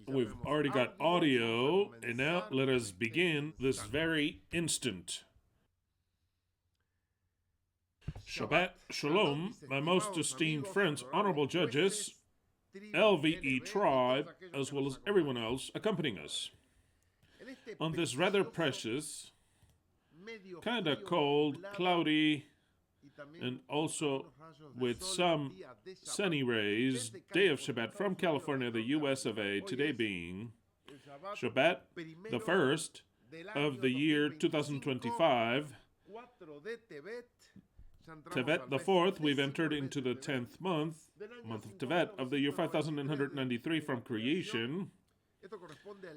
We've already got audio, and now let us begin this very instant. Shabbat Shalom, my most esteemed friends, honorable judges, LVE tribe, as well as everyone else accompanying us. On this rather precious, kind of cold, cloudy, and also with some sunny rays, day of Shabbat from California, the US of A, today being Shabbat, the first of the year 2025, Tevet, the fourth, we've entered into the 10th month of Tevet of the year 5993 from creation,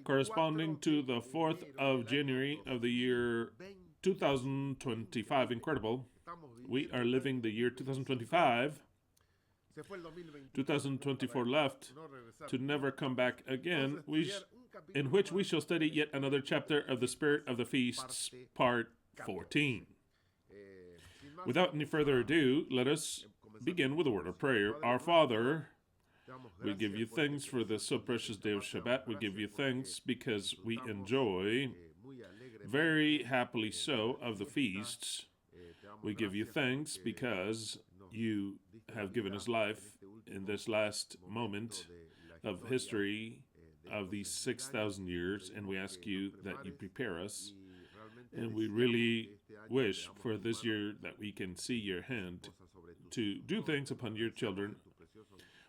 corresponding to the 4th of January of the year 2025. Incredible. We are living the year 2025. 2024 left to never come back again, in which we shall study yet another chapter of the Spirit of the Feasts, part 14. Without any further ado, let us begin with a word of prayer. Our Father, we give you thanks for this so precious day of Shabbat. We give you thanks because we enjoy, very happily so, of the feasts. We give you thanks because you have given us life in this last moment of history of these 6,000 years, and we ask you that you prepare us. And we really wish for this year that we can see your hand to do things upon your children.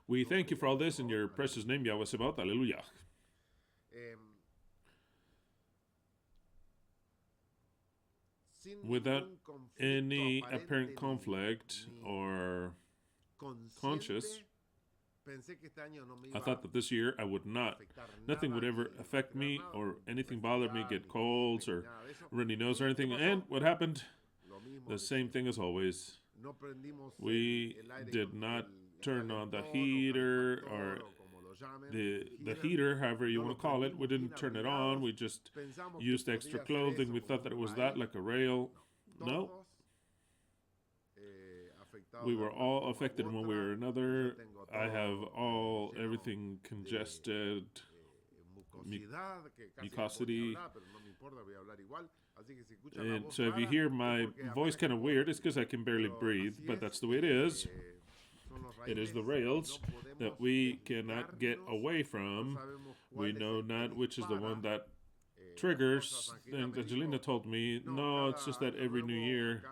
We thank you for all this in your precious name, Yahweh Sebaot. Hallelujah. Without any apparent conflict or conscious, I thought that this year nothing would ever affect me or anything bother me, get colds or runny nose or anything. And what happened? The same thing as always. We did not turn on the heater or the heater, however you want to call it. We didn't turn it on. We just used extra clothing. We thought that it was that, like a rail. No. We were all affected in one way or another. I have everything congested, mucosity. And so if you hear my voice kind of weird, it's because I can barely breathe, but that's the way it is. It is the rails that we cannot get away from. We know not which is the one that triggers. And Angelina told me, no, it's just that every new year,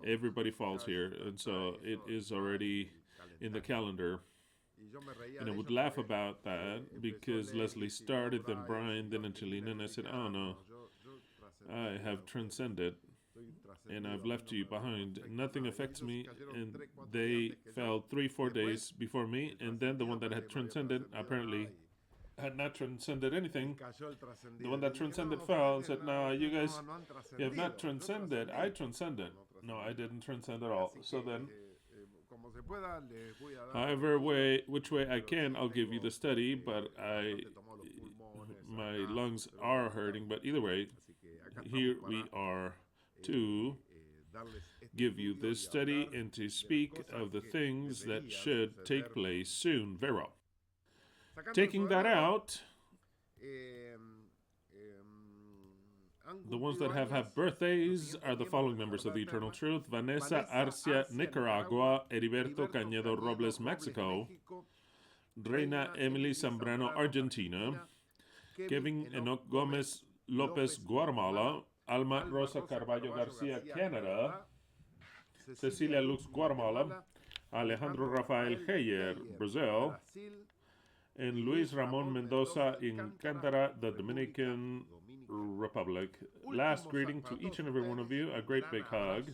everybody falls here. And so it is already in the calendar. And I would laugh about that because Leslie started, then Brian, then Angelina, and I said, oh no, I have transcended and I've left you behind. Nothing affects me, and they fell 3-4 days before me, and then the one that had transcended apparently had not transcended anything. The one that transcended fell and said, no, you guys, you have not transcended. I transcended. No, I didn't transcend at all. So then, however which way I can, I'll give you the study, but my lungs are hurting. But either way, here we are to give you this study and to speak of the things that should take place soon. Very well. Taking that out, the ones that have birthdays are the following members of the Eternal Truth: Vanessa Arcia, Nicaragua; Heriberto Cañedo Robles, Mexico; Reina Emily Zambrano, Argentina; Kevin Enoch Gomez Lopez, Guatemala; Alma Rosa Carballo Garcia, Canada; Cecilia Lux, Guatemala; Alejandro Rafael Heyer, Brazil; and Luis Ramon Mendoza in Cantara, the Dominican Republic. Last greeting to each and every one of you, a great big hug,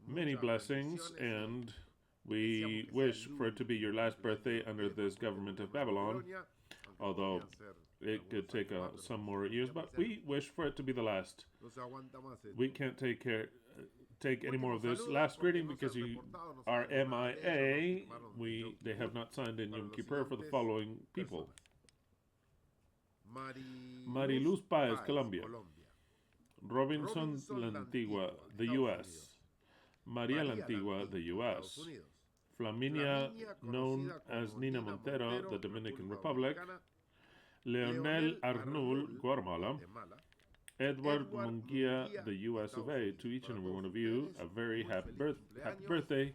many blessings, and we wish for it to be your last birthday under this government of Babylon, although it could take some more years, but we wish for it to be the last. We can't take any more of this last greeting because you are MIA. They have not signed in Yom Kippur for the following people: Mariluz Paez, Colombia; Robinson Lantigua, the U.S.; Maria Lantigua, the U.S.; Flaminia, known as Nina Montero, the Dominican Republic; Leonel Arnul, Guatemala. Edward Munguia, the US of A. To each and every one of you, a very happy birthday.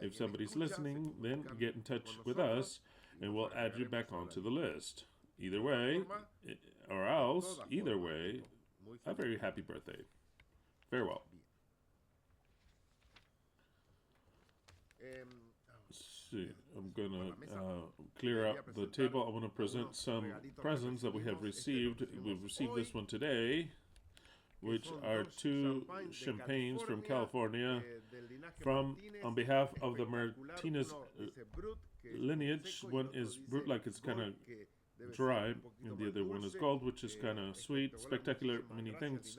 If somebody's listening, then get in touch with us and we'll add you back onto the list. Either way, or else, either way, a very happy birthday. Farewell. See, I'm gonna clear up the table. I want to present some presents that we have received. We've received this one today, which are 2 champagnes from California, on behalf of the Martinez lineage. One is brut, like it's kind of dry, and the other one is gold, which is kind of sweet. Spectacular. Many thanks,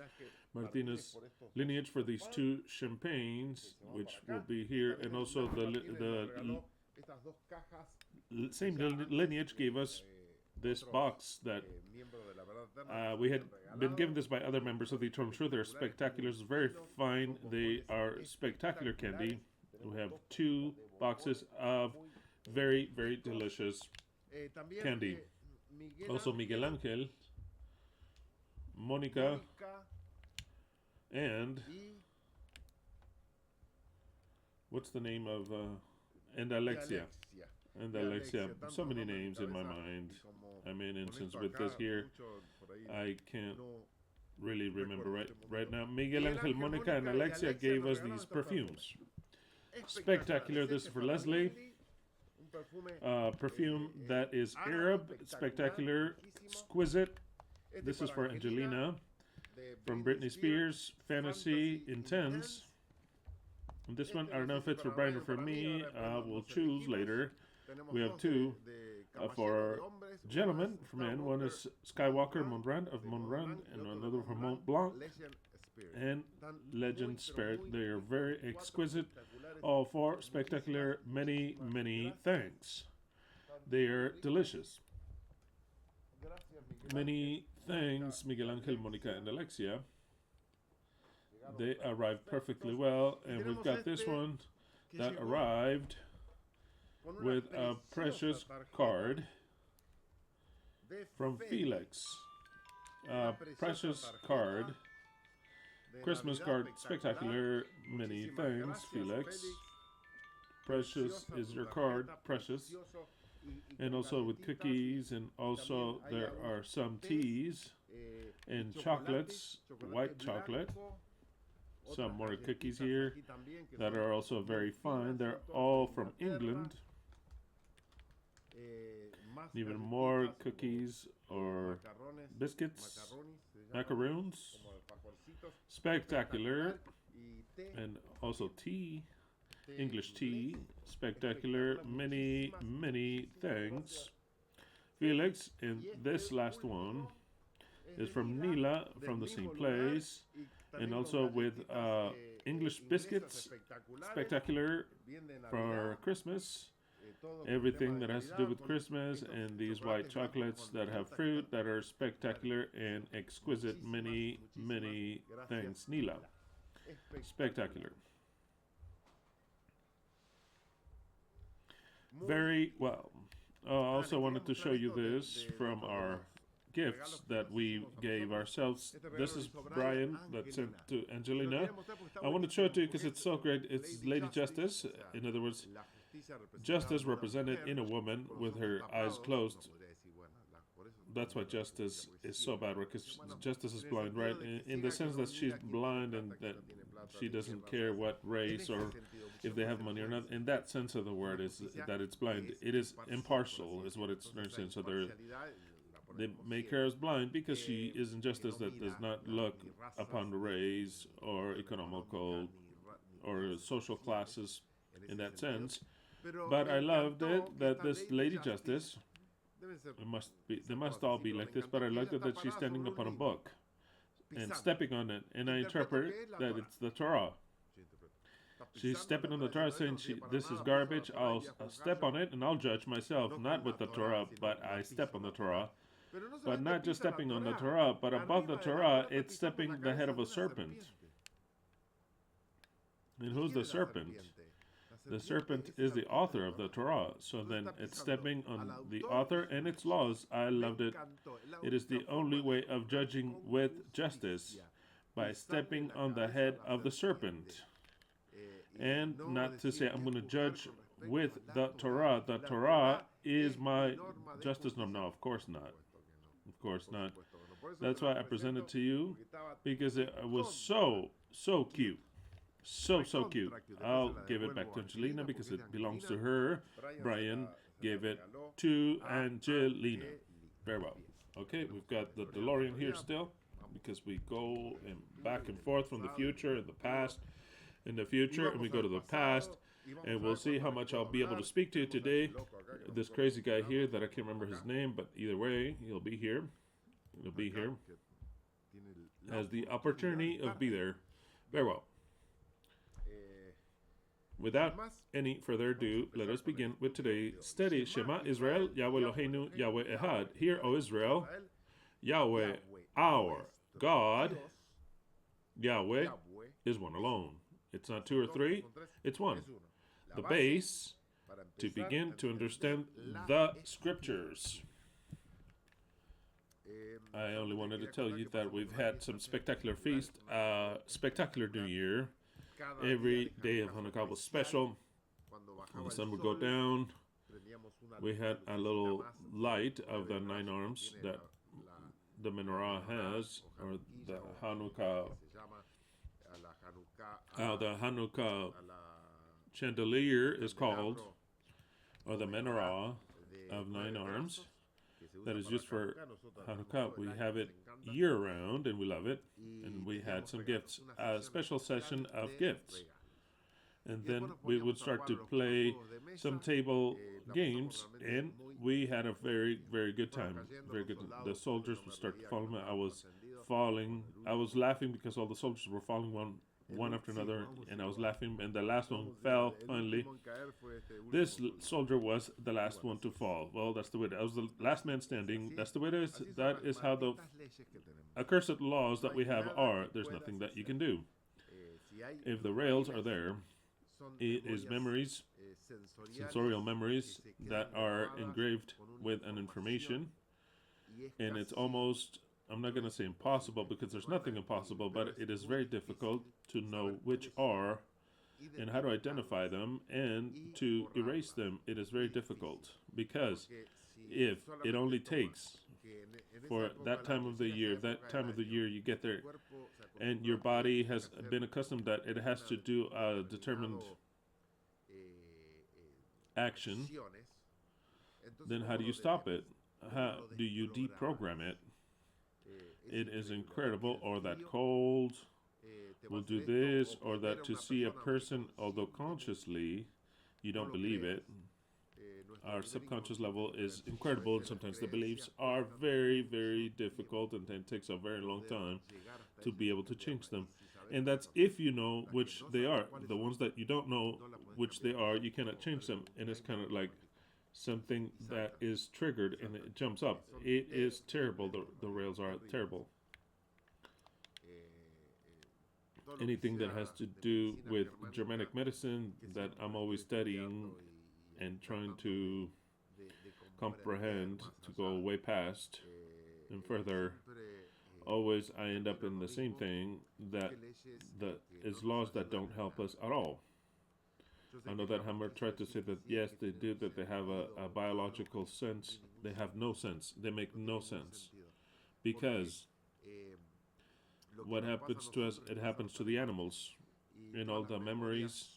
Martinez lineage, for these 2 champagnes, which will be here, and also the same lineage gave us this box that we had been given this by other members of the Eternal Truth. They're spectacular. It's very fine. They are spectacular candy. We have 2 boxes of very, very delicious candy. Also Miguel Angel, Monica, and what's the name of and Alexia. And Alexia. So many names in my mind. I mean, and since with this here, I can't really remember right now. Miguel Angel, Monica, and Alexia gave us these perfumes. Spectacular. This is for Leslie. Perfume that is Arab, spectacular, exquisite. This is for Angelina. From Britney Spears, Fantasy, Intense. And this one, I don't know if it's for Brian or for me. We'll choose later. We have 2 for gentlemen, for men. One is Skywalker Monrand of Monrand, and another for Mont Blanc and Legend Spirit. They are very exquisite. All 4 spectacular. Many, many thanks. They are delicious. Many thanks, Miguel Angel, Monica, and Alexia. They arrived perfectly well, and we've got this one that arrived with a precious card from Felix. Precious card, Christmas card, spectacular. Many thanks, Felix. Precious is your card, precious. And also with cookies, and also there are some teas and chocolates, white chocolate. Some more cookies here that are also very fine. They're all from England. Even more cookies or biscuits, macaroons, spectacular, and also tea, English tea, spectacular. Many, many thanks, Felix. And this last one is from Nila, from the same place, and also with English biscuits, spectacular, for Christmas. Everything that has to do with Christmas, and these white chocolates that have fruit that are spectacular and exquisite. Many, many thanks, Nila. Spectacular. Very well. I also wanted to show you this from our gifts that we gave ourselves. This is Brian that sent to Angelina. I want to show it to you because it's so great. It's Lady Justice. In other words, justice represented in a woman with her eyes closed. That's why justice is so bad, because justice is blind, right? In the sense that she's blind and that she doesn't care what race or if they have money or not. In that sense of the word, is that it's blind. It is impartial, is what it's saying. So they make her as blind because she is in justice that does not look upon race or economical or social classes in that sense. But I loved it that this Lady Justice, they must all be like this, but I liked it that she's standing upon a book and stepping on it, and I interpret that it's the Torah. She's stepping on the Torah, saying, this is garbage, I'll step on it and I'll judge myself, not with the Torah, but I step on the Torah. But not just stepping on the Torah, but above the Torah, it's stepping the head of a serpent. And who's the serpent? The serpent is the author of the Torah. So then it's stepping on the author and its laws. I loved it. It is the only way of judging with justice, by stepping on the head of the serpent. And not to say I'm going to judge with the Torah. The Torah is my justice. No, of course not. Of course not. That's why I presented to you, because it was so cute. So cute. I'll give it back to Angelina because it belongs to her. Brian gave it to Angelina. Very well. Okay, we've got the DeLorean here still, because we go back and forth from the future and the past, in the future, and we go to the past, and we'll see how much I'll be able to speak to you today. This crazy guy here that I can't remember his name, but either way, he'll be here. He'll be here. Has the opportunity of be there. Very well. Without any further ado, let us begin with today's study. Shema Israel, YHWH Eloheinu, YHWH Ekhad. Hear, O Israel, Yahweh, our God, Yahweh is one alone. It's not two or three, it's one. The base to begin to understand the scriptures. I only wanted to tell you that we've had some spectacular feast, spectacular New Year. Every day of Hanukkah was special. When the sun would go down, we had a little light of the 9 arms that the menorah has, or the Hanukkah chandelier is called, or the menorah of 9 arms that is used for Hanukkah. We have it year-round, and we love it. And we had some gifts, a special session of gifts. And then we would start to play some table games, and we had a very, very good time. Very good. The soldiers would start to follow me. I was falling. I was laughing because all the soldiers were falling one after another, and I was laughing, and the last one fell finally. This soldier was the last one to fall. Well, that's the way it is. I was the last man standing. That's the way it is. That is how the accursed laws that we have are. There's nothing that you can do. If the rails are there, it is memories, sensorial memories that are engraved with an information, and it's almost, I'm not going to say impossible, because there's nothing impossible, but it is very difficult to know which are and how to identify them and to erase them. It is very difficult, because if it only takes for that time of the year, you get there and your body has been accustomed that it has to do a determined action, then how do you stop it? How do you deprogram it? It is incredible. Or that cold will do this, or that to see a person, although consciously you don't believe it, our subconscious level is incredible, and sometimes the beliefs are very, very difficult, and then it takes a very long time to be able to change them. And that's if you know which they are. The ones that you don't know which they are, you cannot change them. And it's kind of like something that is triggered and it jumps up. It is terrible. The rails are terrible. Anything that has to do with Germanic medicine that I'm always studying and trying to comprehend, to go way past and further, always I end up in the same thing, that is laws that don't help us at all. I know that Hammer tried to say that yes, they do, that they have a biological sense. They have no sense. They make no sense. Because what happens to us, it happens to the animals. In all the memories,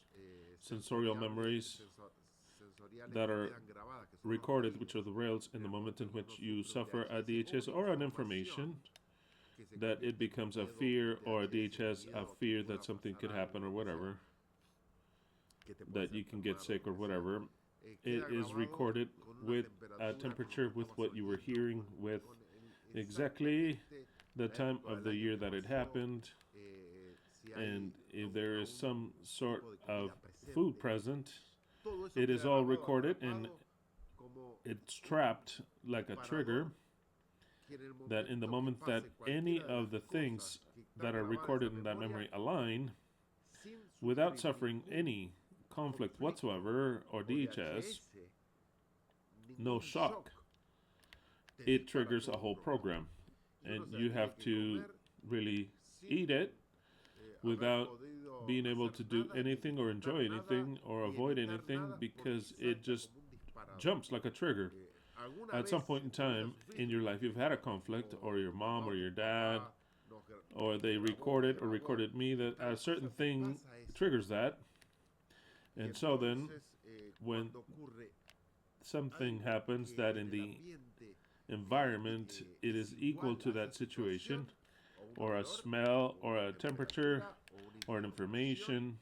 sensorial memories that are recorded, which are the rails, in the moment in which you suffer a DHS or an information, that it becomes a fear, or a DHS, a fear that something could happen or whatever, that you can get sick or whatever. It is recorded with a temperature, with what you were hearing, with exactly the time of the year that it happened, and if there is some sort of food present, it is all recorded, and it's trapped like a trigger, that in the moment that any of the things that are recorded in that memory align, without suffering any conflict whatsoever, or DHS, no shock, it triggers a whole program. And you have to really eat it without being able to do anything or enjoy anything or avoid anything, because it just jumps like a trigger. At some point in time in your life, you've had a conflict, or your mom or your dad, or they recorded me, that a certain thing triggers that. And so then, when something happens that in the environment it is equal to that situation, or a smell, or a temperature, or an information,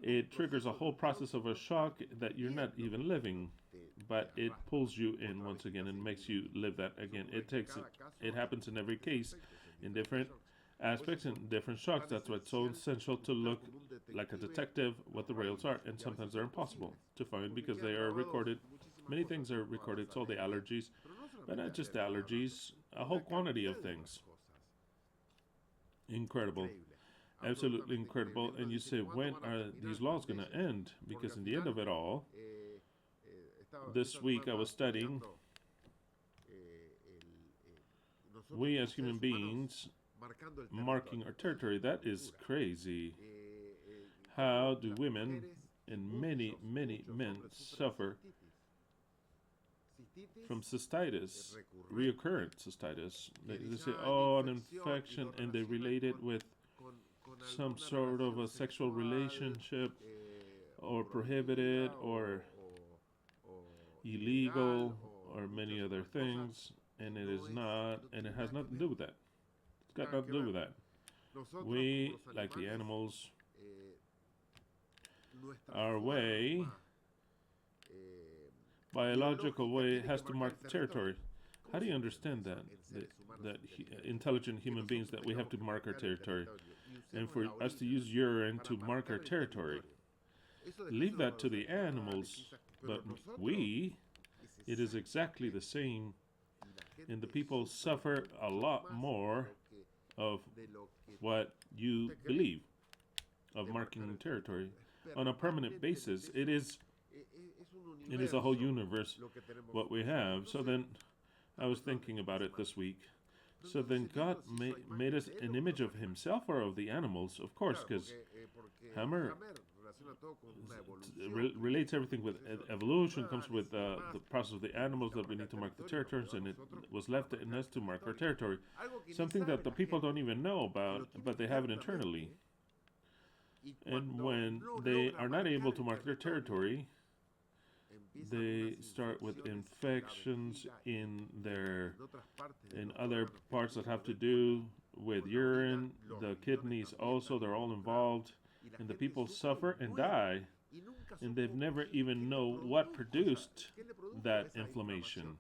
it triggers a whole process of a shock that you're not even living, but it pulls you in once again and makes you live that again. It happens in every case, in different aspects and different shocks. That's why it's so essential to look like a detective what the rails are, and sometimes they're impossible to find because they are recorded. Many things are recorded, so the allergies, but not just allergies, a whole quantity of things. Incredible. Absolutely incredible. And you say, when are these laws going to end? Because in the end of it all, this week I was studying, we as human beings marking our territory. That is crazy. How do women and many men suffer from cystitis, reoccurrent cystitis? They say, oh, an infection, and they relate it with some sort of a sexual relationship, or prohibited, or illegal, or many other things, and it is not, and it has nothing to do with that. It's got nothing to do with that. We, like the animals, our way, biological way, has to mark the territory. How do you understand that? That intelligent human beings, that we have to mark our territory, and for us to use urine to mark our territory, leave that to the animals. But we, it is exactly the same, and the people suffer a lot more of what you believe of marking territory on a permanent basis. It is a whole universe what we have. So then I was thinking about it this week. So then God made us an image of himself or of the animals, of course, because Hammer relates everything with evolution, comes with the process of the animals, that we need to mark the territories, and it was left in us to mark our territory. Something that the people don't even know about, but they have it internally. And when they are not able to mark their territory, they start with infections in other parts that have to do with urine, the kidneys also, they're all involved, and the people suffer and die, and they've never even know what produced that inflammation,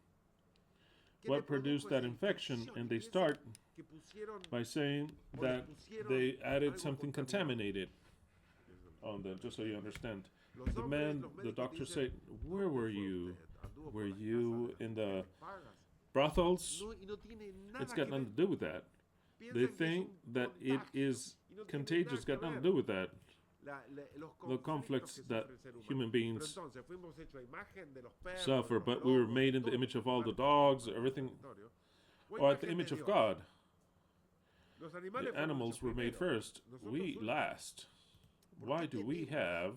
what produced that infection, and they start by saying that they added something contaminated on them, just so you understand. The doctors say, where were you? Were you in the brothels? It's got nothing to do with that. They think that it is contagious, got nothing to do with that. The conflicts that human beings suffer, but we were made in the image of all the dogs, everything, or at the image of God. The animals were made first, we last. Why do we have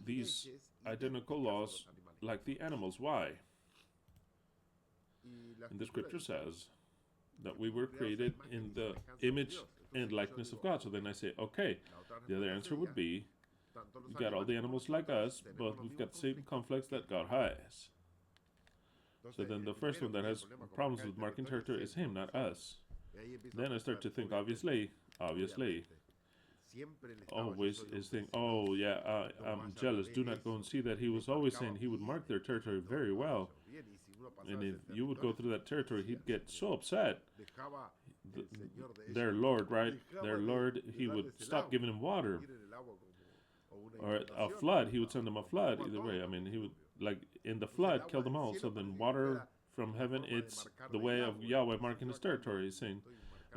these identical laws like the animals? Why? And the scripture says that we were created in the image and likeness of God. So then I say, okay, the other answer would be, you got all the animals like us, but we've got the same conflicts that God has. So then the first one that has problems with marking territory is him, not us. Then I start to think, obviously, always is saying, oh yeah, I'm jealous, do not go and see that. He was always saying he would mark their territory very well, and if you would go through that territory, he'd get so upset. Their Lord, right? Their Lord, he would stop giving him water, or a flood, he would send them a flood. Either way, I mean, he would, like in the flood, kill them all. So then water from heaven, it's the way of Yahweh marking his territory. He's saying,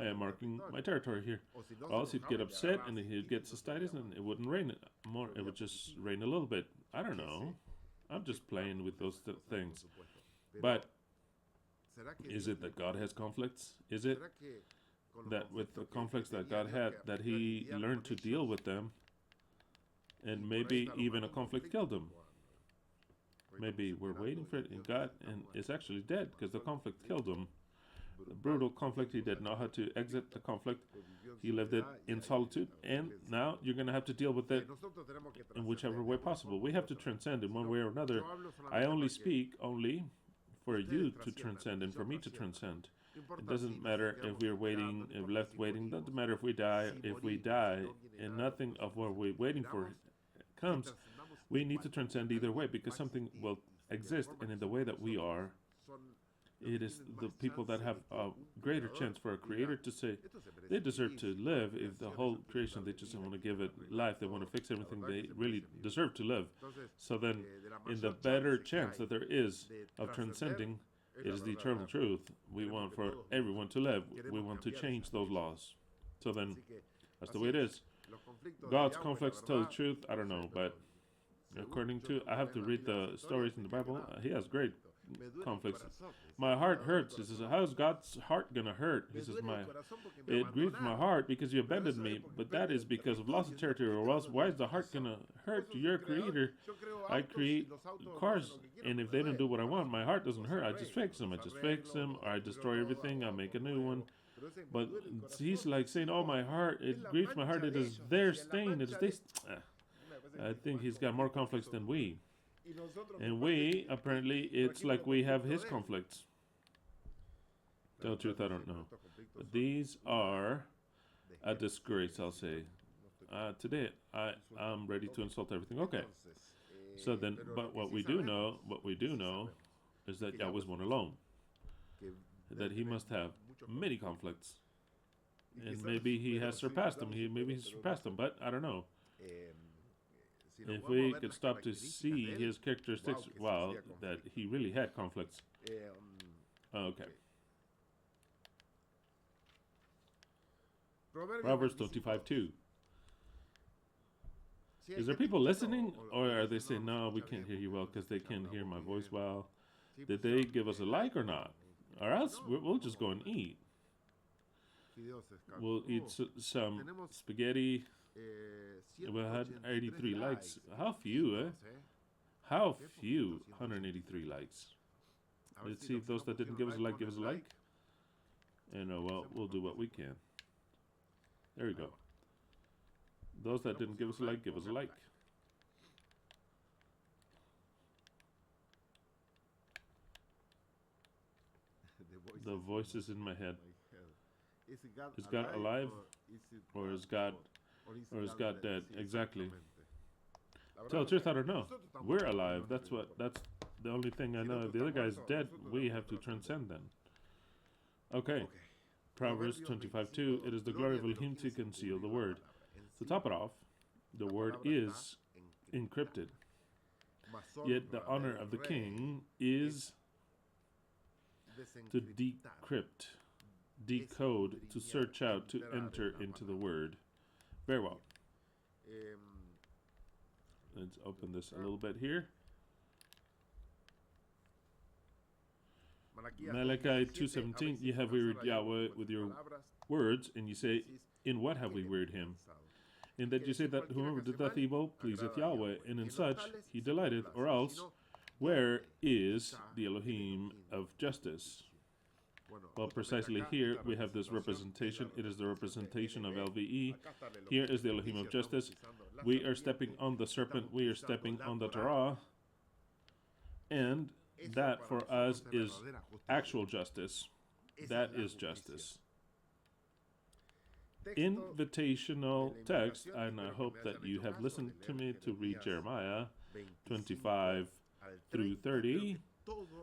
I am marking my territory here. Or else he'd get upset and he'd get cystitis and it wouldn't rain more. It would just rain a little bit. I don't know. I'm just playing with those things. But is it that God has conflicts? Is it that with the conflicts that God had, that he learned to deal with them, and maybe even a conflict killed him? Maybe we're waiting for it in God, and it's actually dead because the conflict killed him. The brutal conflict, he didn't know how to exit the conflict. He lived it in solitude, and now you're going to have to deal with it in whichever way possible. We have to transcend in one way or another. I only speak only for you to transcend and for me to transcend. It doesn't matter if we're waiting, if left waiting. It doesn't matter if we die. If we die and nothing of what we're waiting for comes, we need to transcend either way, because something will exist, and in the way that we are, it is the people that have a greater chance for a creator to say they deserve to live. If the whole creation, they just want to give it life, they want to fix everything, they really deserve to live. So then, in the better chance that there is of transcending, it is the eternal truth. We want for everyone to live. We want to change those laws. So then, that's the way it is. God's conflicts tell the truth. I don't know, but according to, I have to read the stories in the Bible. He has great conflicts. My heart hurts. He says, how is God's heart going to hurt? He says, it grieves my heart because you abandoned me, but that is because of loss of territory, or else why is the heart going to hurt? You're a creator. I create cars, and if they don't do what I want, my heart doesn't hurt. I just fix them. Or I destroy everything. I make a new one. But he's like saying, oh, my heart, it grieves my heart. It is their stain. It is this. I think he's got more conflicts than we. And we, apparently, it's like we have his conflicts. Tell the truth, I don't know. But these are a disgrace, I'll say. Today, I'm ready to insult everything. Okay. So then, but what we do know is that Yahweh is one alone. That he must have many conflicts. And maybe he has surpassed them. Maybe he's surpassed them, but I don't know. If we could stop to see his characteristics, wow, that he really had conflicts. Okay. Proverbs 25:2. Is there people listening, or are they saying, no, we can't hear you well because they can't hear my voice well? Did they give us a like or not? Or else we'll just go and eat. We'll eat some spaghetti. We had 83 likes. How few, eh? How few? 183 likes. Let's see if those that didn't give us a like, give us a like. And well, we'll do what we can. There we go. Those that didn't give us a like, give us a like. The voice is in my head. Is God alive, or is God dead? Exactly. Tell the truth, I don't know. We're alive. That's the only thing I know. If the other guy's dead, we have to transcend then. Okay. Proverbs 25:2. It is the glory of Elohim to conceal the word. To top it off, the word is encrypted. Yet the honor of the king is to decrypt, decode, to search out, to enter into the word. Very well. Let's open this a little bit here. Malachi 2:17. You have wearied Yahweh with your words, and you say, in what have we wearied him? In that you say that whoever doeth evil pleaseth Yahweh, and in such he delighteth, or else where is the Elohim of justice? Well, precisely here we have this representation. It is the representation of LVE. Here is the Elohim of justice. We are stepping on the serpent. We are stepping on the Torah. And that for us is actual justice. That is justice. Invitational text, and I hope that you have listened to me to read Jeremiah 25 through 30.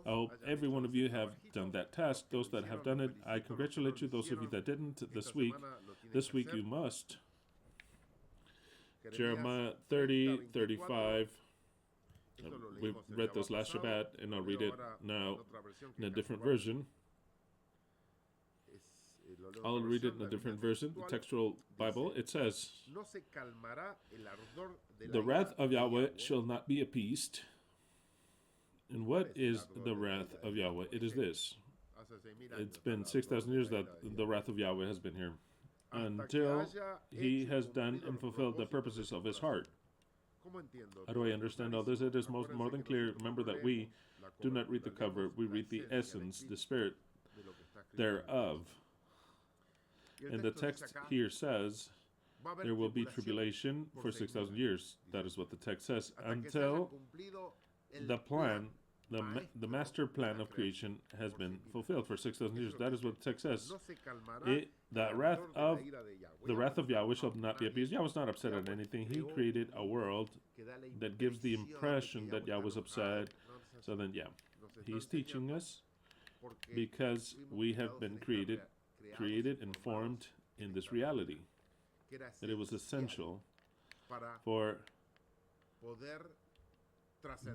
I hope every one of you have done that task. Those that have done it, I congratulate you. Those of you that didn't, this week you must. Jeremiah 30, 35. We read this last Shabbat, and I'll read it now in a different version. I'll read it in a different version, the textual Bible. It says, the wrath of Yahweh shall not be appeased. And what is the wrath of Yahweh? It is this. It's been 6,000 years that the wrath of Yahweh has been here, until he has done and fulfilled the purposes of his heart. How do I understand all this? It is more than clear. Remember that we do not read the cover, we read the essence, the spirit thereof. And the text here says, there will be tribulation for 6,000 years. That is what the text says. Until the plan, the master plan of creation has been fulfilled for 6,000 years. That is what the text says. The wrath of Yahweh shall not be appeased. Yahweh is not upset at anything. He created a world that gives the impression that Yahweh was upset. So then, yeah, he's teaching us because we have been created and formed in this reality. That it was essential for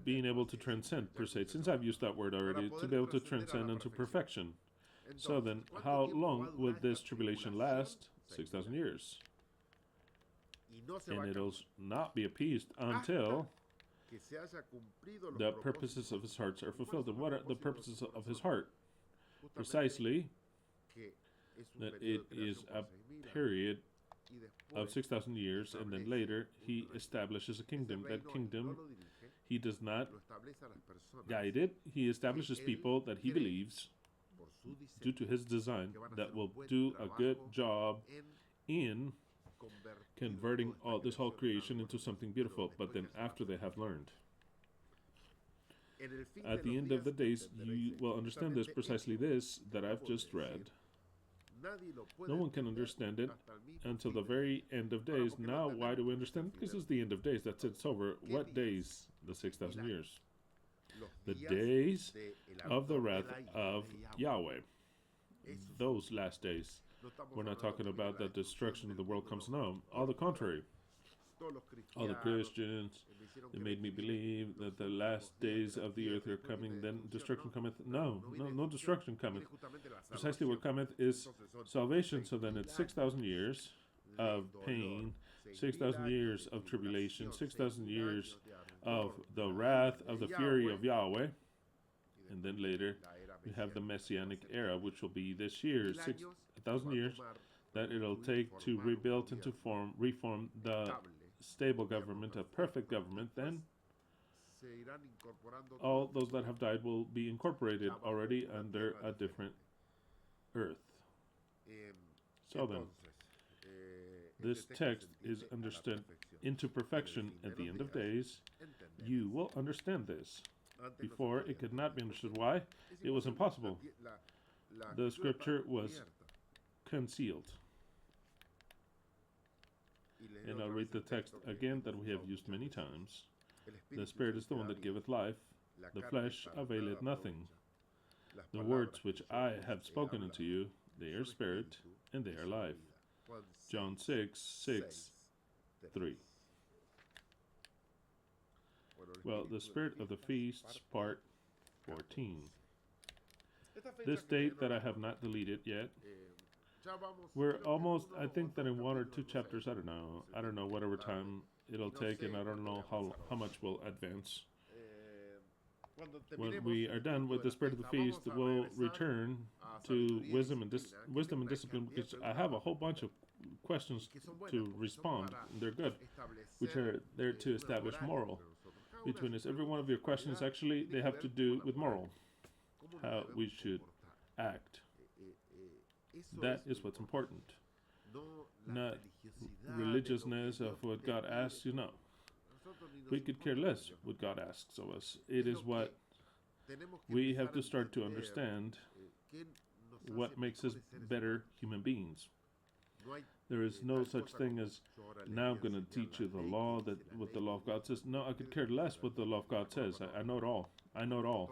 being able to transcend, per se. Since I've used that word already, to be able to transcend into perfection. So then, how long will this tribulation last? 6,000 years. And it'll not be appeased until the purposes of his heart are fulfilled. And what are the purposes of his heart? Precisely, that it is a period of 6,000 years, and then later he establishes a kingdom. That kingdom, he does not guide it. He establishes people that he believes, due to his design, that will do a good job in converting all this whole creation into something beautiful. But then after they have learned, at the end of the days, you will understand this, precisely this that I've just read. No one can understand it until the very end of days. Now, why do we understand it? Because it's the end of days. That's it. It's over. What days? The 6,000 years. The days of the wrath of Yahweh. Those last days. We're not talking about that destruction of the world comes now. All the contrary. All the Christians, they made me believe that the last days of the earth are coming, then destruction cometh. No destruction cometh. Precisely what cometh is salvation. So then it's 6,000 years of pain, 6,000 years of tribulation, 6,000 years of the wrath of the fury of Yahweh. And then later we have the Messianic era, which will be this year, 6,000 years, that it'll take to rebuild and to reform the stable government, a perfect government. Then all those that have died will be incorporated already under a different earth. So then, this text is understood into perfection at the end of days. You will understand this. Before, it could not be understood. Why? It was impossible. The scripture was concealed. And I'll read the text again that we have used many times. The Spirit is the one that giveth life. The flesh availeth nothing. The words which I have spoken unto you, they are spirit, and they are life. John 6:3. Well, the Spirit of the Feasts, part 14. This date that I have not deleted yet, we're almost, I think that in 1 or 2 chapters, I don't know whatever time it'll take, and I don't know how much we'll advance. When we are done with the Spirit of the Feast, we'll return to wisdom and discipline, because I have a whole bunch of questions to respond. They're good, which are there to establish moral between us. Every one of your questions, actually, they have to do with moral, how we should act. That is what's important. Not religiousness of what God asks you. No. We could care less what God asks of us. It is what we have to start to understand, what makes us better human beings. There is no such thing as, now I'm going to teach you the law, that what the law of God says. No, I could care less what the law of God says. I know it all. I know it all.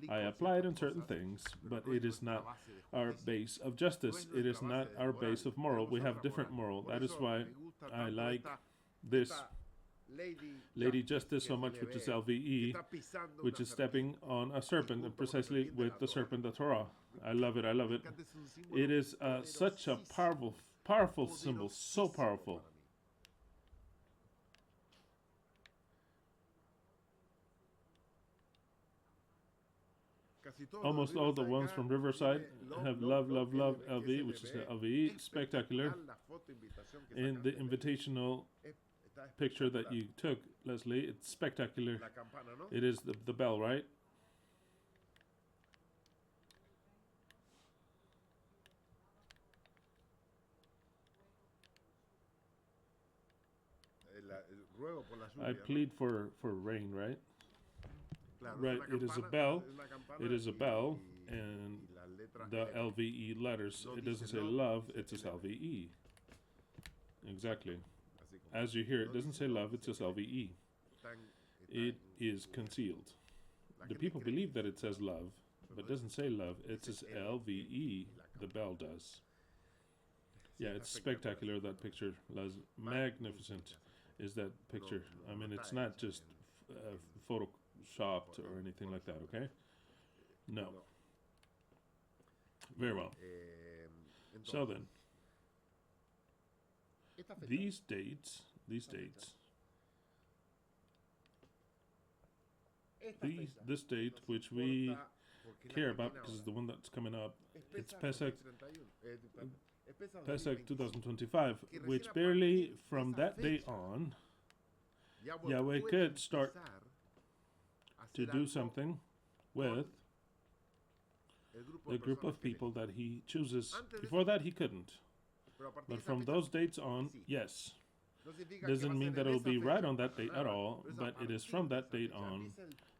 I apply it in certain things, but it is not our base of justice. It is not our base of moral. We have different moral. That is why I like this Lady Justice so much, which is LVE, which is stepping on a serpent, and precisely with the serpent, the Torah. I love it, I love it. It is such a powerful symbol, so powerful. Almost all the ones from Riverside have love, love, love, LVE, which is LVE, spectacular. In the invitational picture that you took, Leslie, it's spectacular. It is the bell, right? I plead for rain, right? Right, it is a bell. It is a bell, and the LVE letters. It doesn't say love, it says LVE. Exactly. As you hear, it doesn't say love, it says LVE. It is concealed. The people believe that it says love, but it doesn't say love, it says LVE. The bell does. Yeah, it's spectacular, that picture. Magnificent is that picture. I mean, it's not just photoshopped or anything like that, okay? No. Very well. So then, these dates, this date, which we care about because it's the one that's coming up, it's Pesach 2025, which barely from that day on, Yahweh could start to do something with the group of people that he chooses. Before that, he couldn't. But from those dates on, yes. Doesn't mean that it will be right on that date at all, but it is from that date on.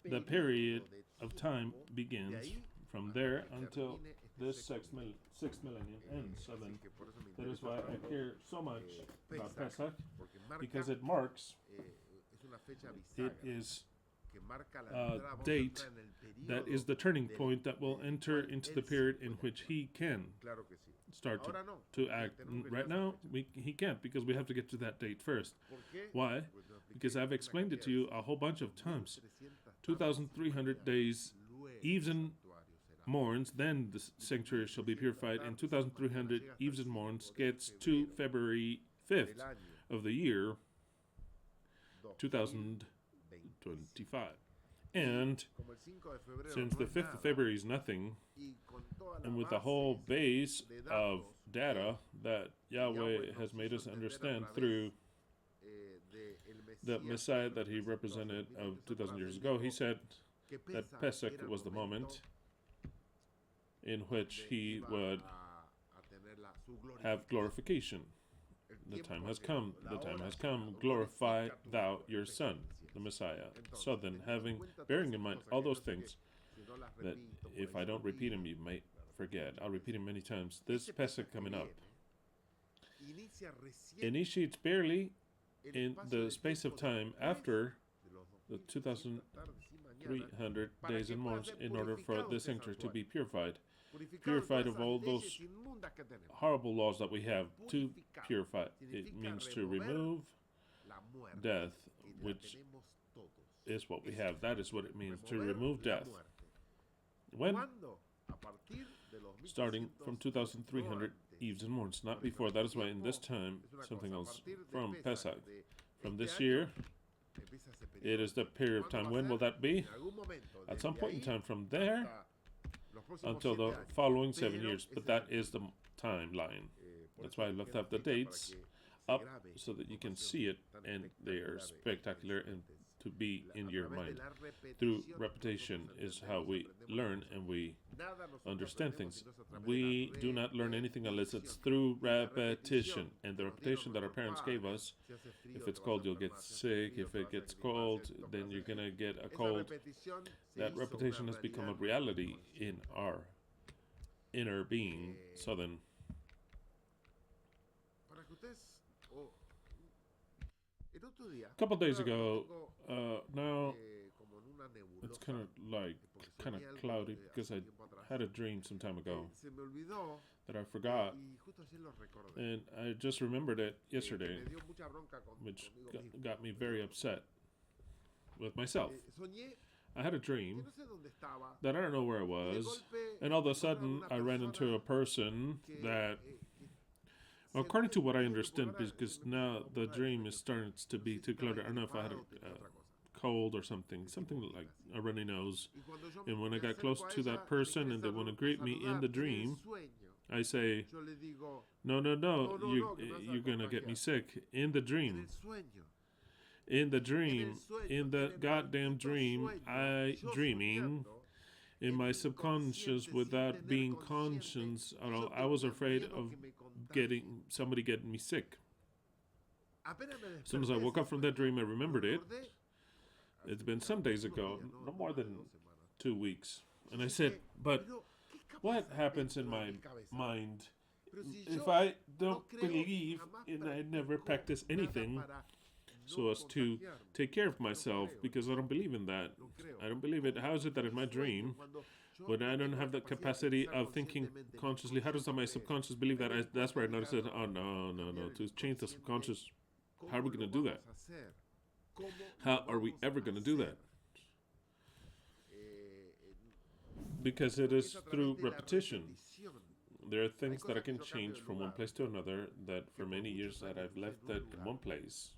The period of time begins from there until this sixth millennium ends. So then, that is why I care so much about Pesach, because it marks, it is a date that is the turning point that will enter into the period in which he can start to act. Right now, he can't, because we have to get to that date first. Why? Because I've explained it to you a whole bunch of times. 2,300 days, eves and morns, then the sanctuary shall be purified, and 2,300 eves and morns gets to February 5th of the year 2025. And since the 5th of February is nothing, and with the whole base of data that Yahweh has made us understand through the Messiah that he represented of 2,000 years ago, he said that Pesach was the moment in which he would have glorification. The time has come. The time has come. Glorify thou your Son, the Messiah. So then, bearing in mind all those things, that if I don't repeat them, you might forget. I'll repeat them many times. This Pesach coming up initiates barely in the space of time after the 2,300 days and more, in order for the sanctuary to be purified of all those horrible laws that we have. To purify, it means to remove death, which is what we have. That is what it means, to remove death. When? Starting from 2,300 eves and morns, not before. That is why in this time, something else from Pesach, from this year, it is the period of time. When will that be? At some point in time from there until the following 7 years. But that is the timeline. That's why I looked up the dates up so that you can see it, and they are spectacular and to be in your mind. Through repetition is how we learn and we understand things. We do not learn anything unless it's through repetition. And the repetition that our parents gave us, if it's cold, you'll get sick. If it gets cold, then you're going to get a cold. That repetition has become a reality in our inner being. So then, a couple days ago, now it's kind of cloudy because I had a dream some time ago that I forgot. And I just remembered it yesterday, which got me very upset with myself. I had a dream that I don't know where I was, and all of a sudden I ran into a person that, according to what I understand, because now the dream is starting to be too clear. I don't know if I had a cold or something like a runny nose. And when I got close to that person and they want to greet me in the dream, I say, no, you're going to get me sick in the dream. In the dream, in the goddamn dream, dreaming in my subconscious without being conscious at all. I was afraid of somebody getting me sick. As soon as I woke up from that dream, I remembered it. It's been some days ago, no more than 2 weeks. And I said, but what happens in my mind if I don't believe and I never practice anything so as to take care of myself, because I don't believe in that. I don't believe it. How is it that in my dream, when I don't have the capacity of thinking consciously, how does my subconscious believe that? That's where I noticed that, oh, no. To change the subconscious, how are we going to do that? How are we ever going to do that? Because it is through repetition. There are things that I can change from one place to another that for many years that I've left that in one place.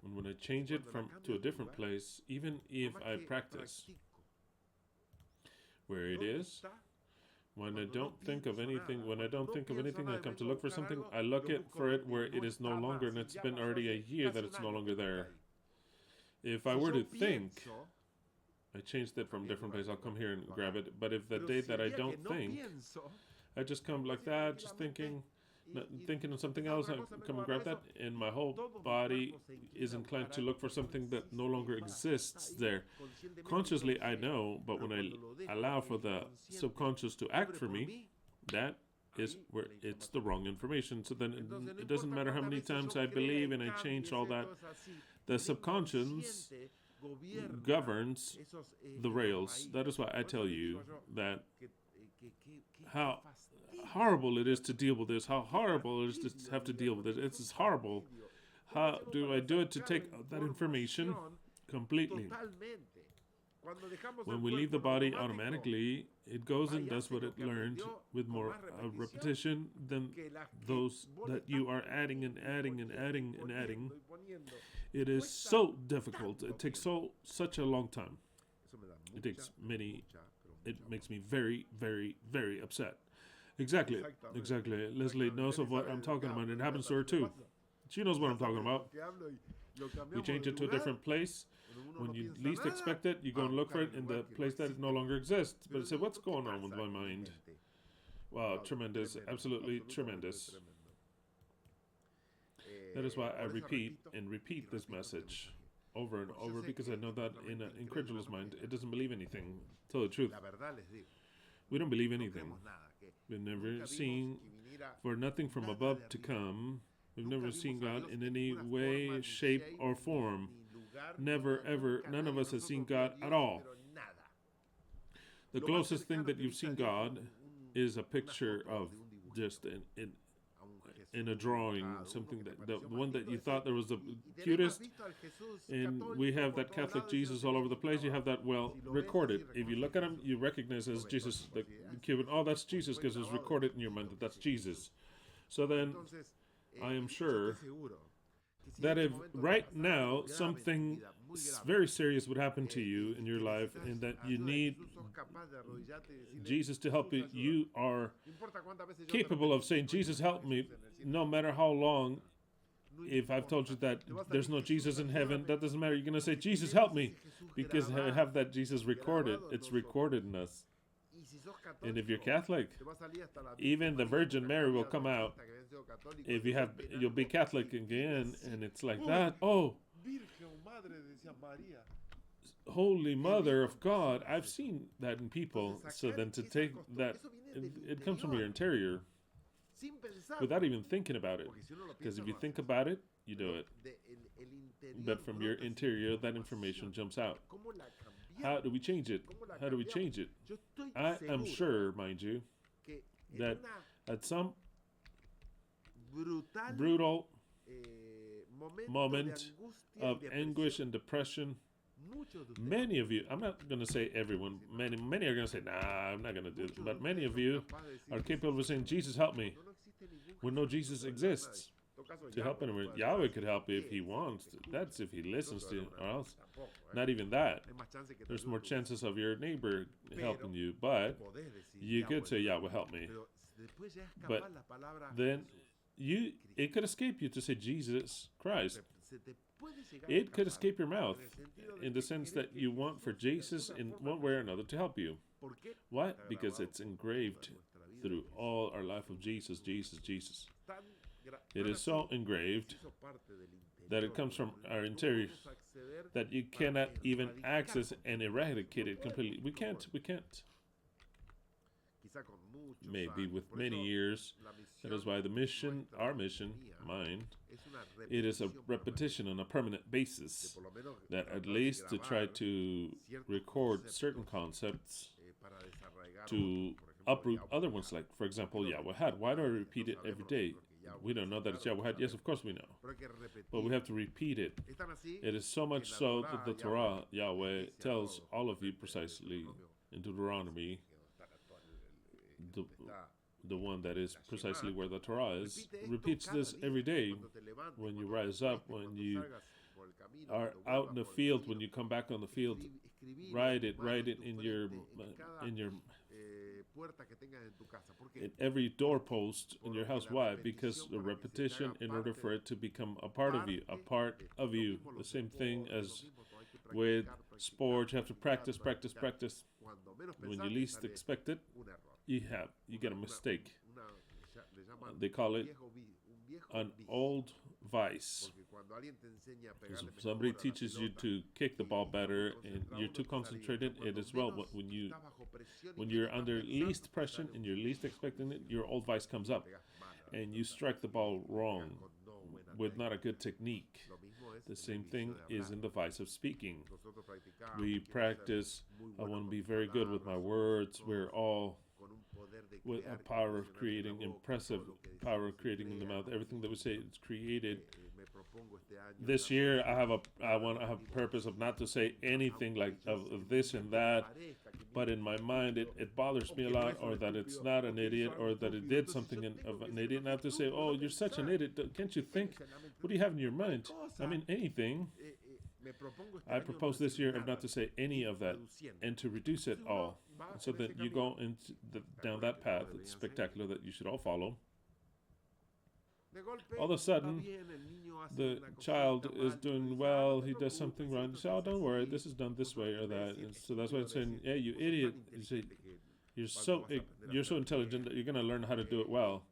And when I change it to a different place, even if I practice where it is, when I don't think of anything, I come to look for something, I look for it where it is no longer, and it's been already a year that it's no longer there. If I were to think, I changed it from a different place, I'll come here and grab it. But if the day that I don't think, I just come like that, just thinking of something else, I come and grab that, and my whole body is inclined to look for something that no longer exists there. Consciously, I know, but when I allow for the subconscious to act for me, that is where it's the wrong information. So then it doesn't matter how many times I believe and I change all that. The subconscious governs the rails. That is why I tell you that how horrible it is to deal with this, how horrible it is to have to deal with it. It's horrible. How do I do it to take that information completely? When we leave the body automatically, it goes and does what it learned with more repetition than those that you are adding and adding and adding and adding. It is so difficult. It takes such a long time. It makes me very, very, very upset. Exactly. Leslie knows of what I'm talking about. It happens to her too. She knows what I'm talking about. We change it to a different place. When you least expect it, you go and look for it in the place that it no longer exists. But I say, what's going on with my mind? Wow, tremendous. Absolutely tremendous. That is why I repeat this message over and over, because I know that in an incredulous mind, it doesn't believe anything. Tell the truth. We don't believe anything. We've never seen for nothing from above to come. We've never seen God in any way, shape, or form. Never, ever, none of us has seen God at all. The closest thing that you've seen God is a picture of just in a drawing, something that the one that you thought there was the cutest, and we have that Catholic Jesus all over the place. You have that recorded. If you look at him, you recognize as Jesus, the Cuban. Oh, that's Jesus, because it's recorded in your mind that that's Jesus. So then, I am sure that if right now something very serious would happen to you in your life and that you need Jesus to help you, you are capable of saying, Jesus, help me, no matter how long. If I've told you that there's no Jesus in heaven, that doesn't matter. You're going to say, Jesus, help me, because I have that Jesus recorded. It's recorded in us. And if you're Catholic, even the Virgin Mary will come out. If you'll be Catholic again, and it's like that. Oh, Holy Mother of God. I've seen that in people. So then to take that, it comes from your interior without even thinking about it. Because if you think about it, you do it. But from your interior, that information jumps out. How do we change it? I am sure, mind you, that at some brutal moment of anguish and depression, many of you, I'm not going to say everyone, many are going to say, nah, I'm not going to do it, but many of you are capable of saying, Jesus, help me. We know Jesus exists to help anyone. Yahweh could help you if he wants to. That's if he listens to you, or else not even that. There's more chances of your neighbor helping you, but you could say, Yahweh, help me. But then it could escape you to say Jesus Christ. It could escape your mouth in the sense that you want for Jesus in one way or another to help you. Why? Because it's engraved through all our life of Jesus, Jesus, Jesus. It is so engraved that it comes from our interior that you cannot even access and eradicate it completely. We can't. Maybe with many years. That is why the mission, our mission, mine, it is a repetition on a permanent basis. That at least to try to record certain concepts to uproot other ones, like, for example, YHWH. Why do I repeat it every day? We don't know that it's YHWH. Yes, of course we know. But we have to repeat it. It is so much so that the Torah, Yahweh, tells all of you precisely in Deuteronomy, the one that is precisely where the Torah is, repeats this every day. When you rise up, when you are out in the field, when you come back on the field, write it in your in every doorpost in your house. Why? Because the repetition, in order for it to become a part of you. The same thing as with sports, you have to practice. When you least expect it, you get a mistake. They call it an old vice. So somebody teaches you to kick the ball better and you're too concentrated, it as well. But when you're under least pressure and you're least expecting it, your old vice comes up and you strike the ball wrong with not a good technique. The same thing is in the vice of speaking. We practice, I want to be very good with my words. We're all with a power of creating, impressive power of creating in the mouth. Everything that we say is created. This year, I want to have a purpose of not to say anything like of this and that, but in my mind, it bothers me a lot, or that it's not an idiot, or that it did something of an idiot. Not to say, oh, you're such an idiot. Can't you think? What do you have in your mind? I mean, anything. I propose this year of not to say any of that and to reduce it all, so that you go down that path. It's spectacular that you should all follow. All of a sudden, the child is doing well, he does something wrong. You say, oh, don't worry, this is done this way or that. And so that's why I'm saying, yeah, you idiot. You say, you're so intelligent that you're going to learn how to do it well.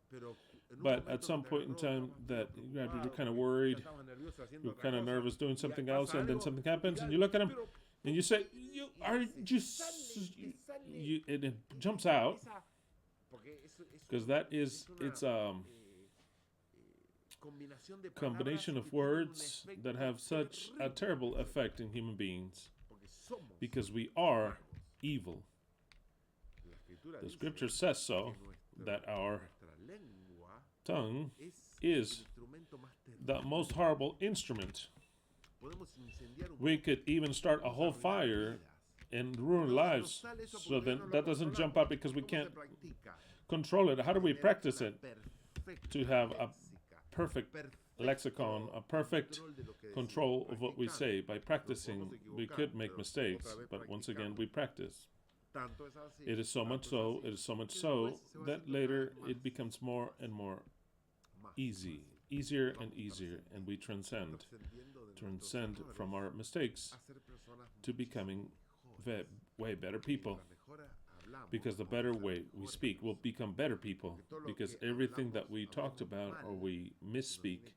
But at some point in time that you're kind of worried, you're kind of nervous doing something else, and then something happens, and you look at him, and you say, it jumps out, because it's combination of words that have such a terrible effect in human beings, because we are evil. The scripture says so, that our tongue is the most horrible instrument. We could even start a whole fire and ruin lives. So then that doesn't jump out because we can't control it. How do we practice it? To have a perfect lexicon, a perfect control of what we say. By practicing, we could make mistakes, but once again, we practice. It is so much so that later it becomes more and more easier and easier, and we transcend from our mistakes to becoming way better people. Because the better way we speak, we'll become better people. Because everything that we talked about or we misspeak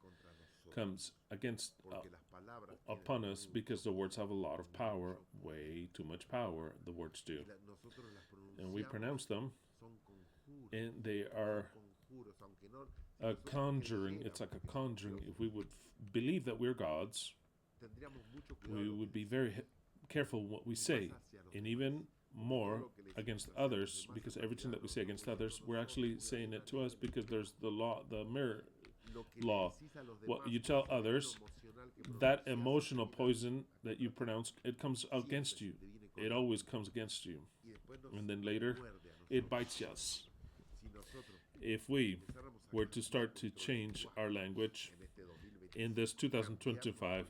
comes against upon us, because the words have a lot of power, way too much power, the words do. And we pronounce them, and they are a conjuring. It's like a conjuring. If we would believe that we're gods, we would be very careful what we say. And even more against others, because everything that we say against others, we're actually saying it to us, because there's the law, the mirror law. What you tell others, that emotional poison that you pronounce, it comes against you. It always comes against you. And then later, it bites us. If we were to start to change our language in this 2025,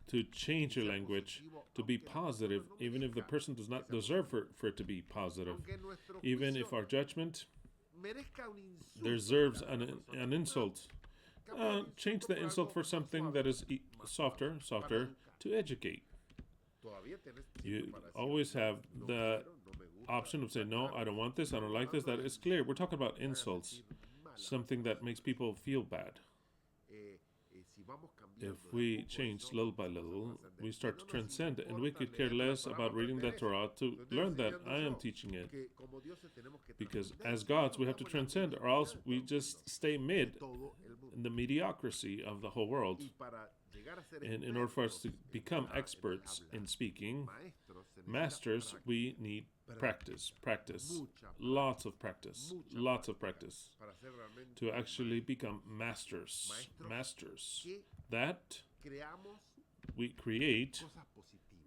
to change your language to be positive, even if the person does not deserve for it to be positive, even if our judgment deserves an insult, change the insult for something that is softer, to educate. You always have the option of saying, no, I don't want this, I don't like this. That is clear. We're talking about insults, something that makes people feel bad. If we change little by little, we start to transcend, and we could care less about reading the Torah to learn that I am teaching it. Because as gods, we have to transcend, or else we just stay in the mediocrity of the whole world. And in order for us to become experts in speaking, masters, we need practice, lots of practice, to actually become masters, that we create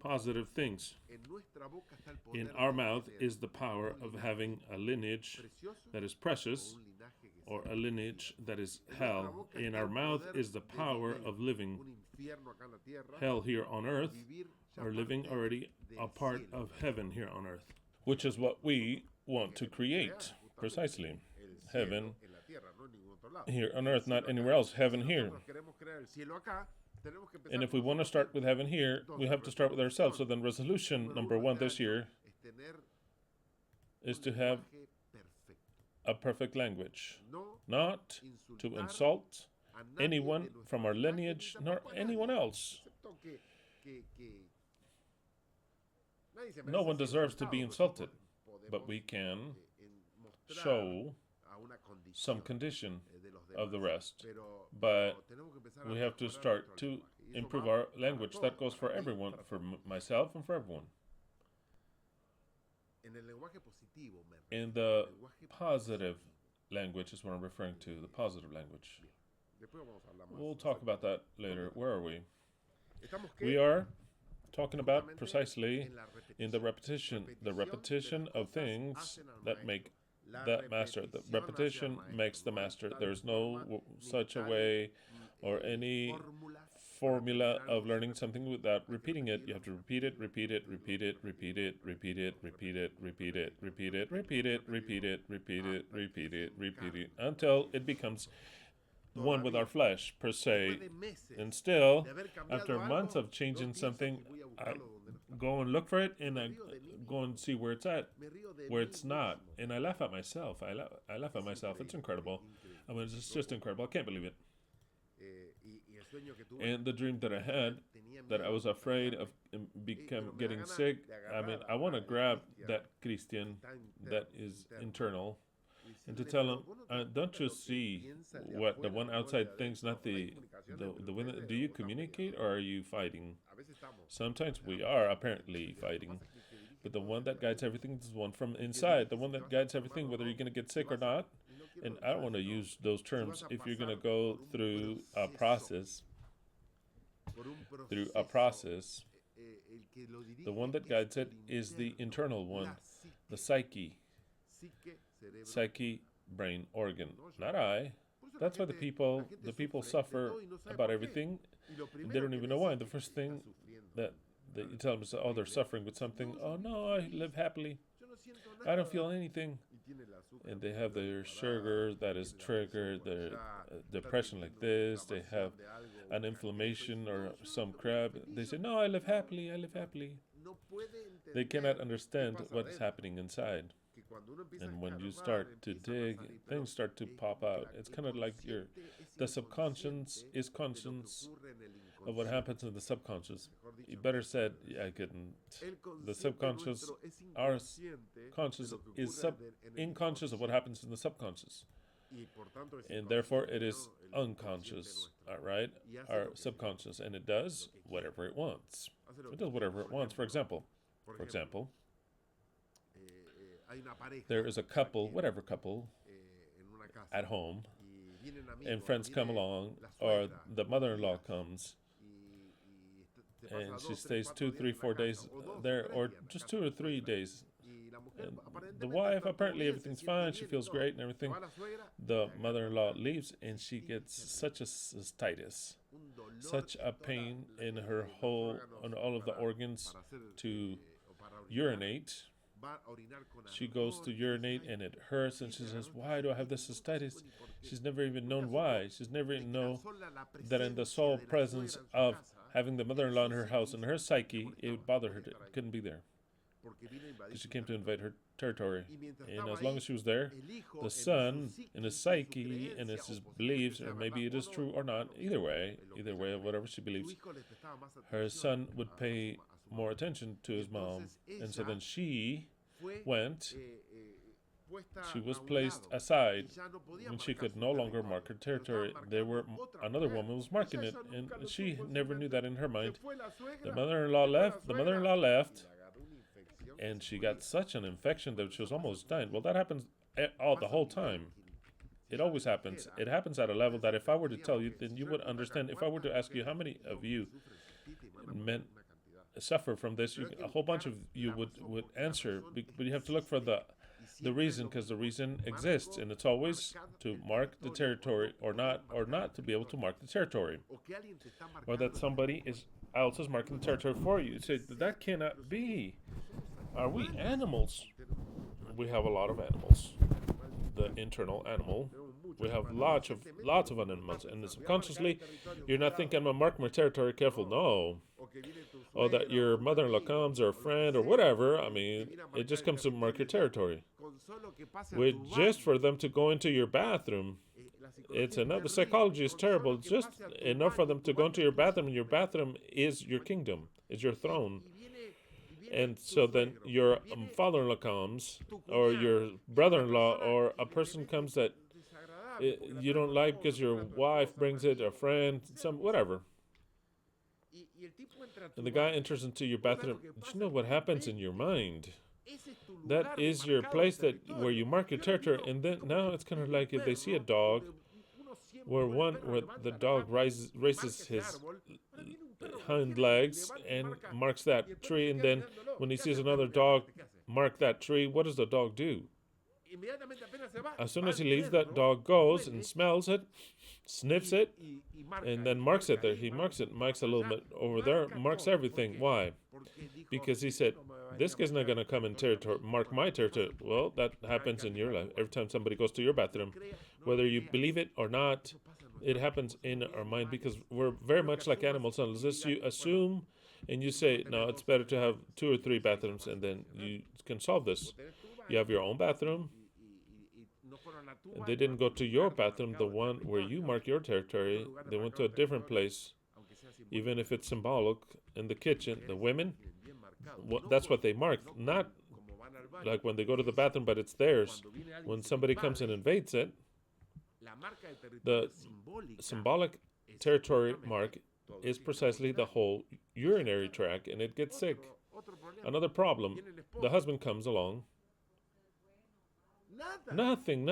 positive things. In our mouth is the power of having a lineage that is precious, or a lineage that is hell. In our mouth is the power of living hell here on earth, or living already a part of heaven here on earth, which is what we want to create, precisely. Heaven here on earth, not anywhere else, heaven here. And if we want to start with heaven here, we have to start with ourselves. So then resolution number 1 this year is to have a perfect language, not to insult anyone from our lineage, nor anyone else. No one deserves to be insulted, but we can show some condition of the rest. But we have to start to improve our language. That goes for everyone, for myself and for everyone. In the positive language is what I'm referring to, the positive language. We'll talk about that later. Where are we? We are talking about precisely in the repetition of things that make that master. The repetition makes the master. There's no such a way or any formula of learning something without repeating it. You have to repeat it, until it becomes one with our flesh, per se. And still, after months of changing something, I go and look for it, and I go and see where it's at, where it's not. And I laugh at myself. I laugh at myself. It's incredible. I mean, it's just incredible. I can't believe it. And the dream that I had, that I was afraid of getting sick, I mean, I want to grab that Christian that is internal and to tell him, don't you see what the one outside thinks, not the one? Do you communicate, or are you fighting? Sometimes we are apparently fighting, but the one that guides everything is the one from inside, the one that guides everything, whether you're going to get sick or not. And I don't want to use those terms. If you're going to go through a process, the one that guides it is the internal one, the psyche, brain, organ, not I. That's why the people suffer about everything, and they don't even know why. The first thing that you tell them is, oh, they're suffering with something. Oh no, I live happily. I don't feel anything. And they have their sugar that is triggered, their depression like this, they have an inflammation or some crap. They say, no, I live happily. They cannot understand what is happening inside. And when you start to dig, things start to pop out. It's kind of like the subconscious is conscious of what happens in the subconscious. You better said, I couldn't. The subconscious, our conscious is unconscious of what happens in the subconscious. And therefore it is unconscious, all right? Our subconscious, and it does whatever it wants. It does whatever it wants. For example, there is a couple, whatever couple, at home, and friends come along, or the mother-in-law comes, and she stays 2, 3, 4 days there, or just 2 or 3 days. And the wife, apparently everything's fine, she feels great and everything. The mother-in-law leaves, and she gets such a cystitis, such a pain in her on all of the organs to urinate. She goes to urinate and it hurts, and she says, "Why do I have this cystitis?" She's never even known why. She's never even known that in the sole presence of having the mother-in-law in her house, in her psyche, it would bother her. It couldn't be there because she came to invade her territory. And as long as she was there, the son, in his psyche and his beliefs, or maybe it is true or not, either way, whatever she believes, her son would pay more attention to his mom. And so then she went, she was placed aside, and she could no longer mark her territory. Another woman was marking it, and she never knew that in her mind. The mother-in-law left, and she got such an infection that she was almost dying. Well, that happens the whole time. It always happens. It happens at a level that if I were to tell you, then you would understand. If I were to ask you how many of you men suffer from this, a whole bunch of you would answer, but you have to look for the reason, because the reason exists, and it's always to mark the territory, or not to be able to mark the territory, or that somebody else is marking the territory for you. You say, that cannot be. Are we animals? We have a lot of animals. The internal animal. We have lots of animals, and subconsciously, you're not thinking, "I'm gonna mark my territory." Careful, no. Or that your mother-in-law comes, or a friend, or whatever. I mean, it just comes to mark your territory. With just for them to go into your bathroom, it's enough. The psychology is terrible. It's just enough for them to go into your bathroom, and your bathroom is your kingdom, is your throne. And so then your father-in-law comes, or your brother-in-law, or a person comes that you don't like because your wife brings it, a friend, whatever. And the guy enters into your bathroom. Do you know what happens in your mind? That is your place where you mark your territory. And then now it's kind of like if they see a dog, where the dog raises his hind legs and marks that tree, and then when he sees another dog mark that tree, what does the dog do? As soon as he leaves, that dog goes and smells it, sniffs it, and then marks it there. He marks a little bit over there, marks everything. Why? Because he said, "This guy's not going to come and mark my territory." Well, that happens in your life. Every time somebody goes to your bathroom, whether you believe it or not, it happens in our mind, because we're very much like animals. Unless you assume and you say, "No, it's better to have 2 or 3 bathrooms," and then you can solve this. You have your own bathroom, and they didn't go to your bathroom, the one where you mark your territory. They went to a different place, even if it's symbolic. In the kitchen, the women, that's what they marked. Not like when they go to the bathroom, but it's theirs. When somebody comes and invades it, the symbolic territory mark is precisely the whole urinary tract, and it gets sick. Another problem, the husband comes along. Nothing.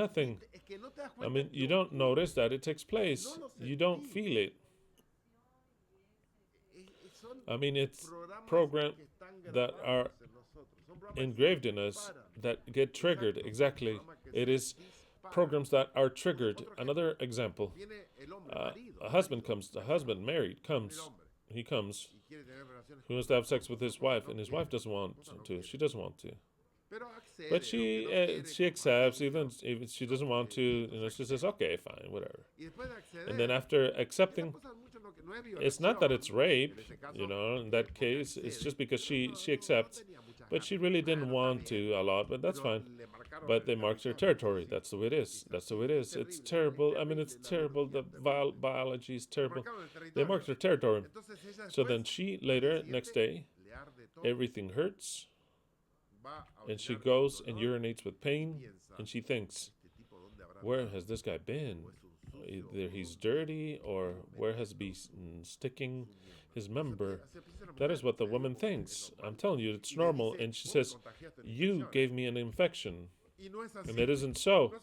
I mean, you don't notice that it takes place. You don't feel it. I mean, it's programs that are engraved in us that get triggered. Exactly. It is programs that are triggered. Another example, a husband married, comes. He comes. He wants to have sex with his wife, and his wife doesn't want to. She doesn't want to. But she accepts, even if she doesn't want to. She says, "Okay, fine, whatever." And then after accepting, it's not that it's rape. In that case, it's just because she accepts, but she really didn't want to a lot. But that's fine. But they marked her territory. That's the way it is. It's terrible. I mean, it's terrible. The biology is terrible. They marked her territory. So then she later, next day, everything hurts. And she goes and urinates with pain, and she thinks, "Where has this guy been? Either he's dirty or where has been sticking his member. That is what the woman thinks. I'm telling you, it's normal. And she says, you gave me an infection. And it isn't so.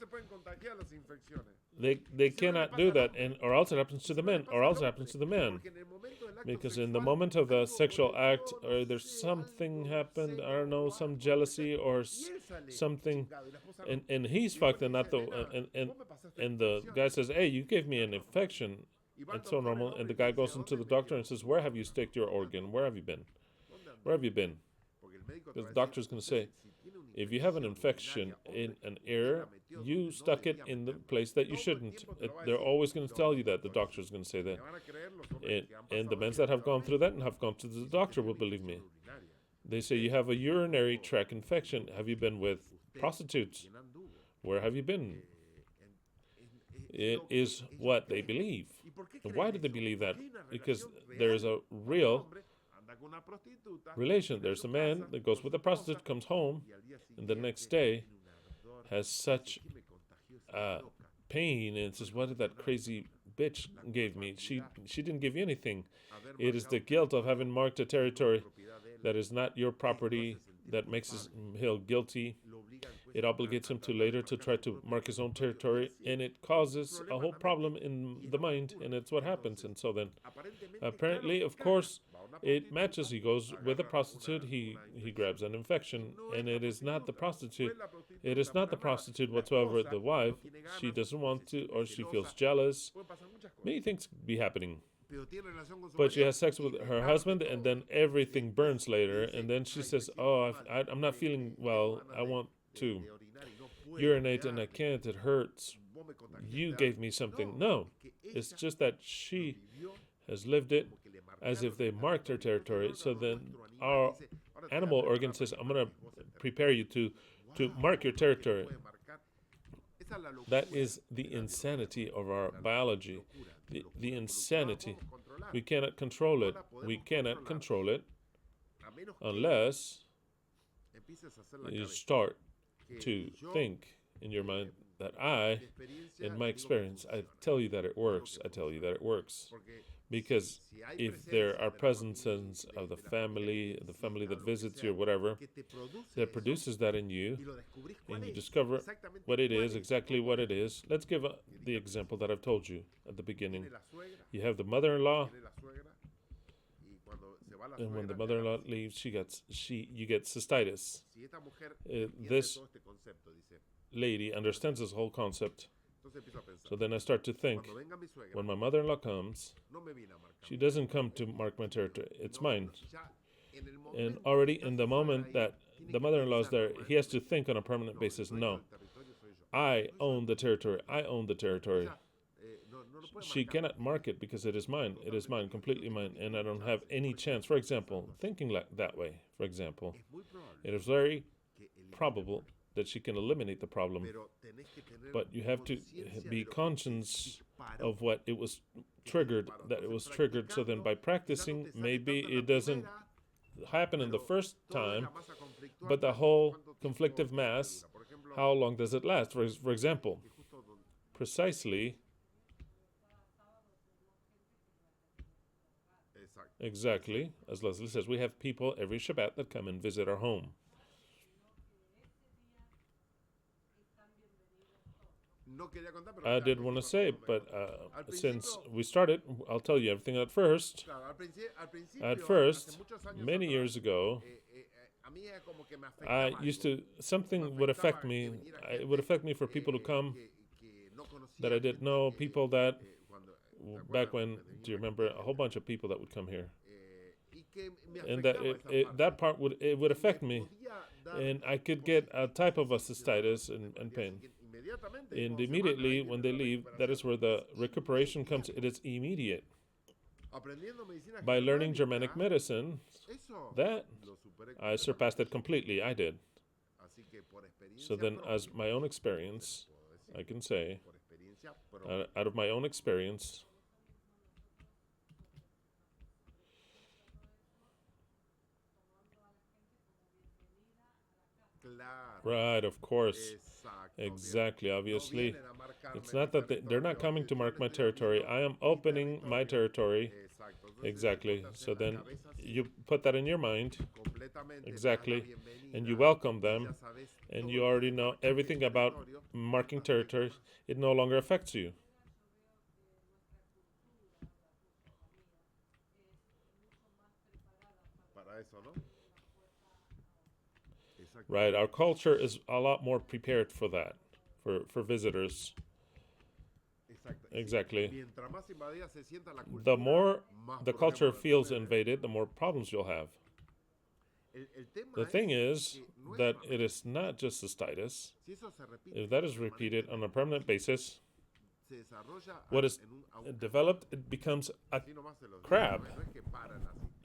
They cannot do that, and or else it happens to the men, or else it happens to the man. Because in the moment of the sexual act, or there's something happened, I don't know, some jealousy or something, and he's fucked, and not the and the guy says, "Hey, you gave me an infection." It's so normal, and the guy goes into the doctor and says, "Where have you sticked your organ? Where have you been? Where have you been?" Because the doctor's going to say, if you have an infection in an ear, you stuck it in the place that you shouldn't. They're always going to tell you that. The doctor's going to say that. And the men that have gone through that and have gone to the doctor will believe me. They say, you have a urinary tract infection. Have you been with prostitutes? Where have you been? It is what they believe. And why do they believe that? Because there is a real relation. There's a man that goes with a prostitute, comes home, and the next day has such pain and says, "What did that crazy bitch gave me? She didn't give you anything." It is the guilt of having marked a territory that is not your property that makes him guilty. It obligates him to later to try to mark his own territory, and it causes a whole problem in the mind, and it's what happens. And so then, apparently, of course, it matches. He goes with a prostitute, he grabs an infection, and it is not the prostitute. It is not the prostitute whatsoever, the wife. She doesn't want to, or she feels jealous. Many things be happening. But she has sex with her husband, and then everything burns later, and then she says, "Oh, I'm not feeling well. I want to urinate and I can't. It hurts. You gave me something." No, it's just that she has lived it as if they marked her territory. So then our animal organ says, "I'm going to prepare you to mark your territory." That is the insanity of our biology. The insanity. We cannot control it. We cannot control it unless you start to think in your mind that in my experience, I tell you that it works. I tell you that it works. Because if there are presences of the family that visits you or whatever, that produces that in you, and you discover what it is, exactly what it is. Let's give the example that I've told you at the beginning. You have the mother-in-law, and when the mother-in-law leaves, you get cystitis. This lady understands this whole concept. So then I start to think, when my mother-in-law comes, she doesn't come to mark my territory. It's mine. And already in the moment that the mother-in-law is there, he has to think on a permanent basis, no, I own the territory. I own the territory. She cannot mark it because it is mine. It is mine, completely mine, and I don't have any chance. For example, thinking that way, for example, it is very probable that she can eliminate the problem. But you have to be conscious of what it was triggered, that it was triggered. So then by practicing, maybe it doesn't happen in the first time, but the whole conflictive mass, how long does it last? For example, precisely, exactly, as Leslie says, we have people every Shabbat that come and visit our home. I did want to say, but since we started, I'll tell you everything at first. At first, many years ago, I used to, something would affect me. It would affect me for people to come that I didn't know, people that, back when, do you remember, a whole bunch of people that would come here. And that that part would affect me. And I could get a type of a cystitis and pain. And immediately when they leave, that is where the recuperation comes. It is immediate. By learning Germanic medicine, that I surpassed it completely. I did. So then, as my own experience, I can say, out of my own experience, right, of course. Exactly, obviously. It's not that they're not coming to mark my territory. I am opening my territory. Exactly. So then you put that in your mind. Exactly. And you welcome them. And you already know everything about marking territory. It no longer affects you. Right. Our culture is a lot more prepared for that, for visitors. Exactly. The more the culture feels invaded, the more problems you'll have. The thing is that it is not just cystitis. If that is repeated on a permanent basis, what is developed, it becomes a crab.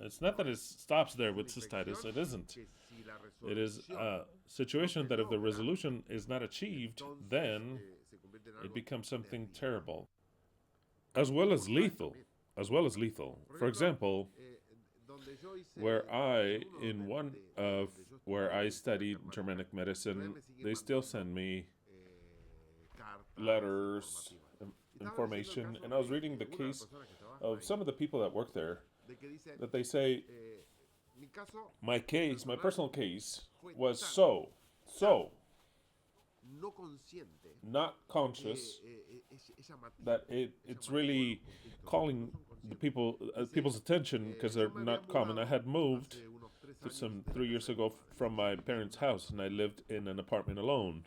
It's not that it stops there with cystitis. It isn't. It is a situation that if the resolution is not achieved, then it becomes something terrible, as well as lethal. As well as lethal. For example, where I studied Germanic medicine, they still send me letters, information, and I was reading the case of some of the people that work there, that they say, my personal case, was so not conscious that it's really calling the people's attention because they're not common. I had moved some 3 years ago from my parents' house, and I lived in an apartment alone.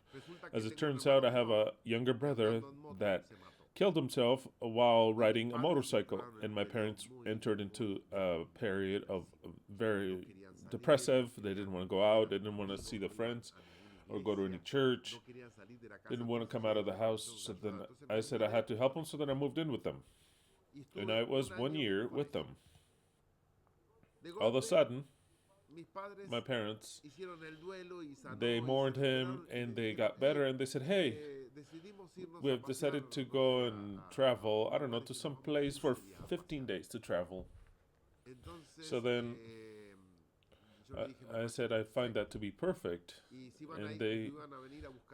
As it turns out, I have a younger brother that killed himself while riding a motorcycle, and my parents entered into a period of very depressive. They didn't want to go out, they didn't want to see the friends or go to any church, didn't want to come out of the house. So then I said I had to help them, so then I moved in with them. And I was 1 year with them. All of a sudden, my parents, they mourned him and they got better, and they said, hey, we have decided to go and travel, I don't know, to some place for 15 days to travel. So then I said I find that to be perfect, and they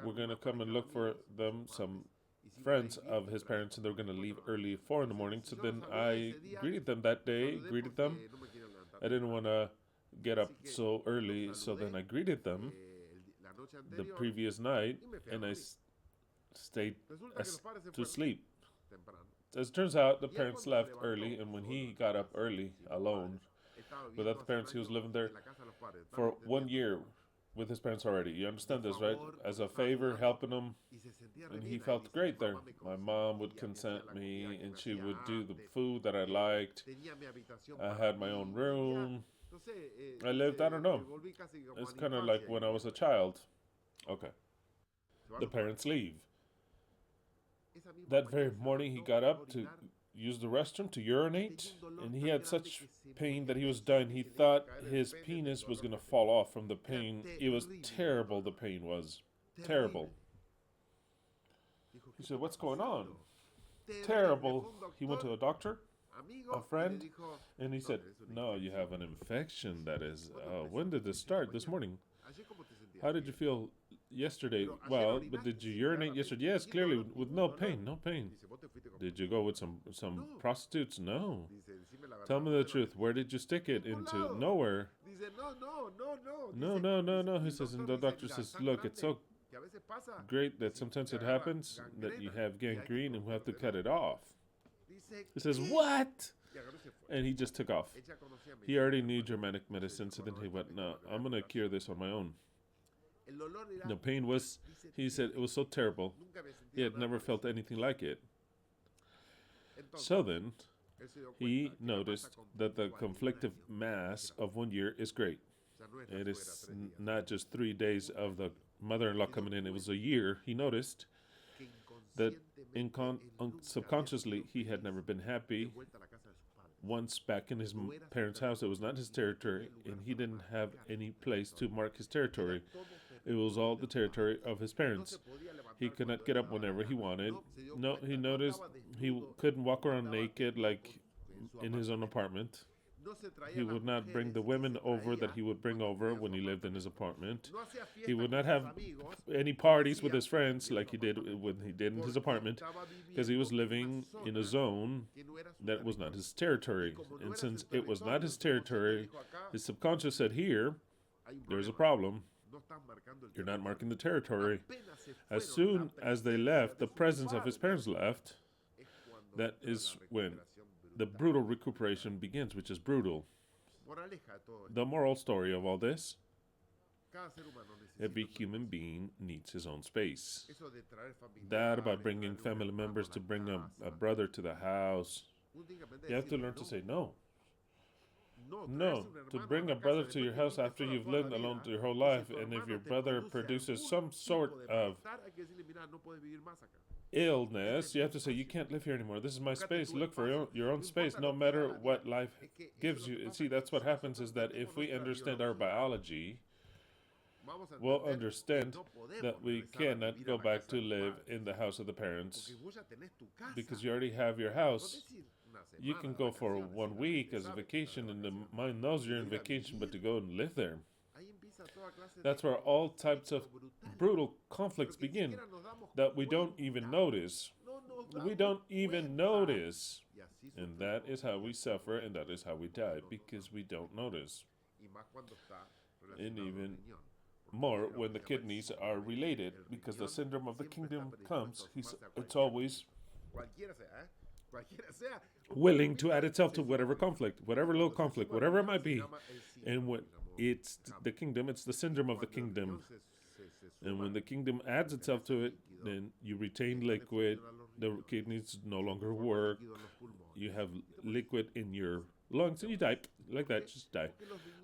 were going to come and look for them, some friends of his parents, and they were going to leave early, 4 in the morning. So then I greeted them that day, I didn't want to get up so early, so then I greeted them the previous night, and I stayed to sleep. As it turns out, the parents left early, and when he got up early, alone, without the parents, he was living there for 1 year with his parents already. You understand this, right? As a favor, helping him, and he felt great there. My mom would consent me, and she would do the food that I liked. I had my own room. I lived, I don't know. It's kind of like when I was a child. Okay. The parents leave. That very morning, he got up to use the restroom, to urinate, and he had such pain that he was dying. He thought his penis was going to fall off from the pain. It was terrible, the pain was. Terrible. He said, what's going on? Terrible. He went to a doctor, a friend, and he said, no, you have an infection. That is, when did this start? This morning. How did you feel yesterday? Well, but did you urinate yesterday? Yes, clearly, with no pain, no pain. Did you go with some prostitutes? No. Tell me the truth. Where did you stick it into? Nowhere. No. He says, and the doctor says, look, it's so great that sometimes it happens that you have gangrene and we have to cut it off. He says, what? And he just took off. He already knew Germanic medicine, so then he went, no, I'm going to cure this on my own. The pain was, he said, it was so terrible. He had never felt anything like it. So then, he noticed that the conflictive mass of 1 year is great. It is not just 3 days of the mother-in-law coming in. It was a year. He noticed that subconsciously he had never been happy. Once back in his parents' house, it was not his territory, and he didn't have any place to mark his territory. It was all the territory of his parents. He could not get up whenever he wanted. No, he noticed he couldn't walk around naked like in his own apartment. He would not bring the women over that he would bring over when he lived in his apartment. He would not have any parties with his friends like he did when he did in his apartment, because he was living in a zone that was not his territory. And since it was not his territory, his subconscious said, here, there's a problem. You're not marking the territory. As soon as they left, the presence of his parents left, that is when the brutal recuperation begins, which is brutal. The moral story of all this: every human being needs his own space. That about bringing family members to bring a brother to the house, you have to learn to say no. No, to bring a brother to your house after you've lived alone your whole life, and if your brother produces some sort of illness, you have to say, you can't live here anymore. This is my space. Look for your own space, no matter what life gives you. And see, that's what happens, is that if we understand our biology, we'll understand that we cannot go back to live in the house of the parents, because you already have your house. You can go for 1 week as a vacation, and the mind knows you're in vacation, but to go and live there, that's where all types of brutal conflicts begin that we don't even notice. We don't even notice. And that is how we suffer, and that is how we die, because we don't notice. And even more when the kidneys are related, because the syndrome of the kingdom comes, it's always willing to add itself to whatever conflict, whatever little conflict, whatever it might be. And when it's the kingdom, it's the syndrome of the kingdom. And when the kingdom adds itself to it, then you retain liquid, the kidneys no longer work, you have liquid in your lungs, and you die. Like that, just die.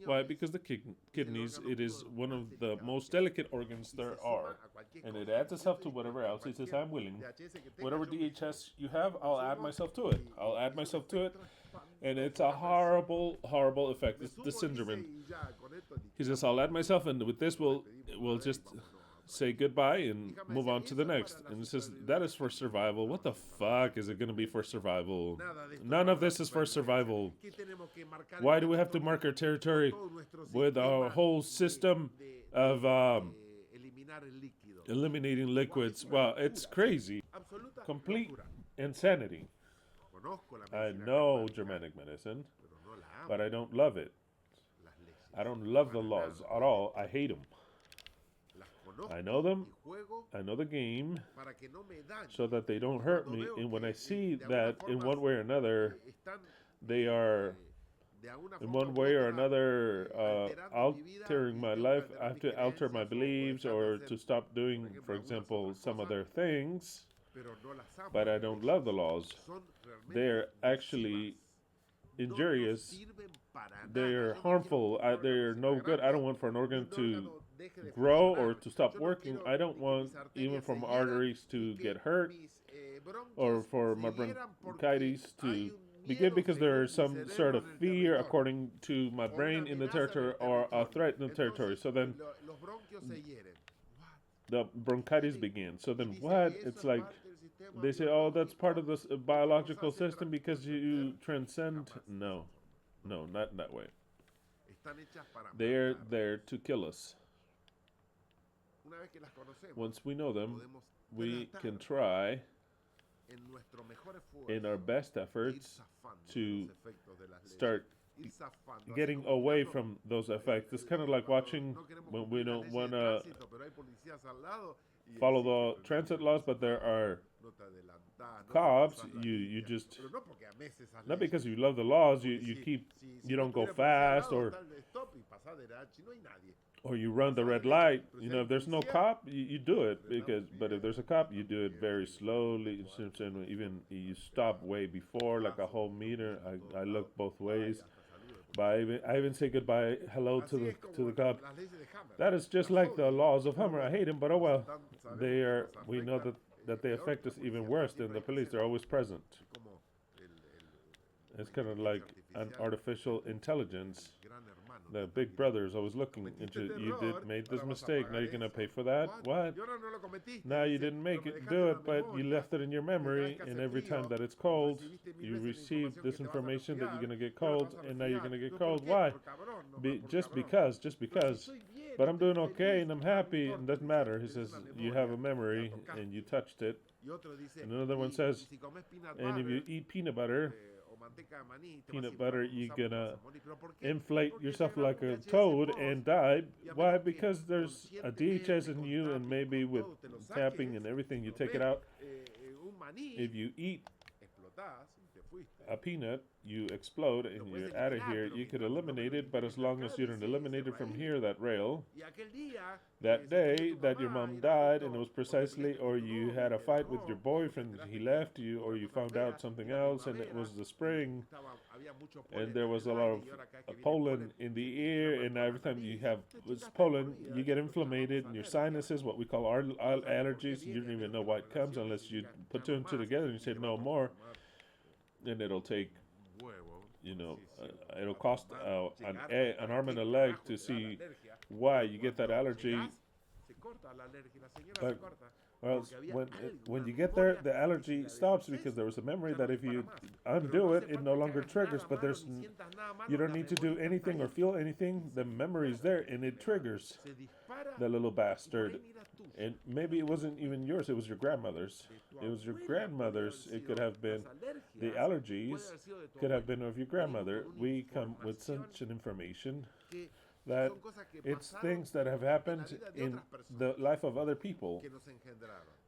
Why? Because the kidneys, it is one of the most delicate organs there are. And it adds itself to whatever else. It says, I'm willing. Whatever DHS you have, I'll add myself to it. I'll add myself to it. And it's a horrible, horrible effect. It's the syndrome. And he says, I'll add myself, and with this, we'll just say goodbye and move on to the next. And it says, that is for survival. What the fuck is it going to be for survival? None of this is for survival. Why do we have to mark our territory with our whole system of eliminating liquids? Well, it's crazy. Complete insanity. I know Germanic medicine, but I don't love it. I don't love the laws at all. I hate them. I know them, I know the game, so that they don't hurt me. And when I see that in one way or another, they are, in one way or another, altering my life, I have to alter my beliefs or to stop doing, for example, some other things, but I don't love the laws. They're actually injurious. They're harmful. They're no good. I don't want for an organ to grow or to stop working. I don't want even for my arteries to get hurt or for my bronchitis to begin, because there is some sort of fear according to my brain in the territory, or a threat in the territory. So then the bronchitis begins. So then what? It's like they say, oh, that's part of the biological system because you transcend. No, not in that way. They're there to kill us. Once we know them, we can try in our best efforts to start getting away from those effects. It's kind of like watching when we don't want to follow the transit laws, but there are cops. You just, not because you love the laws, you don't go fast, or you run the red light. You know, if there's no cop, you do it, but if there's a cop, you do it very slowly. Even you stop way before, like a whole meter. I look both ways. But I even say goodbye, hello to the cop. That is just like the laws of Hummer. I hate him, but oh well. We know that they affect us even worse than the police. They're always present. It's kind of like an artificial intelligence. The big brother is always looking into you made this mistake. Now you're gonna pay for that. What? Now you didn't make it, do it, but you left it in your memory. And every time that it's cold, you receive this information that you're gonna get cold, and now you're gonna get cold. Why? Just because. But I'm doing okay and I'm happy. It doesn't matter. He says you have a memory and you touched it. And another one says, and if you eat peanut butter, you're gonna inflate yourself like a toad and die. Why? Because there's a DHS in you, and maybe with tapping and everything, you take it out. If you eat a peanut, you explode and you're out of here. You could eliminate it, but as long as you don't eliminate it from here, that rail, that day that your mom died, and it was precisely, or you had a fight with your boyfriend, he left you, or you found out something else, and it was the spring, and there was a lot of pollen in the air, and every time you have pollen, you get inflamed, and your sinuses, what we call our allergies, you don't even know why it comes unless you put two and two together and you say no more. And it'll take, it'll cost an arm and a leg to see why you get that allergy. But when you get there, the allergy stops because there was a memory that if you undo it, it no longer triggers. But you don't need to do anything or feel anything. The memory is there and it triggers the little bastard. And maybe it wasn't even yours, it was your grandmother's. It was your grandmother's. It could have been the allergies, could have been of your grandmother. We come with such an information that it's things that have happened in the life of other people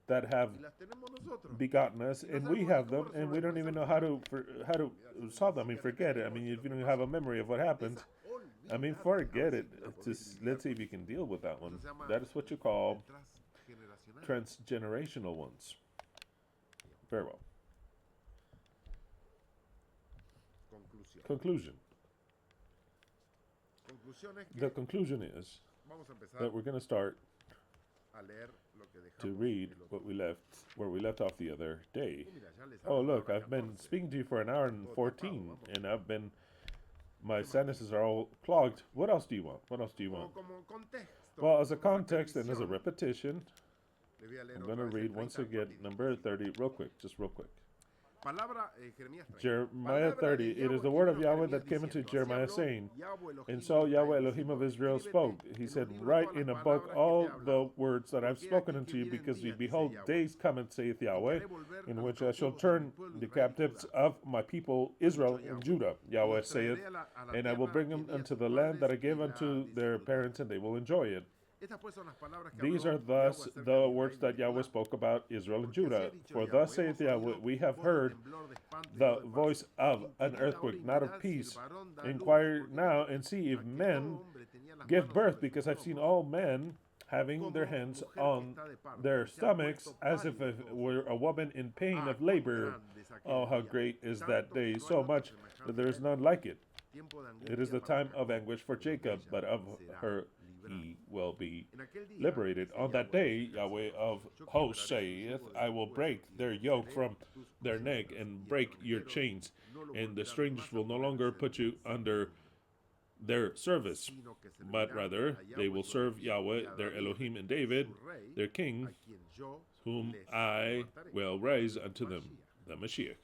that have begotten us, and we have them, and we don't even know how to solve them. I mean, forget it. I mean, if you don't have a memory of what happened, I mean, forget it. Just let's see if you can deal with that one. That is what you call transgenerational ones. Very well. Conclusion. The conclusion is that we're going to start to read where we left off the other day. Oh, look, I've been speaking to you for an hour and 14, and my sinuses are all clogged. What else do you want? Well, as a context and as a repetition, I'm going to read once again number 30 real quick. Jeremiah 30, it is the word of Yahweh that came into Jeremiah saying, and so Yahweh Elohim of Israel spoke. He said, write in a book all the words that I've spoken unto you, because behold, days cometh, saith Yahweh, in which I shall turn the captives of my people Israel and Judah, Yahweh saith, and I will bring them unto the land that I gave unto their parents, and they will enjoy it. These are thus the words that Yahweh spoke about Israel and Judah. For thus saith Yahweh, we have heard the voice of an earthquake, not of peace. Inquire now and see if men give birth, because I've seen all men having their hands on their stomachs, as if it were a woman in pain of labor. Oh, how great is that day, so much that there is none like it. It is the time of anguish for Jacob, but of her he will be liberated. On that day, Yahweh of hosts saith, I will break their yoke from their neck and break your chains, and the strangers will no longer put you under their service, but rather they will serve Yahweh, their Elohim, and David, their king, whom I will raise unto them, the Mashiach.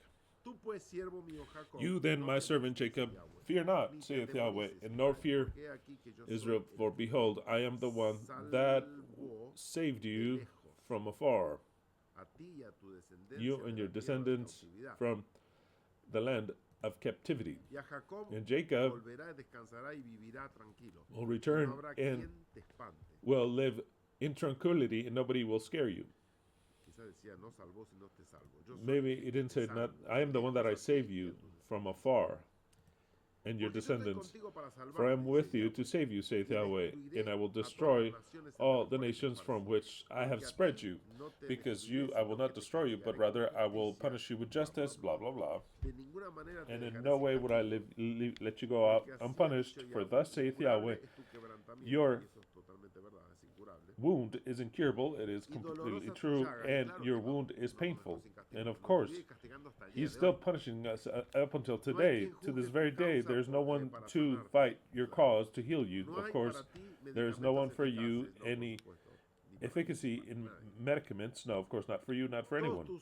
You then, my servant Jacob, fear not, saith Yahweh, and nor fear Israel, for behold, I am the one that saved you from afar, you and your descendants from the land of captivity. And Jacob will return and will live in tranquility, and nobody will scare you. Maybe it didn't say, not, I am the one that I save you from afar, and your descendants. For I am with you to save you, saith Yahweh, and I will destroy all the nations from which I have spread you. Because I will not destroy you, but rather I will punish you with justice, blah, blah, blah. And in no way would I let you go out unpunished, for thus saith Yahweh, your wound is incurable. It is completely true, and your wound is painful. And of course, he's still punishing us up until today. To this very day, there's no one to fight your cause to heal you. Of course, there is no one for you any efficacy in medicaments. No, of course, not for you, not for anyone.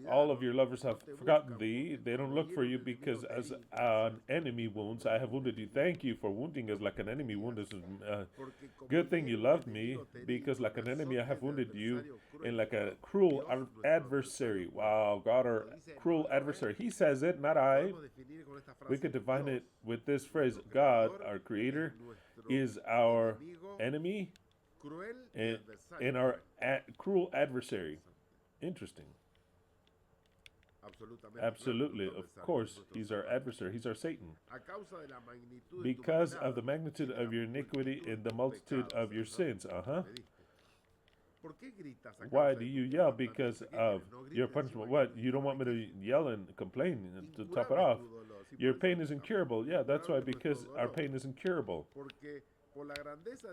All of your lovers have forgotten thee. They don't look for you because as an enemy wounds, I have wounded you. Thank you for wounding us like an enemy wounds us. Good thing you loved me, because like an enemy I have wounded you, and like a cruel adversary. Wow, God, our cruel adversary. He says it, not I. We could define it with this phrase: God, our Creator, is our enemy and our cruel adversary. Interesting. Absolutely. Of course, he's our adversary. He's our Satan. Because of the magnitude of your iniquity and the multitude of your sins. Why do you yell? Because of your punishment. What? You don't want me to yell and complain to top it off? Your pain is incurable. Yeah, that's why, because our pain is incurable.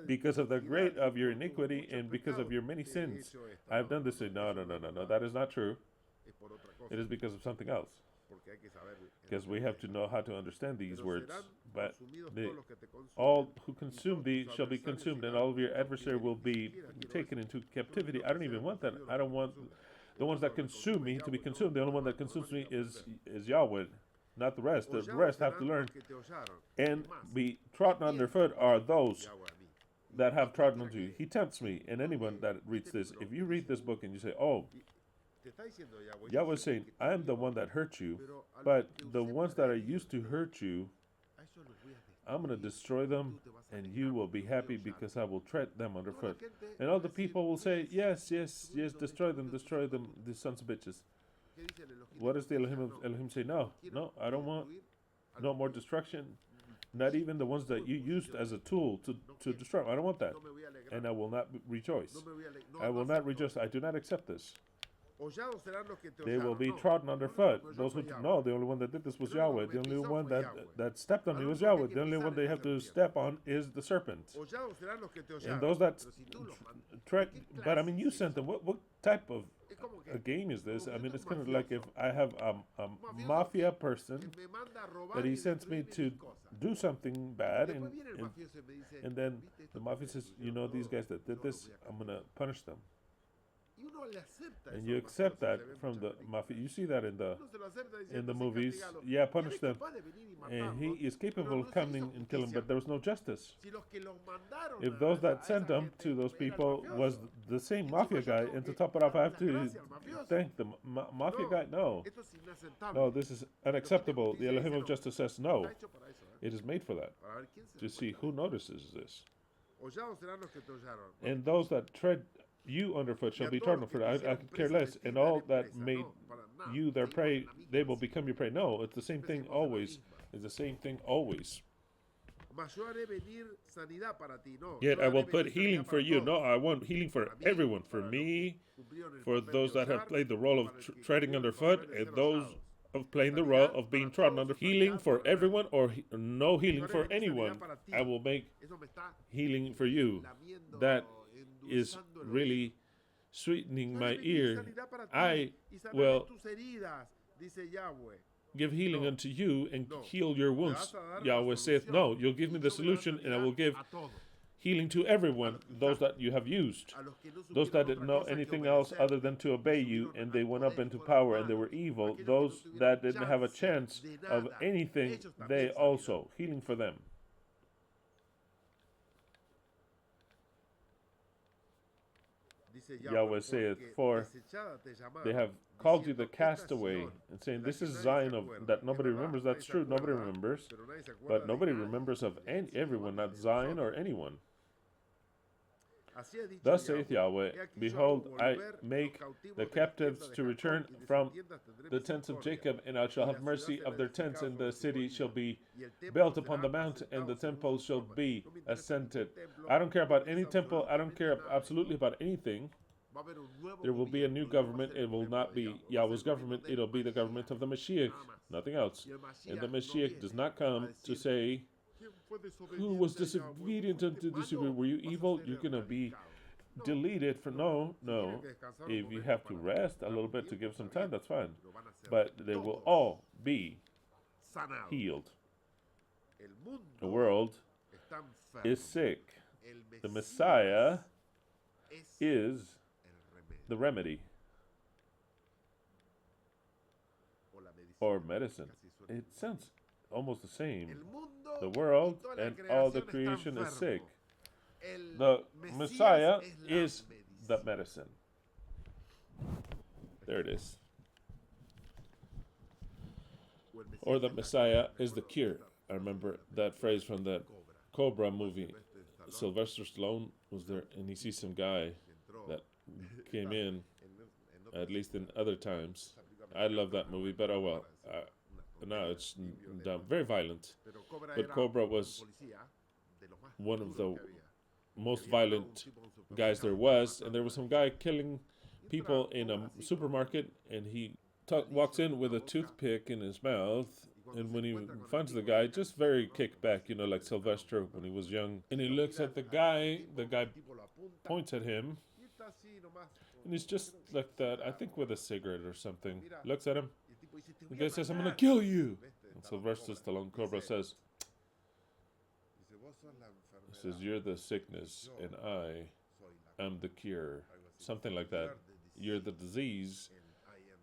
Because of the great of your iniquity and because of your many sins, I have done this. No, that is not true. It is because of something else. Because we have to know how to understand these words. But all who consume thee shall be consumed, and all of your adversary will be taken into captivity. I don't even want that. I don't want the ones that consume me to be consumed. The only one that consumes me is Yahweh, not the rest. The rest have to learn and be trodden underfoot are those that have trodden unto you. He tempts me, and anyone that reads this, if you read this book and you say, oh, Yahweh is saying, I am the one that hurt you, but the ones that are used to hurt you, I'm going to destroy them, and you will be happy because I will tread them underfoot. And all the people will say, yes, destroy them, these sons of bitches. What does the Elohim say? No, I don't want no more destruction. Not even the ones that you used as a tool to destroy. I don't want that. And I will not rejoice. I will not rejoice. I do not accept this. They will be trodden underfoot. Those who no, the only one that did this was Yahweh. The only one that stepped on me was Yahweh. The only one they have to step on is the serpent. And those that tread, but I mean, you sent them. What type of a game is this? I mean, it's kind of like if I have a mafia person that he sends me to do something bad, and then the mafia says, you know, these guys that did this, I'm gonna punish them. And you accept that from the mafia. You see that in the movies. Yeah, punish them. And he is capable of coming and killing, but there was no justice. If those that sent them to those people was the same mafia guy, and to top it off, I have to thank the mafia guy. No, this is unacceptable. The Elohim of justice says no. It is made for that, to see who notices this. And those that tread you underfoot shall be trodden underfoot. I could care less. And all that made you their prey, they will become your prey. No, it's the same thing always. It's the same thing always. Yet I will put healing for you. No, I want healing for everyone. For me, for those that have played the role of treading underfoot, and those of playing the role of being trodden under. Healing for everyone, or no healing for anyone. I will make healing for you. That is really sweetening my ear. I will give healing unto you and heal your wounds. Yahweh saith, no, you'll give me the solution, and I will give healing to everyone, those that you have used, those that didn't know anything else other than to obey you, and they went up into power, and they were evil, those that didn't have a chance of anything, they also, healing for them. Yahweh saith, for they have called you the castaway, and saying, this is Zion that nobody remembers. That's true, nobody remembers, but nobody remembers of everyone, not Zion or anyone. Thus saith Yahweh, behold, I make the captives to return from the tents of Jacob, and I shall have mercy of their tents, and the city shall be built upon the mount, and the temple shall be ascended. I don't care about any temple. I don't care absolutely about anything. There will be a new government. It will not be Yahweh's government. It will be the government of the Mashiach, nothing else. And the Mashiach does not come to say, who was disobedient unto disobedient. Were you evil? You're going to be deleted for no. If you have to rest a little bit to give some time, that's fine. But they will all be healed. The world is sick. The Messiah is the remedy or medicine. It sounds almost the same. The world and all the creation is sick. The Messiah is the medicine. There it is. Or the Messiah is the cure. I remember that phrase from that Cobra movie. Sylvester Stallone was there, and he sees some guy that came in, at least in other times. I love that movie, but oh well. No, it's dumb. Very violent. But Cobra was one of the most violent guys there was, and there was some guy killing people in a supermarket, and he walks in with a toothpick in his mouth, and when he finds the guy, just very kickback, like Sylvester when he was young, and he looks at the guy points at him, and he's just like that, I think with a cigarette or something, looks at him, the guy says, "I'm gonna kill you," and Sylvester Stallone Cobra says, "You're the sickness, and I am the cure," something like that. You're the disease,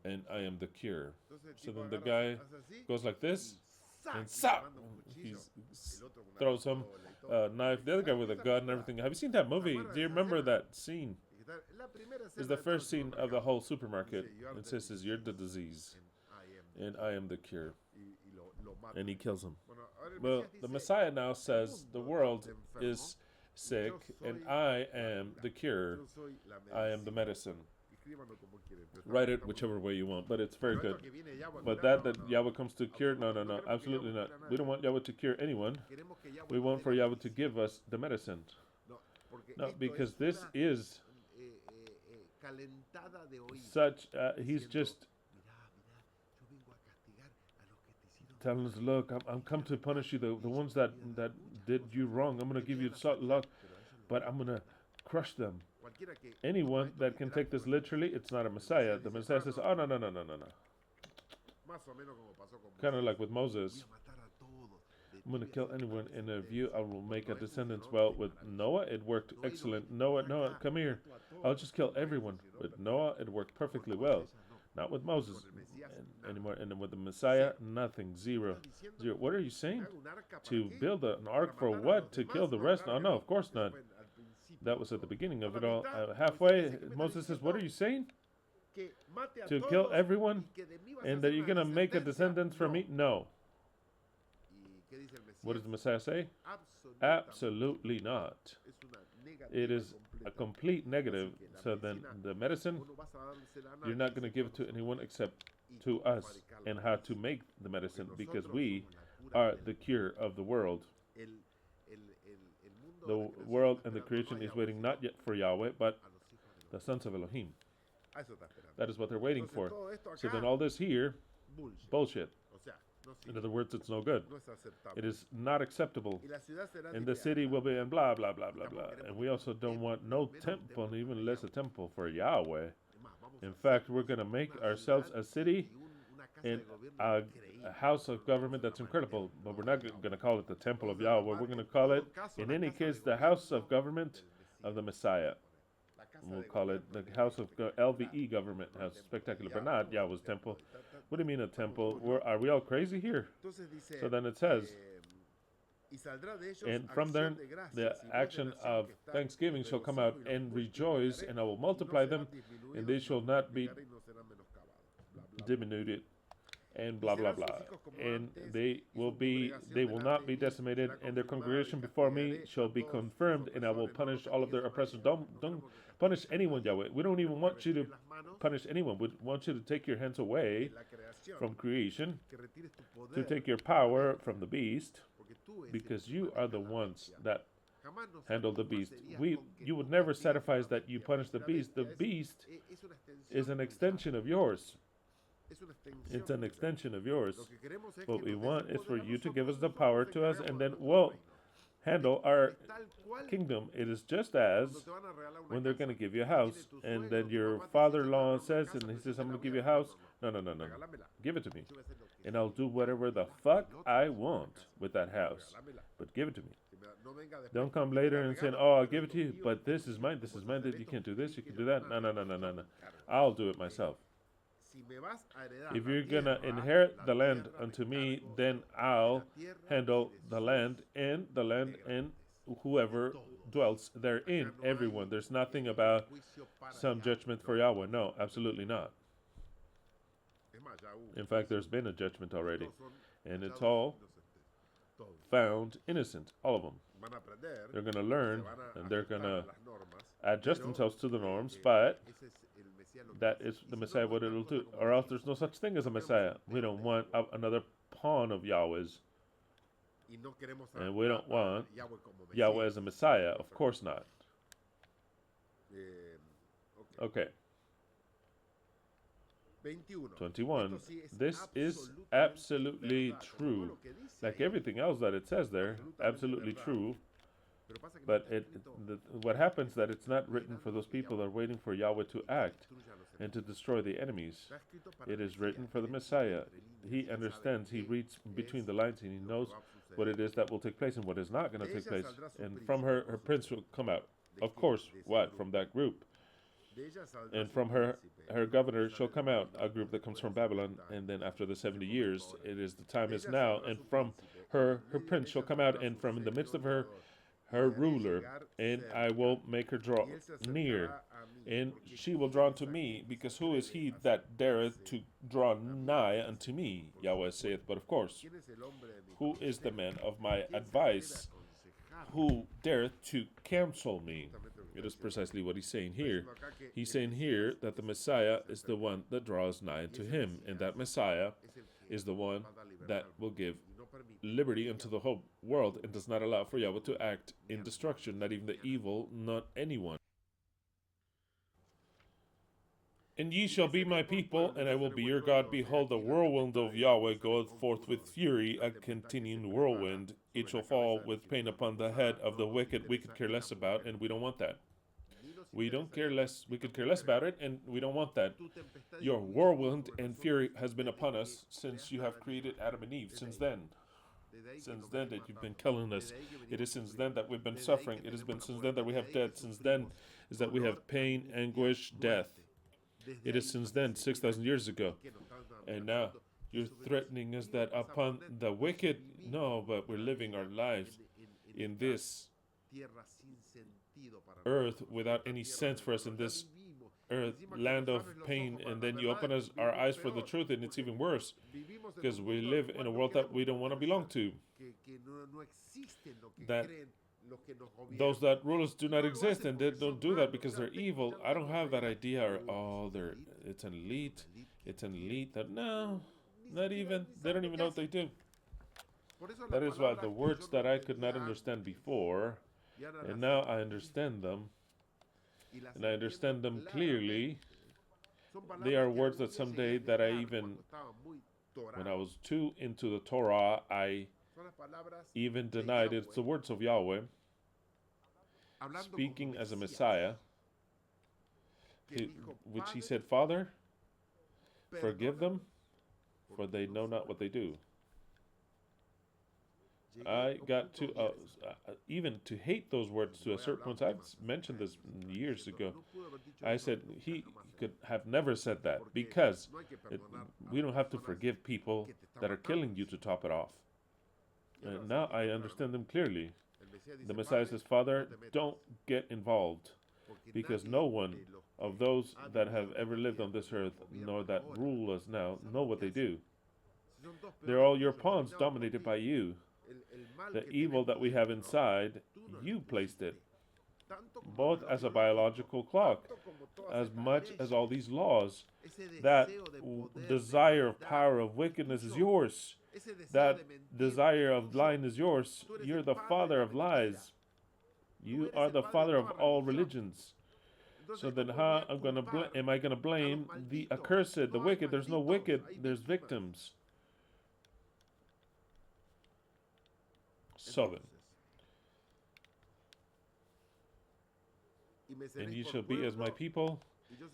and I am the cure. So then the guy goes like this, and he throws him a knife. The other guy with a gun and everything. Have you seen that movie? Do you remember that scene? It's the first scene of the whole supermarket. It says, "You're the disease, and I am the cure," and he kills him. Well, the Messiah now says the world is sick, and I am the cure. I am the medicine. Write it whichever way you want, but it's very good. But that Yahweh comes to cure, no, absolutely not. We don't want Yahweh to cure anyone. We want for Yahweh to give us the medicine. No, because this is such, he's just telling us, look, I'm come to punish you, the ones that did you wrong. I'm going to give you luck, but I'm going to crush them. Anyone that can take this literally, it's not a Messiah. The Messiah says, oh, no. Kind of like with Moses. I'm going to kill anyone in a view. I will make a descendants. Well, with Noah, it worked excellent. Noah, come here. I'll just kill everyone. With Noah, it worked perfectly well. Not with Moses anymore. And then with the Messiah, nothing. Zero. What are you saying? To build an ark for what? To kill the rest? No, of course not. That was at the beginning of it all. Halfway, Moses says, what are you saying? To kill everyone? And that you're going to make a descendant from me? No. What does the Messiah say? Absolutely not. It is a complete negative. So then the medicine, you're not going to give it to anyone except to us, and how to make the medicine, because we are the cure of the world. The world and the creation is waiting not yet for Yahweh, but the sons of Elohim. That is what they're waiting for. So then all this here, bullshit. In other words, it's no good. It is not acceptable. And the city will be, and blah, blah, blah, blah, blah. And we also don't want no temple, and even less a temple for Yahweh. In fact, we're going to make ourselves a city and a house of government that's incredible. But we're not going to call it the temple of Yahweh. We're going to call it, in any case, the house of government of the Messiah. We'll call it the house of LVE government. House spectacular, but not Yahweh's temple. What do you mean a temple? Are we all crazy here? So then it says, and from there the action of thanksgiving shall come out, and rejoice, and I will multiply them, and they shall not be diminuted, and blah blah blah, and they will not be decimated, and their congregation before me shall be confirmed, and I will punish all of their oppressors. Don't punish anyone, Yahweh. We don't even want you to punish anyone. We want you to take your hands away from creation, to take your power from the beast, because you are the ones that handle the beast. You would never satisfy that you punish the beast. The beast is an extension of yours. It's an extension of yours. What we want is for you to give us the power to us, and then, handle our kingdom. It is just as when they're going to give you a house, and then your father-in-law says, and he says, I'm going to give you a house. No, no, no, no. Give it to me. And I'll do whatever the fuck I want with that house. But give it to me. Don't come later and say, oh, I'll give it to you, but this is mine, that you can't do this, you can do that. No, no, no, no, no, no. I'll do it myself. If you're going to inherit the land unto me, then I'll handle the land and whoever dwells therein, everyone. There's nothing about some judgment for Yahweh. No, absolutely not. In fact, there's been a judgment already, and it's all found innocent, all of them. They're going to learn, and they're going to adjust themselves to the norms, but that is the Messiah, what it'll do. Or else there's no such thing as a Messiah. We don't want another pawn of Yahweh's. And we don't want Yahweh as a Messiah. Of course not. Okay. 21. This is absolutely true. Like everything else that it says there, absolutely true. But what happens is that it's not written for those people that are waiting for Yahweh to act and to destroy the enemies. It is written for the Messiah. He understands, he reads between the lines, and he knows what it is that will take place and what is not going to take place. And from her prince will come out. Of course, what? From that group. And from her governor shall come out, a group that comes from Babylon. And then after the 70 years, it is the time is now. And from her prince shall come out, and from in the midst of her ruler, and I will make her draw near, and she will draw unto me, because who is he that dareth to draw nigh unto me? Yahweh saith. But of course, who is the man of my advice, who dareth to counsel me? It is precisely what he's saying here. He's saying here that the Messiah is the one that draws nigh unto him, and that Messiah is the one that will give liberty unto the whole world, and does not allow for Yahweh to act in destruction, not even the evil, not anyone. And ye shall be my people, and I will be your God. Behold, the whirlwind of Yahweh goeth forth with fury, a continuing whirlwind. It shall fall with pain upon the head of the wicked. We could care less about, and we don't want that. We don't care less. We could care less about it, and we don't want that. Your whirlwind and fury has been upon us since you have created Adam and Eve. Since then that you've been killing us. It is since then that we've been suffering. It has been since then that we have death. Since then is that we have pain, anguish, death. It is since then, 6,000 years ago. And now you're threatening us that upon the wicked. No, but we're living our lives in this earth without any sense for us, in this earth, land of pain, and then you open our eyes for the truth, and it's even worse, because we live in a world that we don't want to belong to. That those that rule us do not exist, and they don't do that because they're evil. I don't have that idea, or it's an elite. That no, not even. They don't even know what they do. That is why the words that I could not understand before, and now I understand them, and I understand them clearly. They are words that someday that I even, when I was too into the Torah, I even denied it. It's the words of Yahweh, speaking as a Messiah, which he said, Father, forgive them, for they know not what they do. I got to even to hate those words to a certain point. I've mentioned this years ago. I said he could have never said that, because we don't have to forgive people that are killing you to top it off. And now I understand them clearly. The Messiah says, Father, don't get involved, because no one of those that have ever lived on this earth, nor that rule us now, know what they do. They're all your pawns, dominated by you. The evil that we have inside, you placed it, both as a biological clock, as much as all these laws. That desire of power of wickedness is yours. That desire of lying is yours. You're the father of lies. You are the father of all religions. So then how am I going to blame the accursed, the wicked? There's no wicked, there's victims. So then, and ye shall be as my people,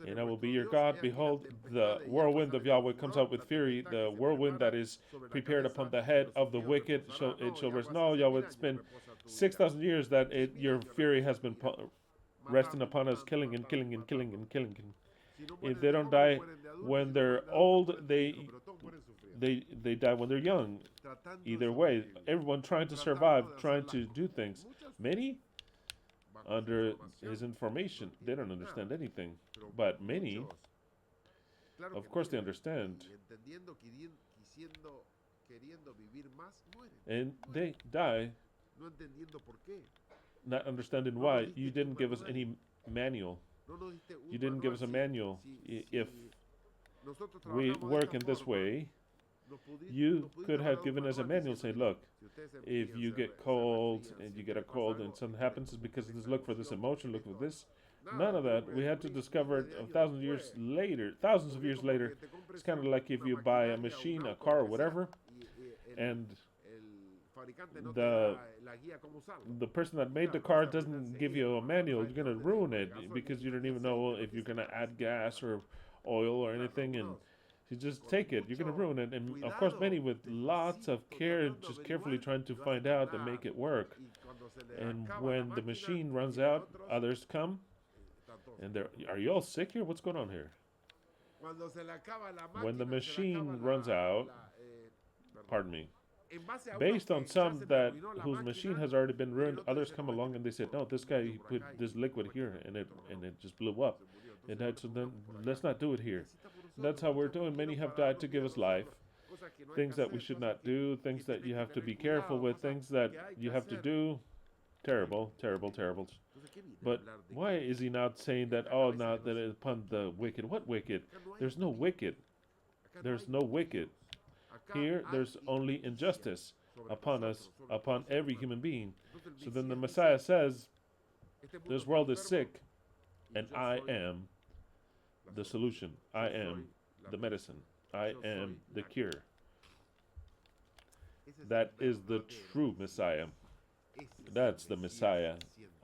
and I will be your God. Behold, the whirlwind of Yahweh comes out with fury. The whirlwind that is prepared upon the head of the wicked shall rest. No, Yahweh, it's been 6,000 years that your fury has been resting upon us, killing and killing and killing and killing. If they don't die when they're old, they die when they're young. Either way, everyone trying to survive, trying to do things. Many, under his information, they don't understand anything. But many, of course, they understand. And they die, not understanding why. You didn't give us any manual. You didn't give us a manual. If we work in this way, you could have given us a manual saying, look, if you get cold and you get a cold and something happens, it's because of this. Look for this emotion, look for this. None of that. We had to discover it thousands of years later. It's kind of like if you buy a machine, a car, or whatever, and the person that made the car doesn't give you a manual. You're going to ruin it because you don't even know if you're going to add gas or oil or anything, and you just take it. You're going to ruin it. And of course, many with lots of care, just carefully trying to find out and make it work. And when the machine runs out, others come. And are you all sick here? What's going on here? When the machine runs out, pardon me, based on some that whose machine has already been ruined, others come along and they said, no, this guy, he put this liquid here and it just blew up. And so then let's not do it here. And that's how we're doing. Many have died to give us life. Things that we should not do, things that you have to be careful with, things that you have to do. Terrible, terrible, terrible. But why is he not saying that, oh, now that upon the wicked? What wicked? There's no wicked. There's no wicked. Here, there's only injustice upon us, upon every human being. So then the Messiah says, this world is sick, and I am the solution. I am the medicine. I am the cure. That is the true Messiah. That's the Messiah,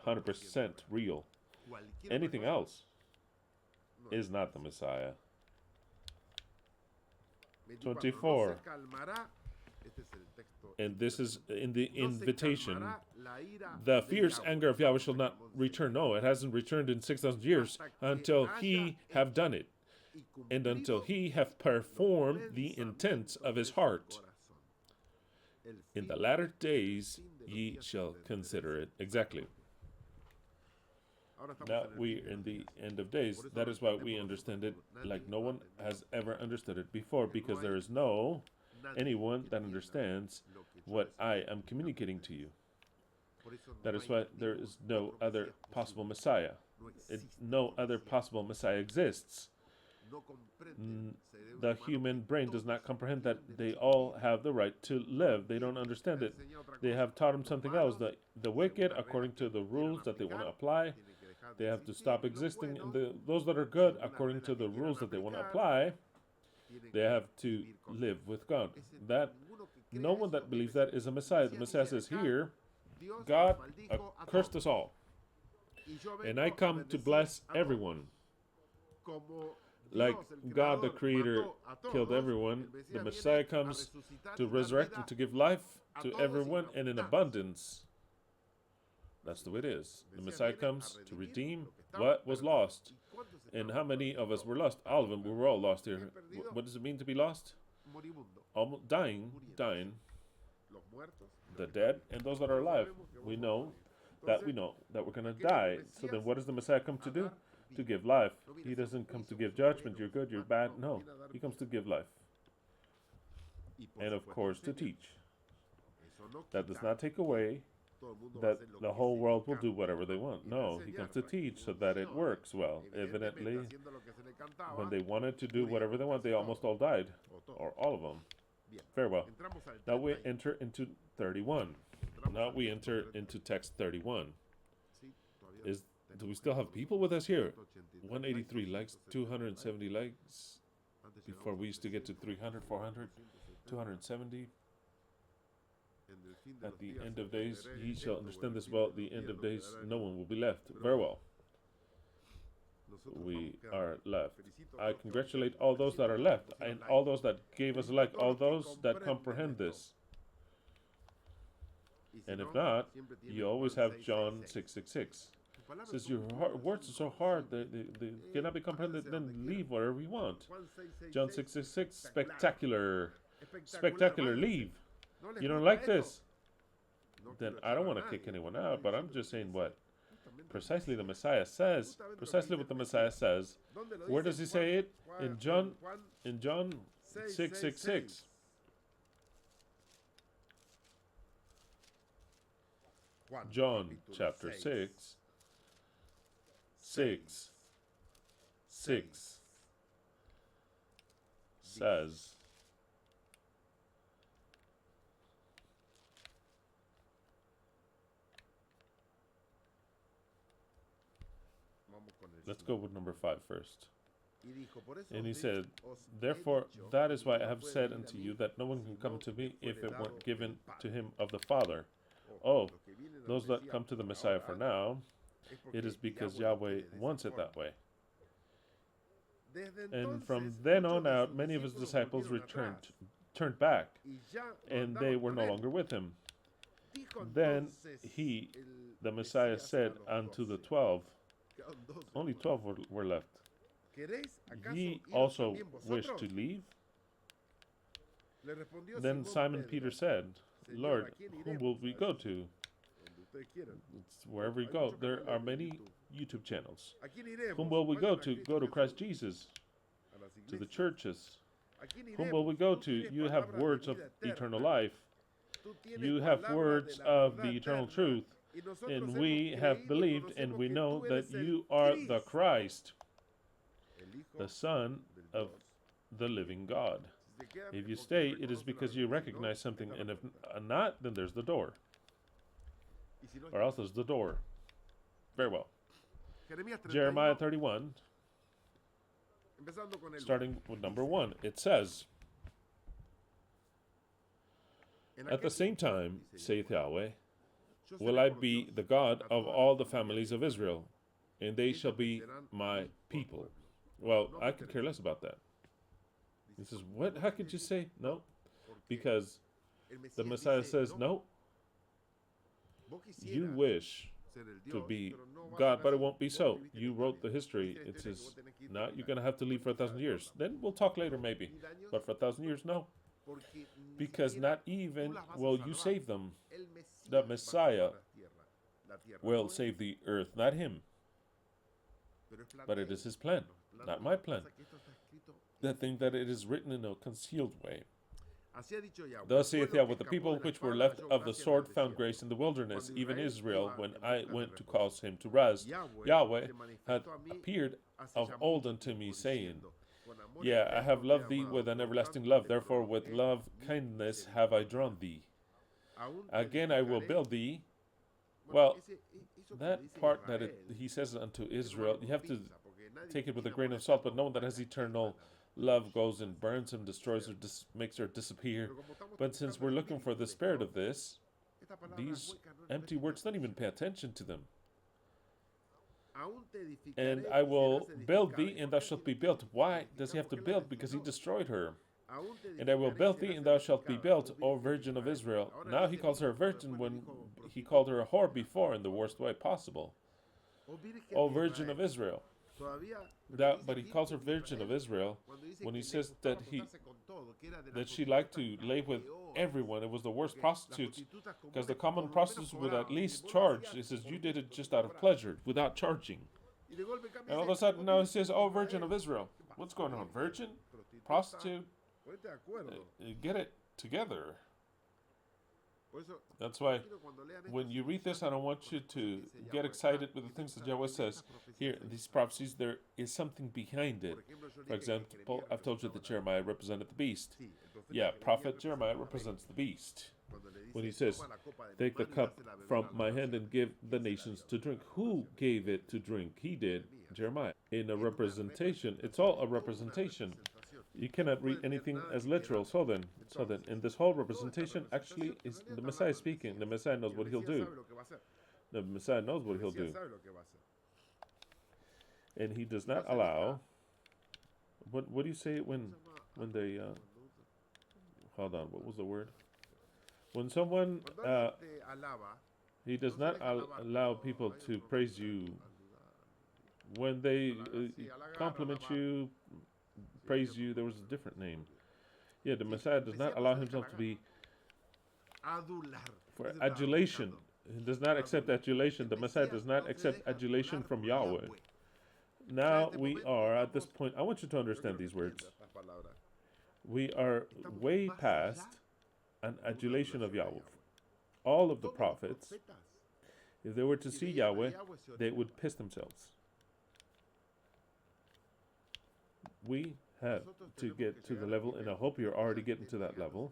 100% real. Anything else is not the Messiah. 24. And this is in the invitation. The fierce anger of Yahweh shall not return. No, it hasn't returned in 6,000 years until he have done it, and until he have performed the intents of his heart. In the latter days ye shall consider it. Exactly. Now we are in the end of days. That is why we understand it like no one has ever understood it before, because there is no anyone that understands what I am communicating to you. That is why there is no other possible Messiah. No other possible Messiah exists. The human brain does not comprehend that they all have the right to live. They don't understand it. They have taught them something else. The wicked, according to the rules that they want to apply, they have to stop existing. And those that are good, according to the rules that they want to apply, they have to live with God. That no one that believes that is a Messiah. The Messiah says here, God cursed us all, and I come to bless everyone. Like God the Creator killed everyone, the Messiah comes to resurrect and to give life to everyone and in abundance. That's the way it is. The Messiah comes to redeem what was lost. And how many of us were lost? All of them. We were all lost here. What does it mean to be lost? Almost dying. The dead and those that are alive. We know that we're going to die. So then what does the Messiah come to do? To give life. He doesn't come to give judgment. You're good, you're bad. No. He comes to give life. And of course to teach. That does not take away that the whole world will do whatever they want. No, he comes to teach so that it works well. Evidently, when they wanted to do whatever they want, they almost all died. Or all of them. Very well. Now we enter into 31. Now we enter into text 31. Do we still have people with us here? 183 likes, 270 likes. Before we used to get to 300, 400, 270. At the end of days, ye shall understand this well. At the end of days, no one will be left. Very well. we are left. I congratulate all those that are left and all those that gave us a like, all those that comprehend this. And if not, you always have John 6:66. It says your words are so hard they cannot be comprehended. Then leave wherever you want. John 6:66. Spectacular, spectacular. Leave. You don't like this? Then I don't want to kick anyone out. But I'm just saying what precisely the Messiah says. Precisely what the Messiah says. Where does he say it? In John 6:66. John chapter 6, 6, 6 says, let's go with number 5 first. And he said, therefore, that is why I have said unto you that no one can come to me if it weren't given to him of the Father. Oh, those that come to the Messiah for now, it is because Yahweh wants it that way. And from then on out, many of his disciples turned back, and they were no longer with him. Then the Messiah, said unto the 12, only 12 were left, ye also wish to leave? Then Simon Peter said, Lord, whom will we go to? It's wherever we go. There are many YouTube channels. Whom will we go to? Go to Christ Jesus, to the churches. Whom will we go to? You have words of eternal life. You have words of the eternal truth. And we have believed and we know that you are the Christ, the Son of the living God. If you stay, it is because you recognize something, and if not, then there's the door. Or else there's the door. Very well. Jeremiah 31, starting with number 1, it says, at the same time, saith Yahweh, will I be the God of all the families of Israel, and they shall be my people. Well, I could care less about that. He says, what? How could you say no? Because the Messiah says, no, you wish to be God, but it won't be so. You wrote the history. It says, now you're going to have to leave for 1,000 years. Then we'll talk later maybe. But for 1,000 years, no. Because not even will you save them. The Messiah will save the earth, not him. But it is his plan, not my plan. That thing that it is written in a concealed way. Thus saith Yahweh, the people which were left of the sword found grace in the wilderness, even Israel, when I went to cause him to rest. Yahweh had appeared of old unto me, saying, yeah, I have loved thee with an everlasting love, therefore with love kindness have I drawn thee. Again I will build thee. Well, that part that he says unto Israel, you have to take it with a grain of salt, but no one that has eternal love goes and burns him, destroys her, makes her disappear. But since we're looking for the spirit of this, these empty words, don't even pay attention to them. And I will build thee, and thou shalt be built. Why does he have to build? Because he destroyed her. And I will build thee, and thou shalt be built, O Virgin of Israel. Now he calls her a virgin when he called her a whore before in the worst way possible. O Virgin of Israel. But he calls her Virgin of Israel when he says that she liked to lay with everyone. It was the worst prostitutes, because the common prostitutes would at least charge. He says you did it just out of pleasure, without charging. And all of a sudden now he says, "Oh, Virgin of Israel." What's going on? Virgin, prostitute. Get it together. That's why when you read this, I don't want you to get excited with the things that Yahweh says. Here, in these prophecies, there is something behind it. For example, I've told you that Jeremiah represented the beast. Yeah, prophet Jeremiah represents the beast. When he says, take the cup from my hand and give the nations to drink. Who gave it to drink? He did, Jeremiah. In a representation, it's all a representation. You cannot read anything as literal. So then, in this whole representation, actually, is the Messiah speaking. The Messiah knows what he'll do. The Messiah knows what he'll do. And he does not allow. What do you say when they hold on? What was the word? When someone he does not allow people to praise you. When they compliment you, praise you, there was a different name. Yeah, the Messiah does not allow himself to be for adulation. He does not accept adulation. The Messiah does not accept adulation from Yahweh. Now we are at this point. I want you to understand these words. We are way past an adulation of Yahweh. All of the prophets, if they were to see Yahweh, they would piss themselves. We have to get to the level, and I hope you're already getting to that level,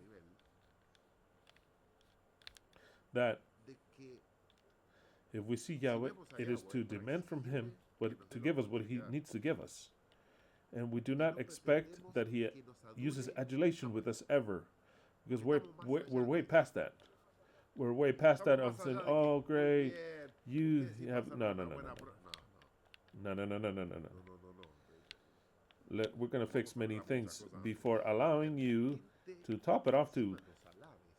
that if we see Yahweh, it is to demand from him to give us what he needs to give us. And we do not expect that he uses adulation with us ever, because we're way past that. We're way past that of saying, "Oh, great, you have no." We're going to fix many things before allowing you to top it off to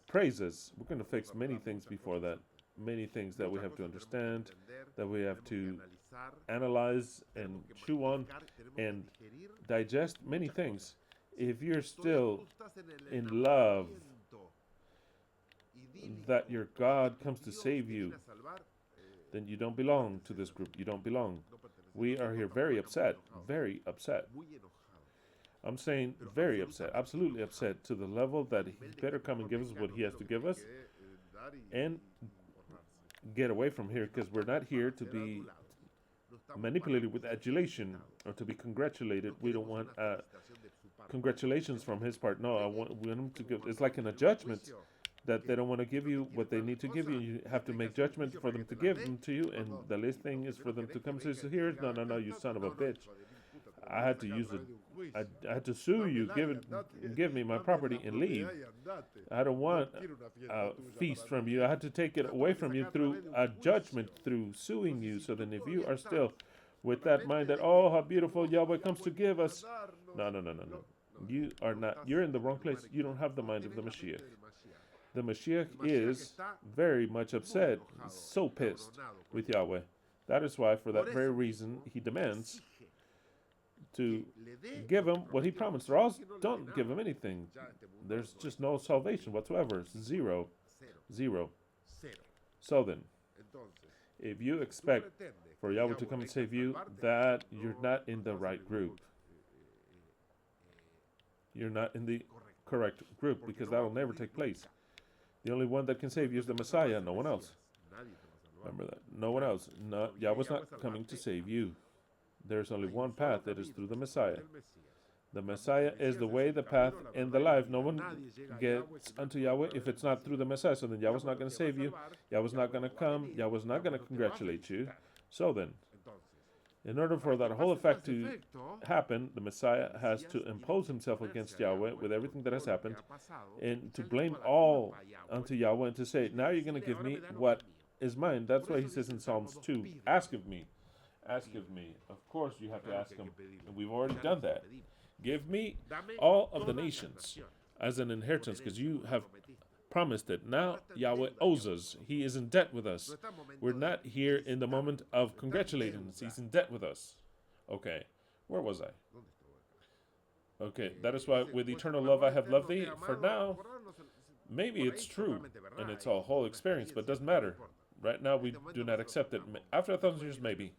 praises. We're going to fix many things before that. Many things that we have to understand, that we have to analyze and chew on and digest many things. If you're still in love that your God comes to save you, then you don't belong to this group. You don't belong. We are here very upset. Very upset. I'm saying very upset. Absolutely upset to the level that he better come and give us what he has to give us and get away from here, because we're not here to be manipulated with adulation or to be congratulated. We don't want congratulations from his part. No, we want him to give. It's like in a judgment that they don't want to give you what they need to give you. You have to make judgment for them to give them to you, and the least thing is for them to come say, "So here, no, you son of a bitch. I had to use it. I had to sue you. Give me my property and leave. I don't want a feast from you. I had to take it away from you through a judgment, through suing you. So then, if you are still with that mind that, oh, how beautiful Yahweh comes to give us, no. You are not. You're in the wrong place. You don't have the mind of the Mashiach. The Mashiach is very much upset, so pissed with Yahweh. That is why, for that very reason, he demands to give him what he promised, or else don't give him anything. There's just no salvation whatsoever. It's zero. So then, if you expect for Yahweh to come and save you, that you're not in the right group. You're not in the correct group, because that will never take place. The only one that can save you is the Messiah, no one else. Remember that. No one else. Yahweh's not coming to save you. There's only one path, that is through the Messiah. The Messiah is the way, the path, and the life. No one gets unto Yahweh if it's not through the Messiah. So then Yahweh's not going to save you. Yahweh's not going to come. Yahweh's not going to congratulate you. So then, in order for that whole effect to happen, the Messiah has to impose himself against Yahweh with everything that has happened, and to blame all unto Yahweh, and to say, now you're going to give me what is mine. That's why he says in Psalms 2, ask of me. Ask of me. Of course you have to ask him, and we've already done that. Give me all of the nations as an inheritance, because you have promised it. Now Yahweh owes us. He is in debt with us. We're not here in the moment of congratulating us. He's in debt with us. Okay, where was I? Okay, that is why with eternal love I have loved thee. For now, maybe it's true, and it's a whole experience, but it doesn't matter. Right now we do not accept it. After 1,000 years, maybe.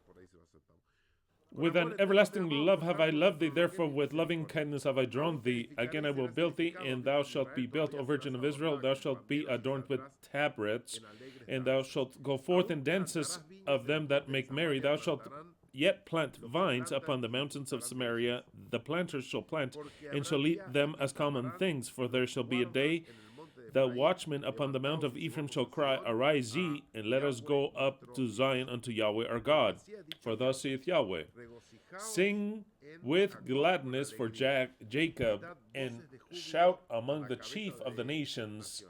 With an everlasting love have I loved thee, therefore with loving kindness have I drawn thee. Again I will build thee, and thou shalt be built, O Virgin of Israel. Thou shalt be adorned with tabrets, and thou shalt go forth in dances of them that make merry. Thou shalt yet plant vines upon the mountains of Samaria. The planters shall plant, and shall eat them as common things. For there shall be a day, the watchmen upon the mount of Ephraim shall cry, Arise ye, and let us go up to Zion unto Yahweh our God. For thus saith Yahweh, sing with gladness for Jacob, and shout among the chief of the nations.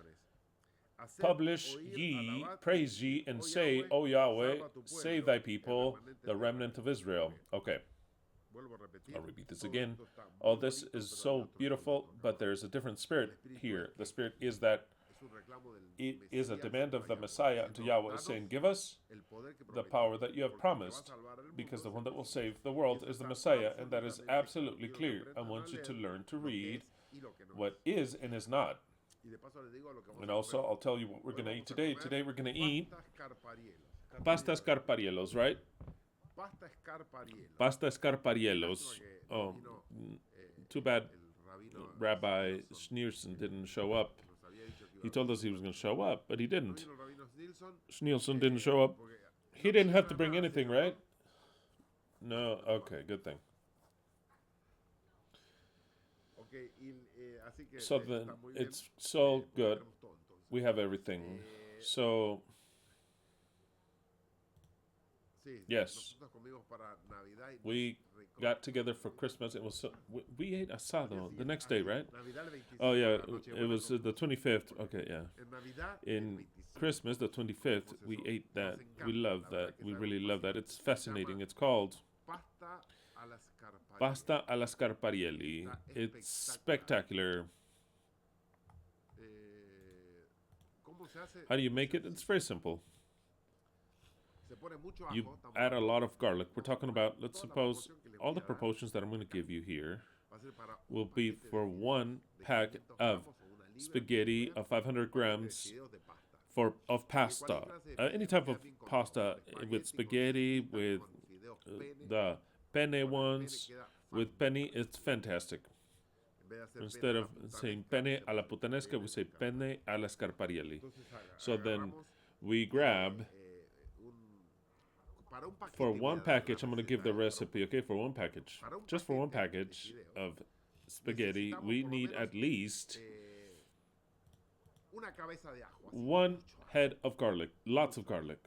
Publish ye, praise ye, and say, O Yahweh, save thy people, the remnant of Israel. Okay, I'll repeat this again. All this is so beautiful, but there's a different spirit here. The spirit is that it is a demand of the Messiah unto Yahweh, saying, give us the power that you have promised, because the one that will save the world is the Messiah, and that is absolutely clear. I want you to learn to read what is and is not. And also, I'll tell you what we're going to eat today. Today we're going to eat pasta escarparielos, right? Pasta escarparielos. Oh, too bad Rabbi Schneerson didn't show up. He told us he was going to show up, but he didn't. Schneerson didn't show up. He didn't have to bring anything, right? No? Okay, good thing. So then, it's so good. We have everything. So, yes, we got together for Christmas. It was we ate asado the next day, right? Oh yeah, it was the 25th. Okay, yeah. In Christmas, the 25th, we ate that. We love that. We really love that. It's fascinating. It's called pasta alla scarparielli. It's spectacular. How do you make it? It's very simple. You add a lot of garlic. We're talking about, let's suppose, all the proportions that I'm going to give you here will be for 1 pack of spaghetti of 500 grams of pasta. Any type of pasta with spaghetti, with the penne ones. With penne, it's fantastic. Instead of saying penne alla puttanesca, we say penne alla scarparielli. So then we grab, for 1 package, I'm going to give the recipe, okay, for 1 package. Just for 1 package of spaghetti, we need at least 1 head of garlic, lots of garlic.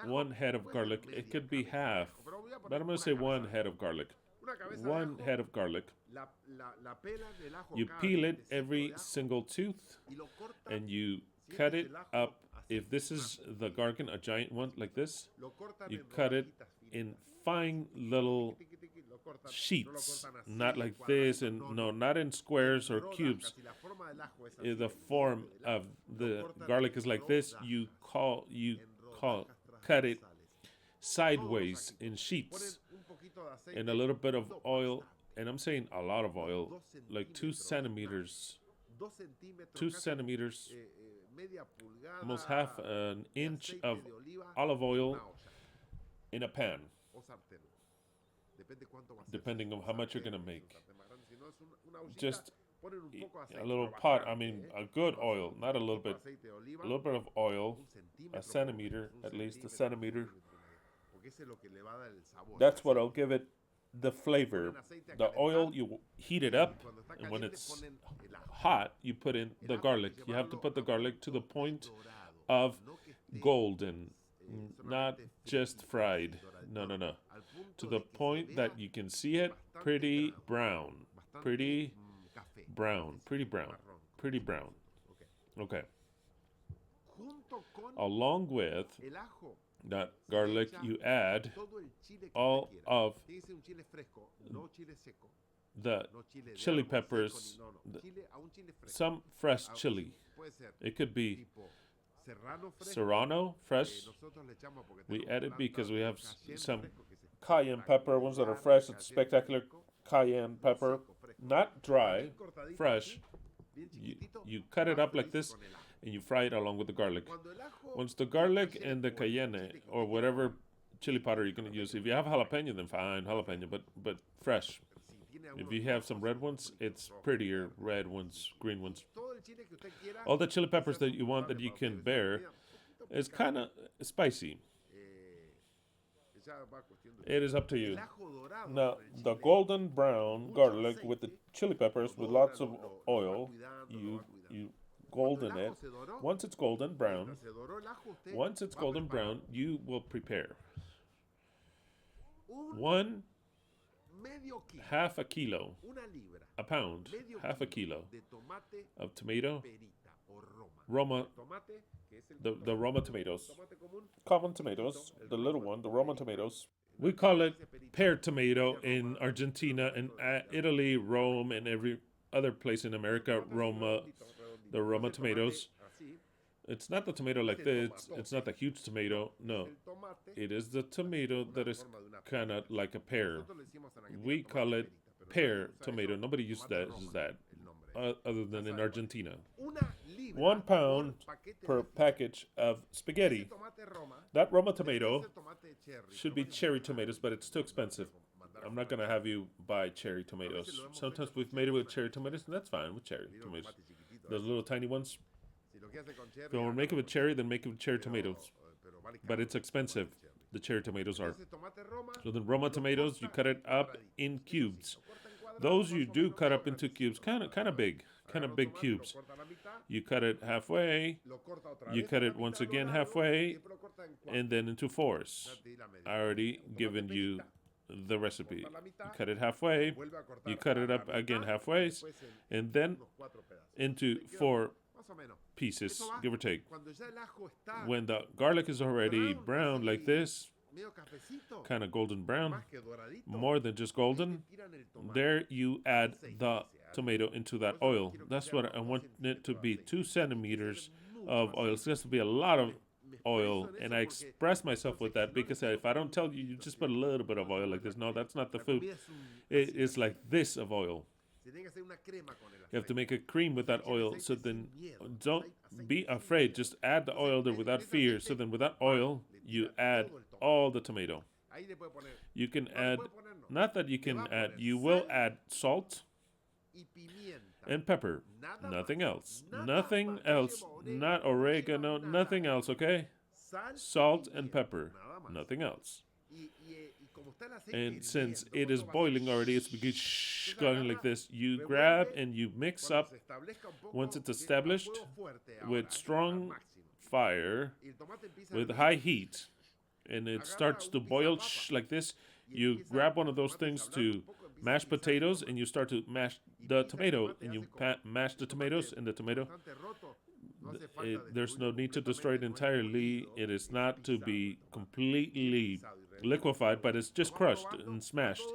1 head of garlic, it could be half, but I'm going to say 1 head of garlic. 1 head of garlic. You peel it every single tooth, and you cut it up. If this is the gargan, a giant one like this, you cut it in fine little sheets, not like this, and no, not in squares or cubes. The form of the garlic is like this. You cut it sideways in sheets, and a little bit of oil, and I'm saying a lot of oil, like 2 centimeters, almost half an inch of olive oil in a pan, depending on how much you're going to make. Just a little pot, I mean a good oil, not a little bit of oil, a centimeter, at least a centimeter. That's what'll give it the flavor. The oil, you heat it up, and when it's hot, you put in the garlic. You have to put the garlic to the point of golden, not just fried. No. To the point that you can see it pretty brown. Pretty brown. Okay. Along with that garlic, you add all of the chili peppers, some fresh chili. It could be Serrano, fresh. We add it because we have some cayenne pepper, ones that are fresh. It's spectacular cayenne pepper, not dry, fresh. You cut it up like this, and you fry it along with the garlic. Once the garlic and the cayenne, or whatever chili powder you're going to use, if you have jalapeno, then fine, jalapeno, but fresh. If you have some red ones, it's prettier, red ones, green ones. All the chili peppers that you want that you can bear is kind of spicy. It is up to you. Now, the golden brown garlic with the chili peppers with lots of oil, you golden it. Once it's golden brown, you will prepare half a kilo, a pound, half a kilo of tomato Roma, the Roma tomatoes. Common tomatoes, the little one, the Roma tomatoes. We call it pear tomato in Argentina and Italy, Rome, and every other place in America. Roma, the Roma tomatoes. It's not the tomato like this. It's not the huge tomato. No, it is the tomato that is kind of like a pear. We call it pear tomato. Nobody uses that other than in Argentina. 1 pound per package of spaghetti. That Roma tomato should be cherry tomatoes, but it's too expensive. I'm not going to have you buy cherry tomatoes. Sometimes we've made it with cherry tomatoes, and that's fine with cherry tomatoes. Those little tiny ones. If you want to make it with cherry, then make it with cherry tomatoes. But it's expensive, the cherry tomatoes are. So the Roma tomatoes, you cut it up in cubes. Those you do cut up into cubes, kind of big cubes. You cut it halfway, you cut it once again halfway, and then into fours. I already given you the recipe. You cut it halfway, you cut it up again halfway, and then into 4 pieces, give or take. When the garlic is already brown like this, kind of golden brown, more than just golden, there you add the tomato into that oil. That's what I want it to be, 2 centimeters of oil. So it has to be a lot of oil, and I express myself with that because if I don't tell you, you just put a little bit of oil like this. No, that's not the food. It is like this of oil. You have to make a cream with that oil, so then don't be afraid. Just add the oil there without fear. So then with that oil, you add all the tomato. You can add, not that you can add, you will add salt and pepper. Nothing else. Nothing else. Not oregano, nothing else, okay? Salt and pepper. Nothing else. And since it is boiling already, it's going like this. You grab and you mix up. Once it's established, with strong fire, with high heat, and it starts to boil like this, you grab one of those things to mash potatoes, and you start to mash the tomato, and you mash the tomatoes and the tomato. There's no need to destroy it entirely. It is not to be completely liquefied, but it's just crushed and smashed.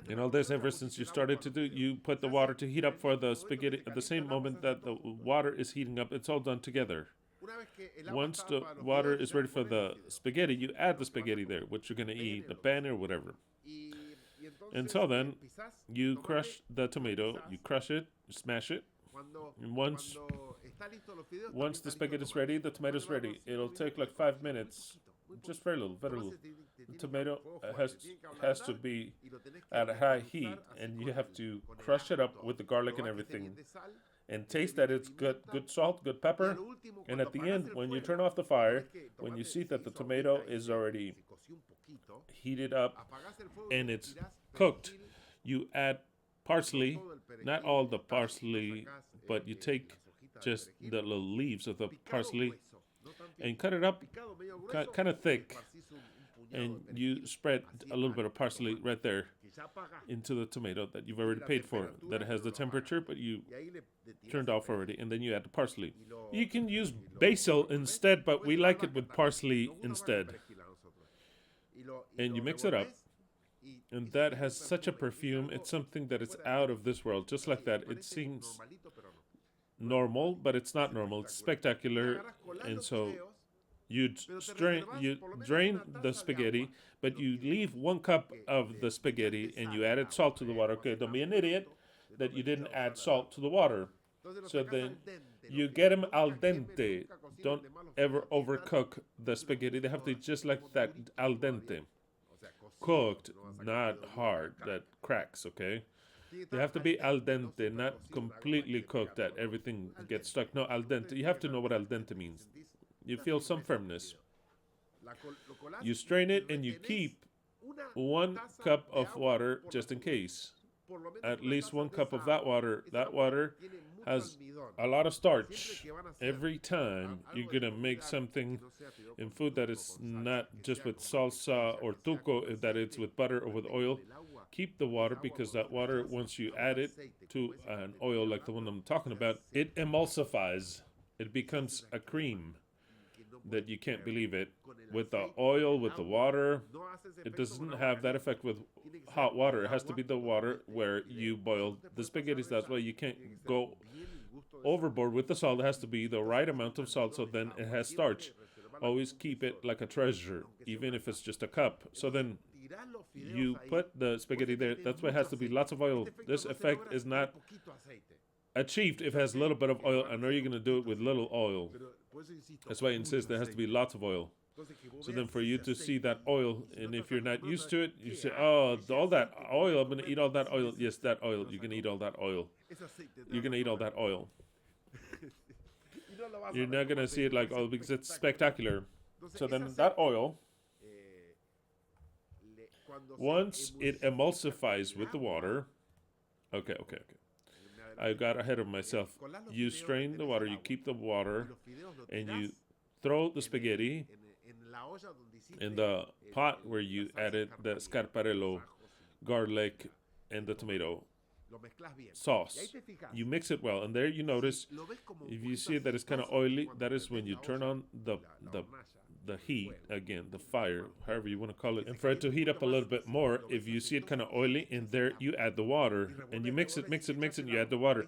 And all this, ever since you started to do, you put the water to heat up for the spaghetti. At the same moment that the water is heating up, it's all done together. Once the water is ready for the spaghetti, you add the spaghetti there, what you're going to eat, the pan or whatever. And so then, you crush the tomato, you crush it, you smash it, and once the spaghetti is ready, the tomato is ready. It'll take like 5 minutes, just very little, very little. The tomato has to be at a high heat, and you have to crush it up with the garlic and everything, and taste that it's good salt, good pepper. And at the end, when you turn off the fire, when you see that the tomato is already heated up and it's cooked, you add parsley, not all the parsley, but you take just the little leaves of the parsley and cut it up kind of thick, and you spread a little bit of parsley right there into the tomato that you've already paid for, that it has the temperature, but you turned off already, and then you add the parsley. You can use basil instead, but we like it with parsley instead. And you mix it up, and that has such a perfume. It's something that is out of this world, just like that. It seems normal, but it's not normal. It's spectacular. And so you drain the spaghetti, but you leave 1 cup of the spaghetti and you added salt to the water. Okay, don't be an idiot that you didn't add salt to the water. So then you get them al dente. Don't ever overcook the spaghetti. They have to be just like that, al dente. Cooked, not hard, that cracks, okay? They have to be al dente, not completely cooked that everything gets stuck. No, al dente. You have to know what al dente means. You feel some firmness. You strain it and you keep 1 cup of water just in case. At least 1 cup of that water. That water has a lot of starch. Every time you're going to make something in food that is not just with salsa or tuco, that it's with butter or with oil, keep the water, because that water, once you add it to an oil like the one I'm talking about, it emulsifies. It becomes a cream that you can't believe it. With the oil, with the water, it doesn't have that effect with hot water. It has to be the water where you boil the spaghetti. That's why you can't go overboard with the salt. It has to be the right amount of salt, so then it has starch. Always keep it like a treasure, even if it's just a cup. So then you put the spaghetti there. That's why it has to be lots of oil. This effect is not achieved if it has a little bit of oil. I know you're going to do it with little oil. That's why I insist there has to be lots of oil. So then for you to see that oil, and if you're not used to it, you say, oh, all that oil, I'm going to eat all that oil. Yes, that oil. You're going to eat all that oil. You're going to eat all that oil. You're not going to see it like oil because it's spectacular. So then that oil, once it emulsifies with the water, okay. I got ahead of myself. You strain the water, you keep the water, and you throw the spaghetti in the pot where you added the scarparello, garlic, and the tomato sauce. You mix it well, and there you notice, if you see that it's kind of oily, that is when you turn on the heat again, the fire, however you want to call it, and for it to heat up a little bit more. If you see it kind of oily, in there you add the water, and you mix it, you add the water.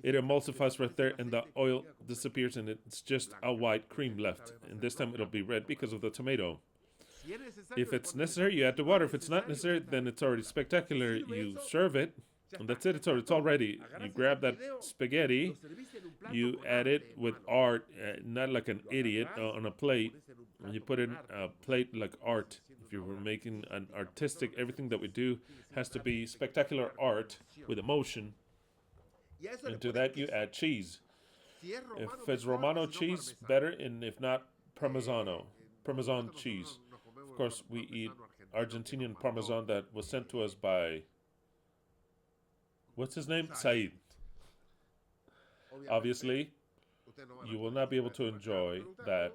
It emulsifies right there, and the oil disappears, and it's just a white cream left. And this time it'll be red because of the tomato. If it's necessary, you add the water. If it's not necessary, then it's already spectacular. You serve it, and that's it. It's all ready. You grab that spaghetti, you add it with art, not like an idiot, on a plate, and you put it in a plate like art. If you were making an artistic, everything that we do has to be spectacular art with emotion. And to that you add cheese. If it's Romano cheese, better, and if not, Parmesan cheese. Of course, we eat Argentinian Parmesan that was sent to us by, what's his name? Said. Obviously, you will not be able to enjoy that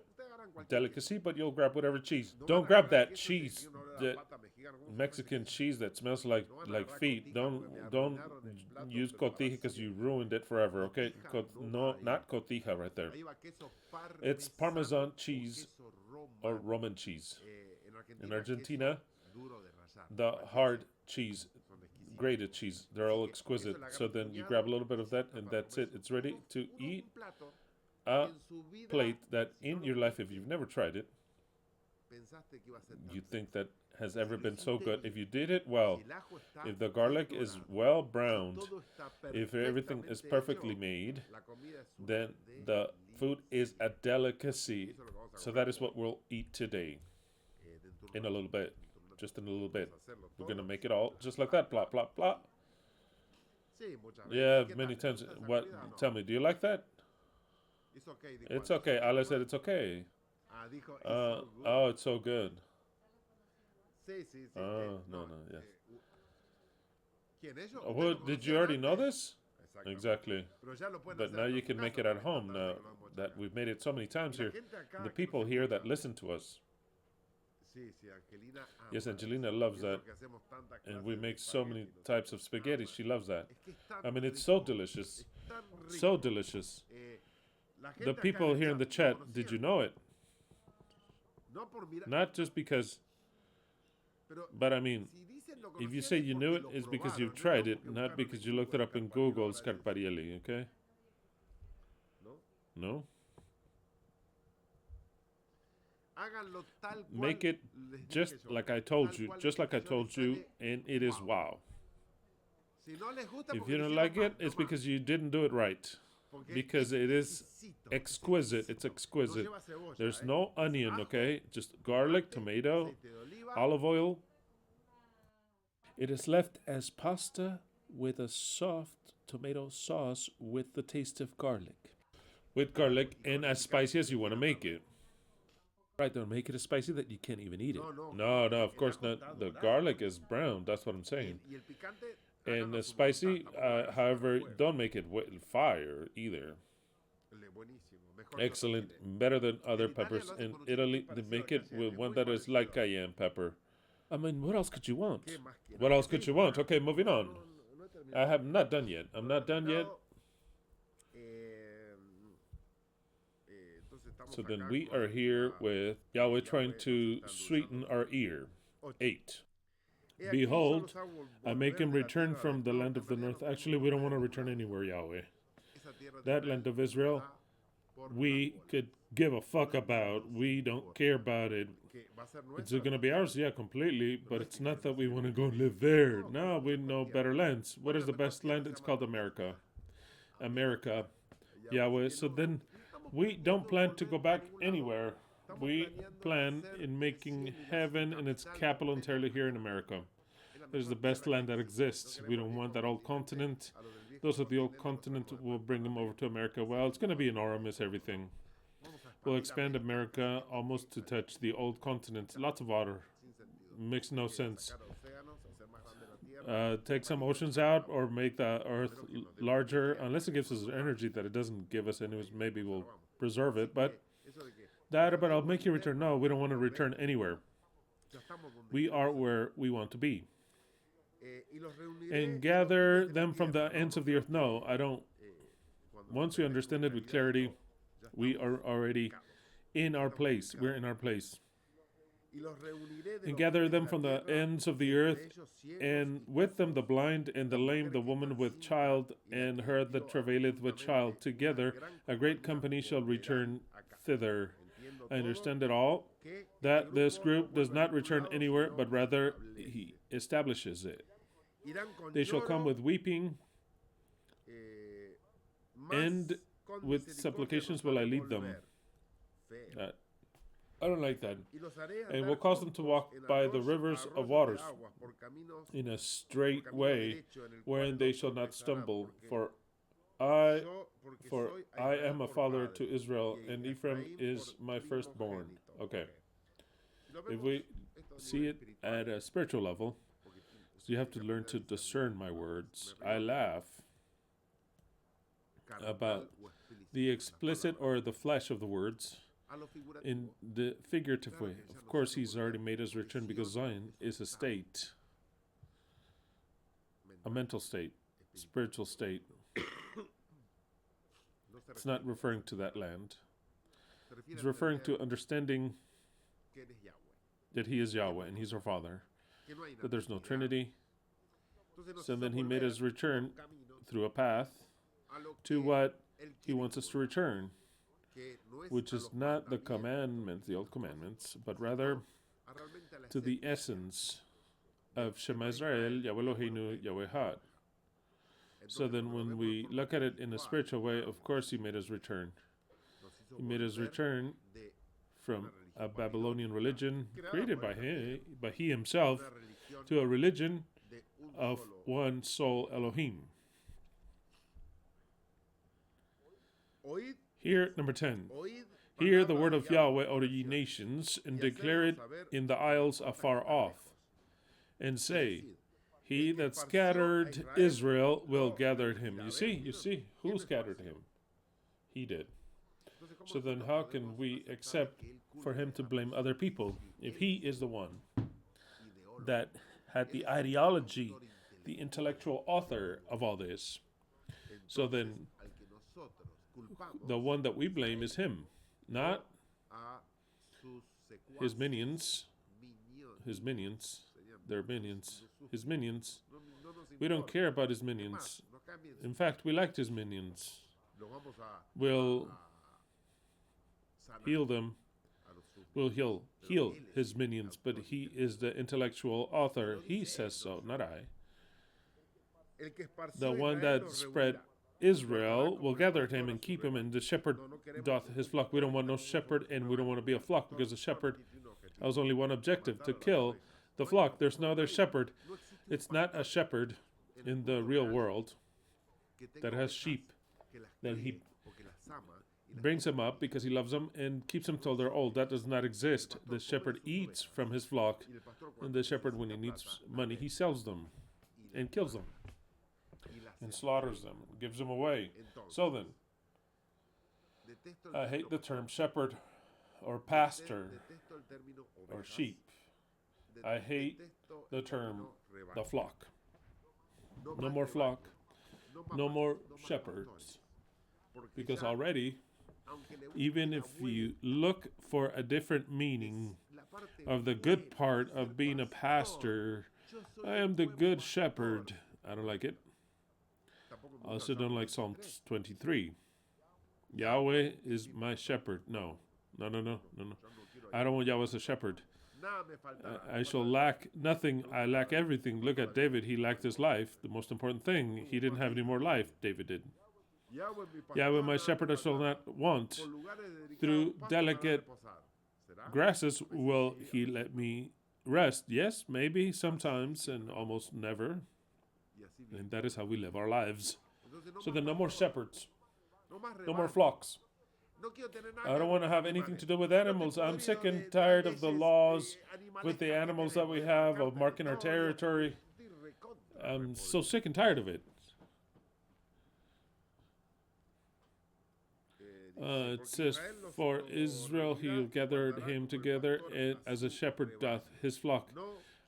delicacy, but you'll grab whatever cheese. Don't grab that cheese, the Mexican cheese that smells like feet. Don't use cotija because you ruined it forever, okay? No, not cotija right there. It's Parmesan cheese or Roman cheese. In Argentina, the hard cheese, grated cheese, they're all exquisite. So then you grab a little bit of that, and that's it. It's ready to eat. A plate that in your life, if you've never tried it, you think that has ever been so good. If you did it well, if the garlic is well browned, if everything is perfectly made, then the food is a delicacy. So that is what we'll eat today. In a little bit. Just in a little bit. We're going to make it all just like that. Plop, plop, plop. Yeah, many times. What? Tell me, do you like that? It's okay. Ale said it's okay. Oh, it's so good. Oh, no, yes. Oh, did you already know this? Exactly. But now you can make it at home, now that we've made it so many times here. The people here that listen to us. Yes, Angelina loves that. And we make so many types of spaghetti. She loves that. I mean, it's so delicious. So delicious. The people here in the chat, did you know it? Not just because, but I mean, if you say you knew it, it's because you've tried it, not because you looked it up in Google, Scarparielli, okay? No? Make it just like I told you, and it is wow. If you don't like it, it's because you didn't do it right. Because it is exquisite. It's exquisite. There's no onion, okay? Just garlic, tomato, olive oil. It is left as pasta with a soft tomato sauce with the taste of garlic. With garlic and as spicy as you want to make it. Right, don't make it as spicy that you can't even eat it. No, of course not. The garlic is brown. That's what I'm saying. And spicy, however, don't make it fire either. Excellent, better than other peppers. In Italy, they make it with one that is like cayenne pepper. I mean, what else could you want? What else could you want? Okay, moving on. I have not done yet. I'm not done yet. So then we are here with Yahweh trying to sweeten our ear. 8. Behold, I make him return from the land of the north. Actually, we don't want to return anywhere, Yahweh. That land of Israel, we could give a fuck about. We don't care about it. It's going to be ours, yeah, completely, but it's not that we want to go live there. No, we know better lands. What is the best land? It's called America. America, Yahweh. So then we don't plan to go back anywhere. We plan in making heaven and its capital entirely here in America. There's the best land that exists. We don't want that old continent. Those of the old continent will bring them over to America. Well, it's going to be enormous, everything. We'll expand America almost to touch the old continent. Lots of water. Makes no sense. Take some oceans out or make the earth larger. Unless it gives us energy that it doesn't give us anyways, maybe we'll preserve it. But I'll make you return. No, we don't want to return anywhere. We are where we want to be. And gather them from the ends of the earth. No, I don't. Once we understand it with clarity, we are already in our place. We're in our place. And gather them from the ends of the earth, and with them the blind and the lame, the woman with child, and her that travaileth with child. Together a great company shall return thither. I understand it all, that this group does not return anywhere, but rather he establishes it. They shall come with weeping, and with supplications will I lead them. I don't like that. And will cause them to walk by the rivers of waters in a straight way, wherein they shall not stumble. For I am a father to Israel, and Ephraim is my firstborn. Okay. If we see it at a spiritual level, so you have to learn to discern my words. I laugh about the explicit or the flesh of the words in the figurative way. Of course, he's already made us return because Zion is a state, a mental state, spiritual state. It's not referring to that land. It's referring to understanding that he is Yahweh and he's our Father, that there's no Trinity. So then he made us return through a path to what he wants us to return, which is not the commandments, the old commandments, but rather to the essence of Shemah Israel, YHWH Eloheinu, YHWH Ekhad. So then when we look at it in a spiritual way, of course he made us return. He made us return from a Babylonian religion created by he himself to a religion of one sole Elohim. Here, number 10. Hear the word of Yahweh, O ye nations, and declare it in the isles afar off, and say, he that scattered Israel will gather him. You see, who scattered him? He did. So then how can we accept for him to blame other people if he is the one that had the ideology, the intellectual author of all this? So then the one that we blame is him, not his minions. His minions. They're minions. His minions. We don't care about his minions. In fact, we liked his minions. We'll heal them. We'll heal his minions, but he is the intellectual author. He says so, not I. The one that spread Israel will gather him and keep him, and the shepherd doth his flock. We don't want no shepherd, and we don't want to be a flock, because the shepherd has only one objective, to kill the flock. There's no other shepherd. It's not a shepherd in the real world that has sheep, that he brings them up because he loves them and keeps them till they're old. That does not exist. The shepherd eats from his flock, and the shepherd, when he needs money, he sells them and kills them. and slaughters them, gives them away. So then, I hate the term shepherd or pastor or sheep. I hate the term the flock. No more flock, no more shepherds. Because already, even if you look for a different meaning of the good part of being a pastor, I am the good shepherd. I don't like it. I also don't like Psalm 23. Yahweh is my shepherd. No. I don't want Yahweh as a shepherd. I shall lack nothing. I lack everything. Look at David. He lacked his life. The most important thing, he didn't have any more life. David did. Yahweh, my shepherd, I shall not want. Through delicate grasses will he let me rest. Yes, maybe, sometimes, and almost never. And that is how we live our lives. So then no more shepherds. No more flocks. I don't want to have anything to do with animals. I'm sick and tired of the laws with the animals that we have, of marking our territory. I'm so sick and tired of it. It says, for Israel he gathered him together, and as a shepherd doth his flock.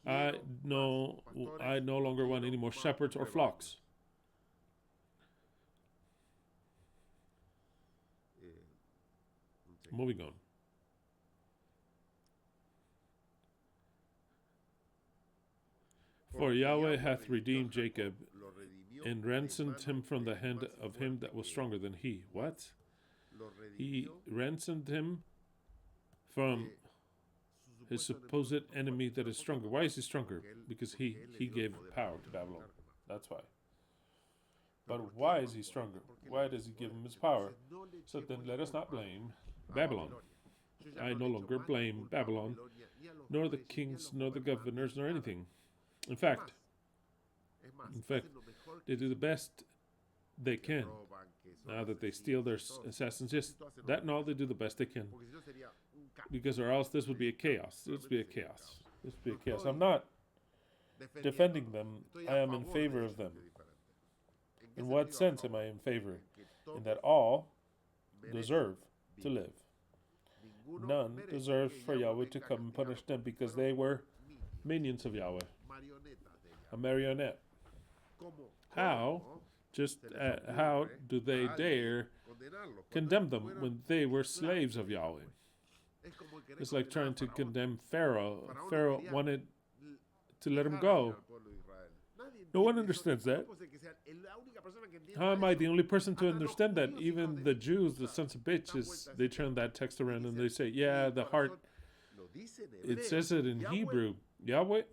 I no longer want any more shepherds or flocks. Moving on. For Yahweh hath redeemed Jacob, and ransomed him from the hand of him that was stronger than he. What? He ransomed him from his supposed enemy that is stronger. Why is he stronger? Because he gave power to Babylon. That's why. But why is he stronger? Why does he give him his power? So then let us not blame Babylon. I no longer blame Babylon, nor the kings, nor the governors, nor anything. In fact, they do the best they can. Now that they steal their assassins, yes, that and all, they do the best they can. Because or else this would be a chaos. This would be a chaos. This would be a chaos. I'm not defending them. I am in favor of them. In what sense am I in favor? In that all deserve to live. None deserves for Yahweh to come and punish them because they were minions of Yahweh. A marionette. How? How do they dare condemn them when they were slaves of Yahweh? It's like trying to condemn Pharaoh. Pharaoh wanted to let him go. No one understands that. How am I the only person to understand that? Even the Jews, the sons of bitches, they turn that text around and they say, yeah, the heart, it says it in Hebrew. Yahweh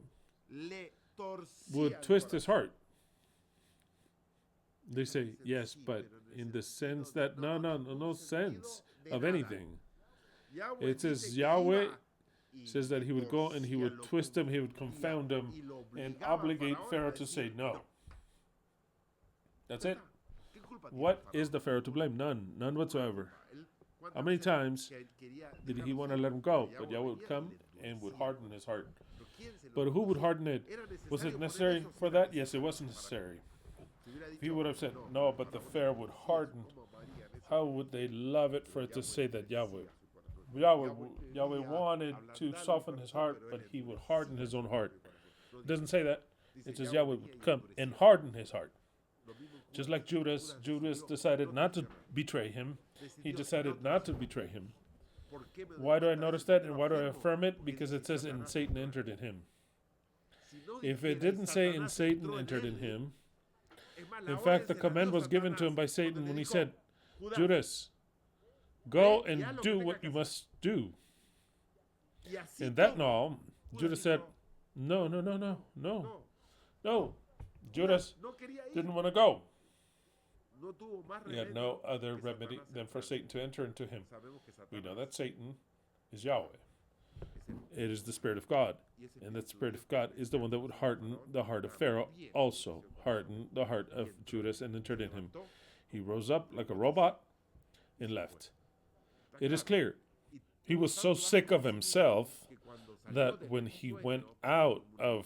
would twist his heart. They say, yes, but in the sense that, no sense of anything. It says Yahweh says that he would go and he would twist him, he would confound him, and obligate Pharaoh to say no. That's it. What is the Pharaoh to blame? None whatsoever. How many times did he want to let him go? But Yahweh would come and would harden his heart. But who would harden it? Was it necessary for that? Yes, it was necessary. If he would have said, no, but the Pharaoh would harden, how would they love it for it to say that Yahweh wanted to soften his heart, but he would harden his own heart. It doesn't say that. It says Yahweh would come and harden his heart. Just like Judas decided not to betray him. He decided not to betray him. Why do I notice that and why do I affirm it? Because it says, and Satan entered in him. If it didn't say, and Satan entered in him, in fact, the command was given to him by Satan when he said, Judas, go and do what you must do. And that and all, Judas said, no. Judas didn't want to go. He had no other remedy than for Satan to enter into him. We know that Satan is Yahweh. It is the Spirit of God. And that Spirit of God is the one that would harden the heart of Pharaoh, also harden the heart of Judas and entered in him. He rose up like a robot and left. It is clear. He was so sick of himself that when he went out of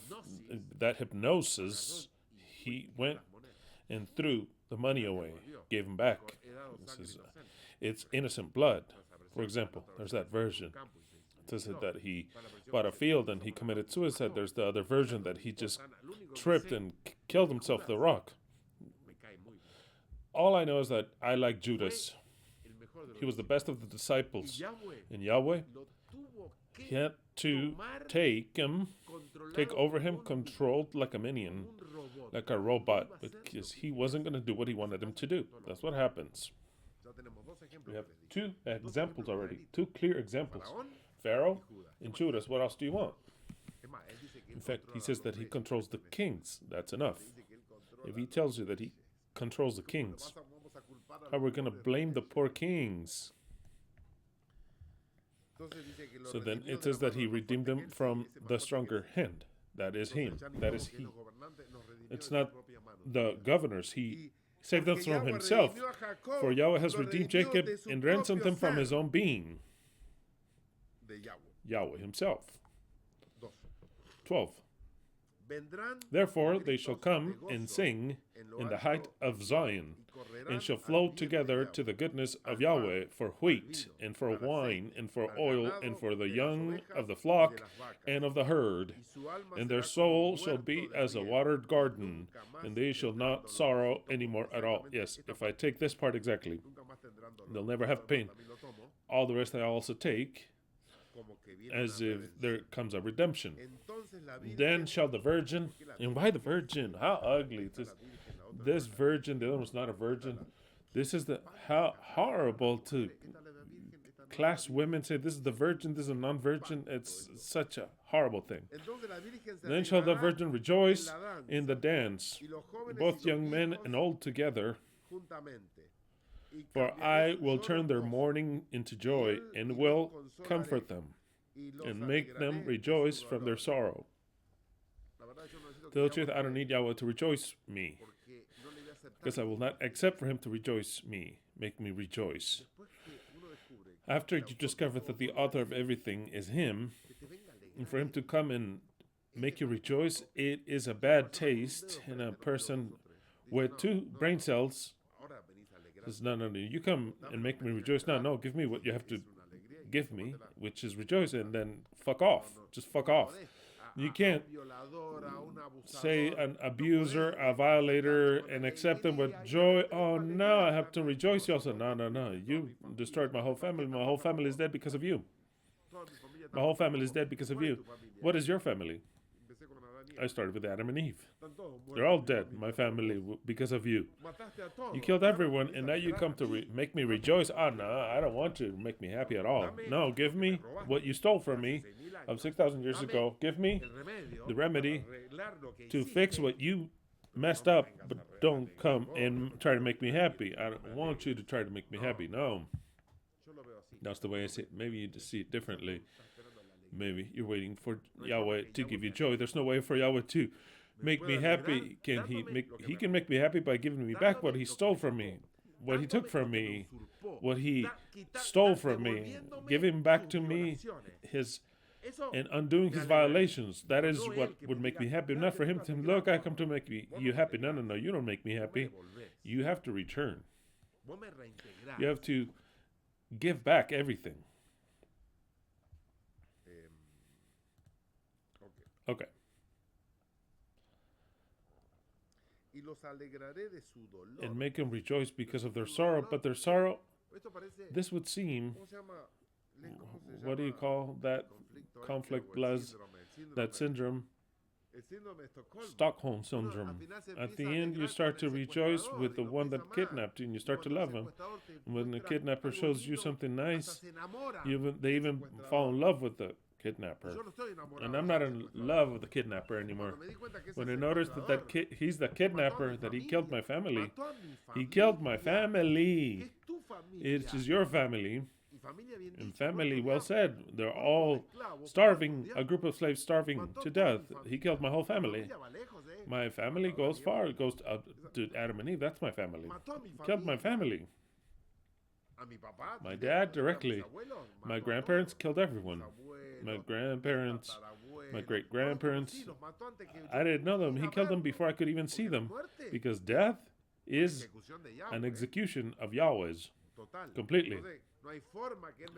that hypnosis, he went and threw the money away, gave him back. It's innocent blood. For example, there's that version. It says that he bought a field and he committed suicide. There's the other version that he just tripped and killed himself with a rock. All I know is that I like Judas. He was the best of the disciples. And Yahweh, he had to take over him, controlled like a minion, like a robot, because he wasn't going to do what he wanted him to do. That's what happens. We have two examples already, two clear examples. Pharaoh and Judas. What else do you want? In fact, he says that he controls the kings. That's enough. If he tells you that he controls the kings, how are we going to blame the poor kings? So then it says that he redeemed them from the stronger hand. That is him. That is he. It's not the governors. He saved them from himself. For Yahweh has redeemed Jacob and ransomed them from his own being. Yahweh himself. 12. Therefore they shall come and sing in the height of Zion, and shall flow together to the goodness of Yahweh for wheat, and for wine, and for oil, and for the young of the flock and of the herd. And their soul shall be as a watered garden, and they shall not sorrow any more at all. Yes, if I take this part exactly, they'll never have pain. All the rest I also take as if there comes a redemption. Then shall the virgin, and why the virgin? How ugly. This virgin, the other one's not a virgin. This is how horrible to class women, say this is the virgin, this is a non-virgin. It's such a horrible thing. Then shall the virgin rejoice in the dance, both young men and old together. For I will turn their mourning into joy, and will comfort them, and make them rejoice from their sorrow. Tell the truth, I don't need Yahweh to rejoice me, because I will not accept for him to rejoice me, make me rejoice. After you discover that the author of everything is him, and for him to come and make you rejoice, it is a bad taste in a person with two brain cells. Says, no, you come and make me rejoice. No, give me what you have to give me, which is rejoice, and then fuck off. Just fuck off. You can't say an abuser, a violator, and accept them with joy. Oh, no, I have to rejoice. You also, no. You destroyed my whole family. My whole family is dead because of you. My whole family is dead because of you. What is your family? I started with Adam and Eve. They're all dead, my family, because of you. You killed everyone, and now you come to make me rejoice. No, I don't want you to make me happy at all. No, give me what you stole from me of 6,000 years ago. Give me the remedy to fix what you messed up, but don't come and try to make me happy. I don't want you to try to make me happy. No. That's the way I see it. Maybe you just see it differently. Maybe you're waiting for Yahweh to give you joy. There's no way for Yahweh to make me happy. He can make me happy by giving me back what he stole from me, what he took from me, what he stole from me, giving back to me and undoing his violations. That is what would make me happy. Not for him to look, I come to make you happy. No, you don't make me happy. You have to return. You have to give back everything. Okay. And make them rejoice because of their sorrow. But their sorrow, this would seem, what do you call that conflict, that syndrome? Stockholm syndrome. At the end, you start to rejoice with the one that kidnapped you, and you start to love him. When the kidnapper shows you something nice, they even fall in love with the kidnapper. And I'm not in love with the kidnapper anymore. When I noticed that he's the kidnapper, that he killed my family. He killed my family. It is your family. And family, well said. They're all starving, a group of slaves starving to death. He killed my whole family. My family goes far. It goes to Adam and Eve. That's my family. He killed my family. My dad directly. My grandparents killed everyone. My grandparents, my great-grandparents. I didn't know them. He killed them before I could even see them. Because death is an execution of Yahweh's completely.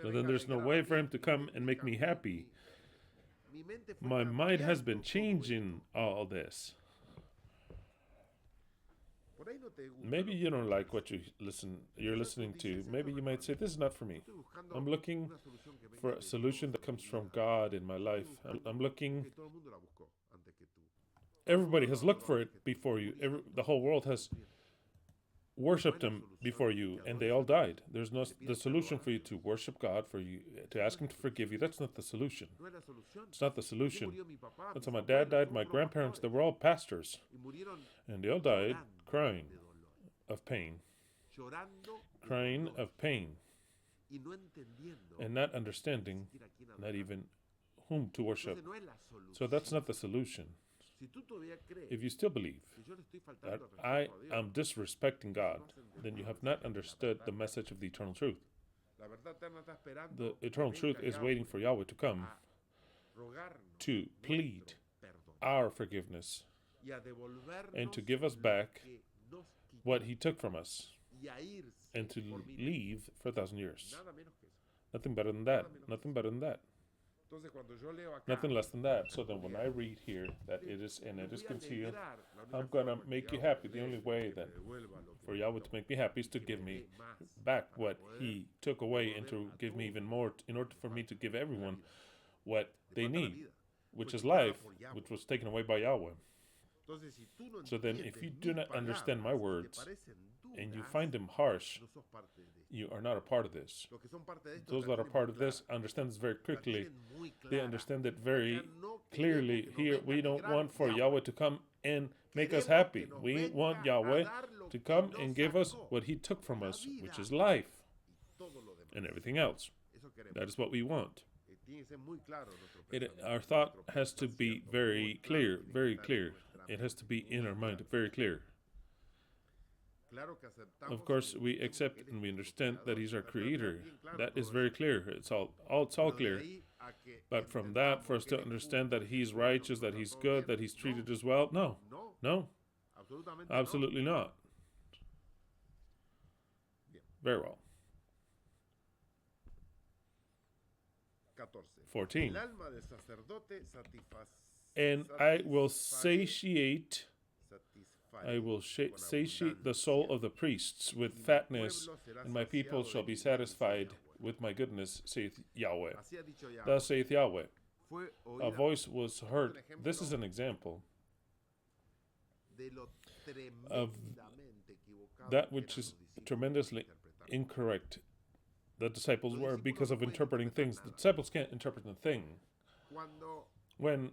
So then there's no way for him to come and make me happy. My mind has been changing all this. Maybe you don't like what you're listening to. Maybe you might say, this is not for me. I'm looking for a solution that comes from God in my life. I'm looking. Everybody has looked for it before you. The whole world has worshipped him before you, and they all died. There's no the solution for you to worship God, for you to ask him to forgive you. That's not the solution. It's not the solution. That's how my dad died. My grandparents, they were all pastors, and they all died crying of pain, and not understanding, not even whom to worship. So that's not the solution. If you still believe that I am disrespecting God, then you have not understood the message of the eternal truth. The eternal truth is waiting for Yahweh to come to plead our forgiveness and to give us back what he took from us and to leave for 1,000 years. Nothing better than that. Nothing better than that. Nothing less than that. So then when I read here that it is concealed, I'm going to make you happy. The only way then for Yahweh to make me happy is to give me back what he took away and to give me even more in order for me to give everyone what they need, which is life, which was taken away by Yahweh. So then if you do not understand my words and you find them harsh, you are not a part of this. Those that are part of this understand this very quickly. They understand it very clearly. Here, we don't want for Yahweh to come and make us happy. We want Yahweh to come and give us what he took from us, which is life and everything else. That is what we want. Our thought has to be very clear, very clear. It has to be in our mind, very clear. Of course, we accept and we understand that he's our creator. That is very clear. It's all clear. But from that, for us to understand that he's righteous, that he's good, that he's treated us well, no, absolutely not. Very well. 14. And I will satiate the soul of the priests with fatness, and my people shall be satisfied with my goodness, saith Yahweh. Thus saith Yahweh. A voice was heard. This is an example of that which is tremendously incorrect. The disciples were because of interpreting things. The disciples can't interpret a thing. When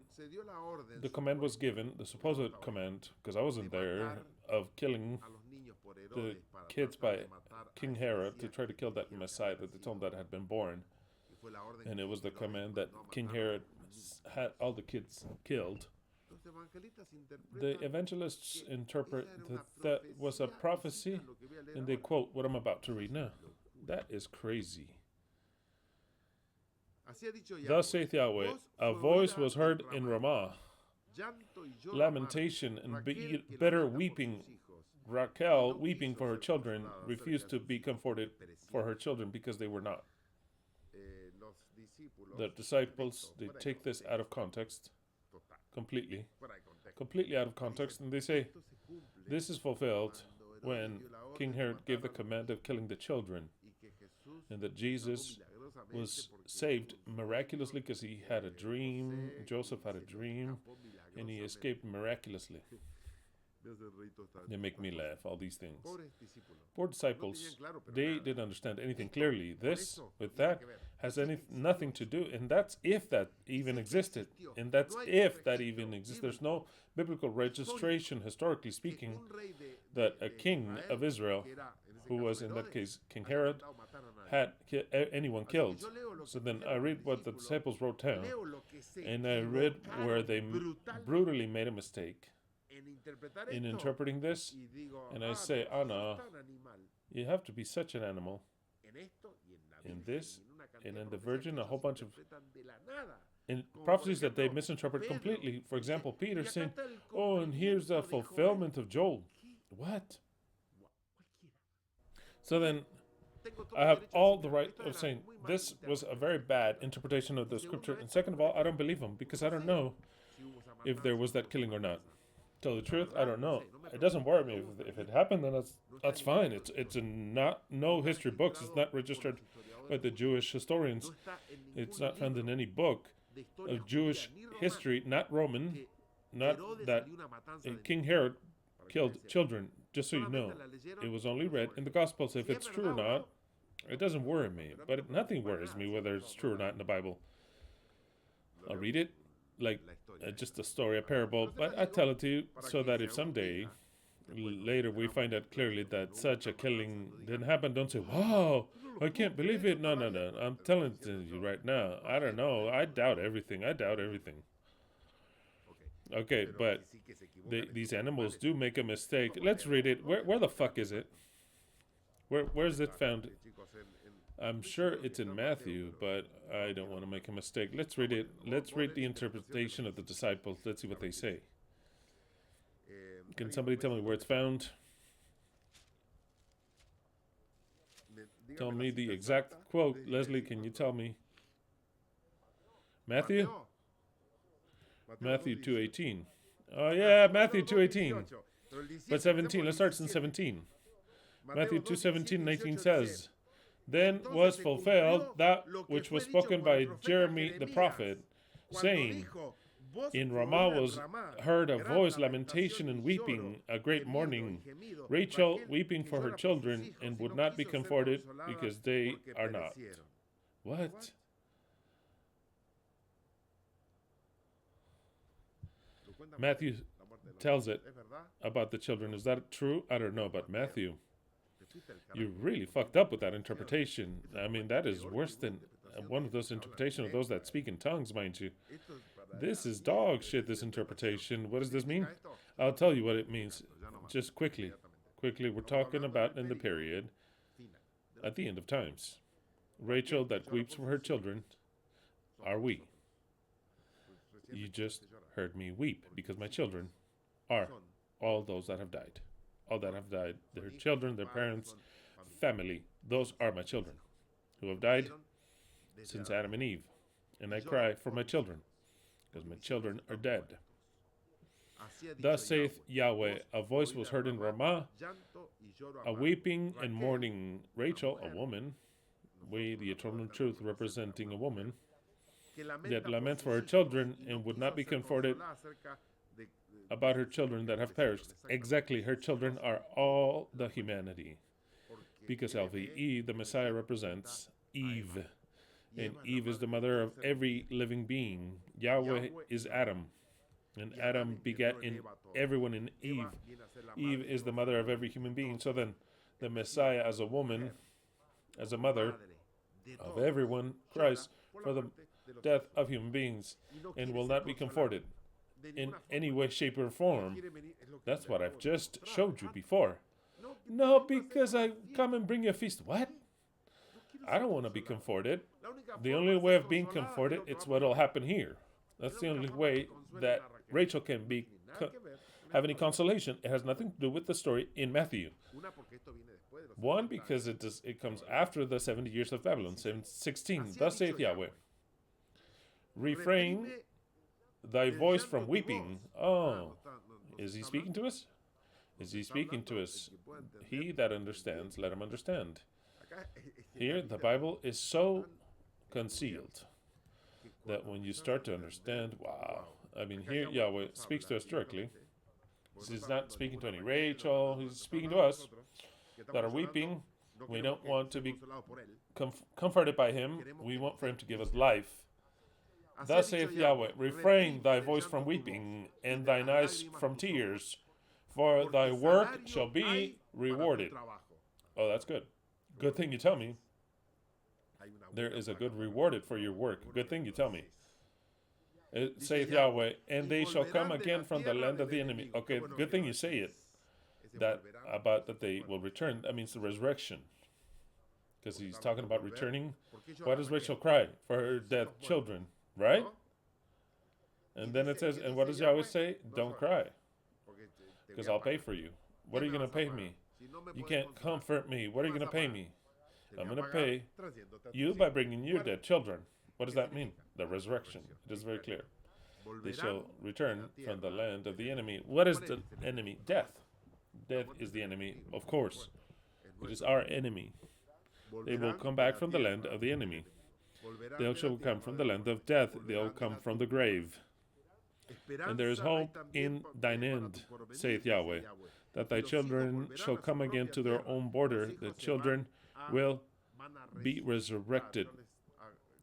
the command was given, the supposed command, because I wasn't there, of killing the kids by King Herod to try to kill that Messiah that they told that had been born, and it was the command that King Herod had all the kids killed. The evangelists interpret that was a prophecy, and they quote what I'm about to read now. That is crazy. Thus saith Yahweh, a voice was heard in Ramah, lamentation and bitter weeping. Raquel, weeping for her children, refused to be comforted for her children because they were not. The disciples, they take this out of context, completely out of context, and they say, this is fulfilled when King Herod gave the command of killing the children, and that Jesus was saved miraculously because he had a dream. Joseph had a dream, and he escaped miraculously. They make me laugh, all these things. Poor disciples, they didn't understand anything clearly. This, with that, has nothing to do, and that's if that even existed. And that's if that even exists. There's no biblical registration, historically speaking, that a king of Israel, who was in that case King Herod, had anyone killed. So then I read what the disciples wrote down, and I read where they brutally made a mistake in interpreting this, and I say, no, you have to be such an animal in this, and in the Virgin, a whole bunch of in prophecies that they misinterpret completely. For example, Peter saying, and here's the fulfillment of Joel. What? So then I have all the right of saying this was a very bad interpretation of the scripture. And second of all, I don't believe him because I don't know if there was that killing or not. Tell the truth, I don't know. It doesn't worry me. If it happened, then that's fine. It's in not no history books. It's not registered by the Jewish historians. It's not found in any book of Jewish history, not Roman, not that King Herod killed children. Just so you know, it was only read in the Gospels. If it's true or not, it doesn't worry me. But nothing worries me whether it's true or not in the Bible. I'll read it like just a story, a parable, but I tell it to you so that if someday later we find out clearly that such a killing didn't happen, don't say, wow, I can't believe it. No. I'm telling it to you right now. I don't know. I doubt everything. Okay, but these animals do make a mistake. Let's read it. Where the fuck is it? Where's it found? I'm sure it's in Matthew, but I don't want to make a mistake. Let's read it. Let's read the interpretation of the disciples. Let's see what they say. Can somebody tell me where it's found? Tell me the exact quote. Leslie, can you tell me? Matthew? Matthew 2:18. Oh yeah, Matthew 2:18. But 17, let's start in 17. Matthew 2:17-19 says, then was fulfilled that which was spoken by Jeremy the prophet, saying, in Ramah was heard a voice, lamentation and weeping, a great mourning, Rachel weeping for her children, and would not be comforted because they are not. What? Matthew tells it about the children. Is that true? I don't know, but Matthew, you really fucked up with that interpretation. I mean, that is worse than one of those interpretations of those that speak in tongues, mind you. This is dog shit, this interpretation. What does this mean? I'll tell you what it means. Just quickly. Quickly, we're talking about in the period at the end of times. Rachel that weeps for her children are we. You just heard me weep because my children are all those that have died. All that have died, their children, their parents, family. Those are my children who have died since Adam and Eve. And I cry for my children because my children are dead. Thus saith Yahweh, a voice was heard in Ramah, a weeping and mourning. Rachel, a woman, we, the eternal truth, representing a woman, that laments for her children and would not be comforted about her children that have perished. Exactly, her children are all the humanity. Because LVE, the Messiah, represents Eve. And Eve is the mother of every living being. Yahweh is Adam. And Adam begat in everyone in Eve. Eve is the mother of every human being. So then, the Messiah as a woman, as a mother of everyone, Christ, for the death of human beings, and will not be comforted in any way, shape, or form. That's what I've just showed you before. No, because I come and bring you a feast. What? I don't want to be comforted. The only way of being comforted, it's what will happen here. That's the only way that Rachel can be have any consolation. It has nothing to do with the story in Matthew. One, because it comes after the 70 years of Babylon. 16, thus saith Yahweh, refrain thy voice from weeping. Oh, is he speaking to us? Is he speaking to us? He that understands, let him understand. Here, the Bible is so concealed that when you start to understand, wow. I mean, here Yahweh speaks to us directly. He's not speaking to any Rachel. He's speaking to us that are weeping. We don't want to be comforted by him. We want for him to give us life. Thus saith Yahweh, refrain thy voice from weeping, and thine eyes from tears, for thy work shall be rewarded. Oh, that's good. Good thing you tell me. There is a good rewarded for your work. Good thing you tell me. It saith Yahweh, and they shall come again from the land of the enemy. Okay, good thing you say it. That about that they will return. That means the resurrection. Because he's talking about returning. Why does Rachel cry? For her dead children, right? And then it says, and what does Yahweh say? Don't cry. Because I'll pay for you. What are you going to pay me? You can't comfort me. What are you going to pay me? I'm going to pay you by bringing your dead children. What does that mean? The resurrection. It is very clear. They shall return from the land of the enemy. What is the enemy? Death. Death is the enemy, of course. It is our enemy. They will come back from the land of the enemy. They shall come from the land of death. They'll come from the grave. And there is hope in thine end, saith Yahweh, that thy children shall come again to their own border. The children will be resurrected.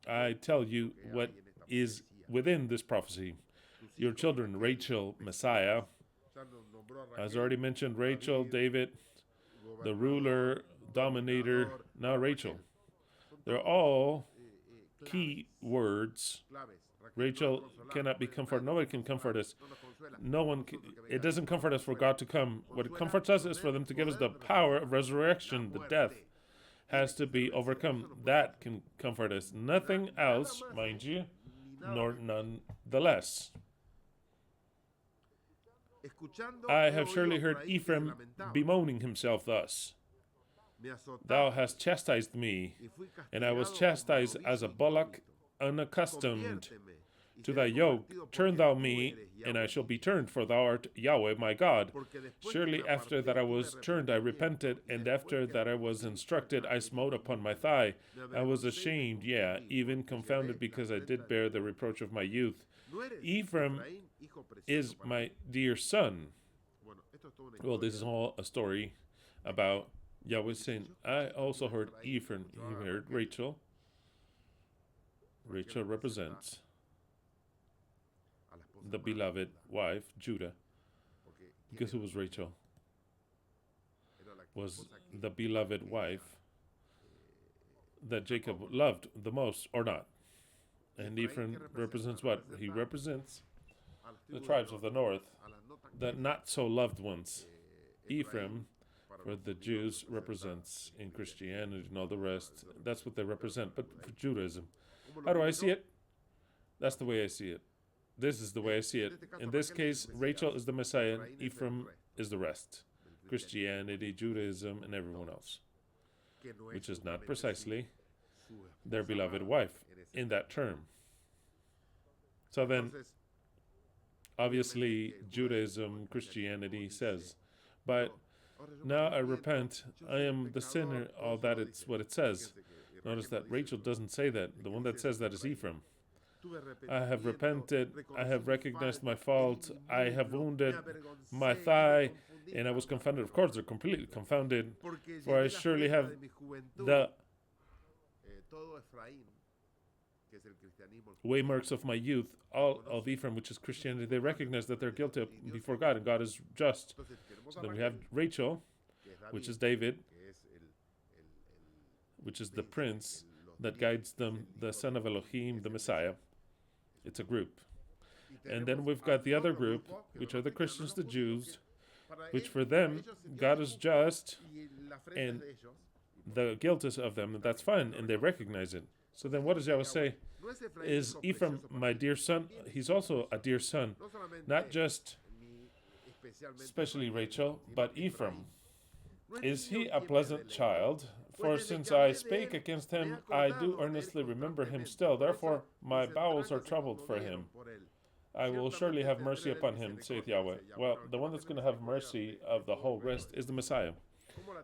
I tell you what is within this prophecy. Your children, Rachel, Messiah, as already mentioned, Rachel, David, the ruler, dominator, now Rachel. They're all key words. Rachel cannot be comforted. Nobody can comfort us. No one can, it doesn't comfort us for God to come. What comforts us is for them to give us the power of resurrection. The death has to be overcome. That can comfort us. Nothing else, mind you, nor none the less. I have surely heard Ephraim bemoaning himself thus. Thou hast chastised me, and I was chastised as a bullock unaccustomed to thy yoke. Turn thou me, and I shall be turned, for thou art Yahweh my God. Surely after that I was turned, I repented, and after that I was instructed, I smote upon my thigh. I was ashamed, even confounded, because I did bear the reproach of my youth. Ephraim is my dear son. Well, this is all a story about Yahweh saying, I also heard Ephraim. You heard Rachel. Rachel represents the beloved wife, Judah. Because who was Rachel? Was the beloved wife that Jacob loved the most, or not? And Ephraim represents what? He represents the tribes of the north, the not so loved ones. Ephraim, for the Jews, represents in Christianity and all the rest. That's what they represent. But for Judaism, how do I see it? That's the way I see it. This is the way I see it. In this case, Rachel is the Messiah, and Ephraim is the rest. Christianity, Judaism, and everyone else. Which is not precisely their beloved wife in that term. So then, obviously, Judaism, Christianity says, but now I repent, I am the sinner, all that it's what it says. Notice that Rachel doesn't say that. The one that says that is Ephraim. I have repented, I have recognized my fault, I have wounded my thigh, and I was confounded. Of course, they're completely confounded, for I surely have the waymarks of my youth, all of Ephraim, which is Christianity. They recognize that they're guilty before God, and God is just. So then we have Rachel, which is David, which is the prince that guides them, the son of Elohim, the Messiah. It's a group. And then we've got the other group, which are the Christians, the Jews, which for them, God is just, and the guilt is of them, and that's fine, and they recognize it. So then what does Yahweh say? Is Ephraim my dear son? He's also a dear son. Not just, especially Rachel, but Ephraim. Is he a pleasant child? For since I spake against him, I do earnestly remember him still. Therefore my bowels are troubled for him. I will surely have mercy upon him, saith Yahweh. Well, the one that's going to have mercy of the whole rest is the Messiah.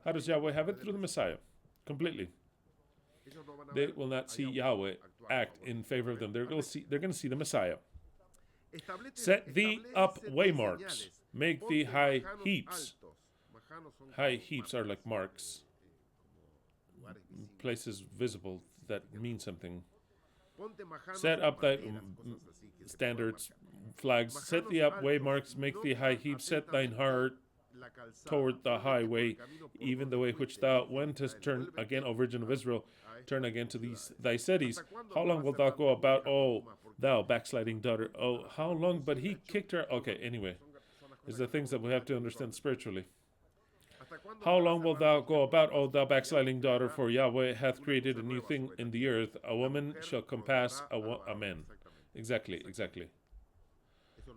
How does Yahweh have it? Through the Messiah. Completely. They will not see Yahweh act in favor of them. They're going to see the Messiah. Set thee up waymarks. Make thee high heaps. High heaps are like marks. Places visible that mean something. Set up thy standards, flags. Set thee up waymarks. Make thee high heaps. Set thine heart toward the highway, even the way which thou wentest. Turn again, O Virgin of Israel. Turn again to these thy cities. How long wilt thou go about, O thou backsliding daughter? Oh, how long? But he kicked her. Okay, anyway. These are things that we have to understand spiritually. How long wilt thou go about, O thou backsliding daughter? For Yahweh hath created a new thing in the earth. A woman shall compass a man. Exactly.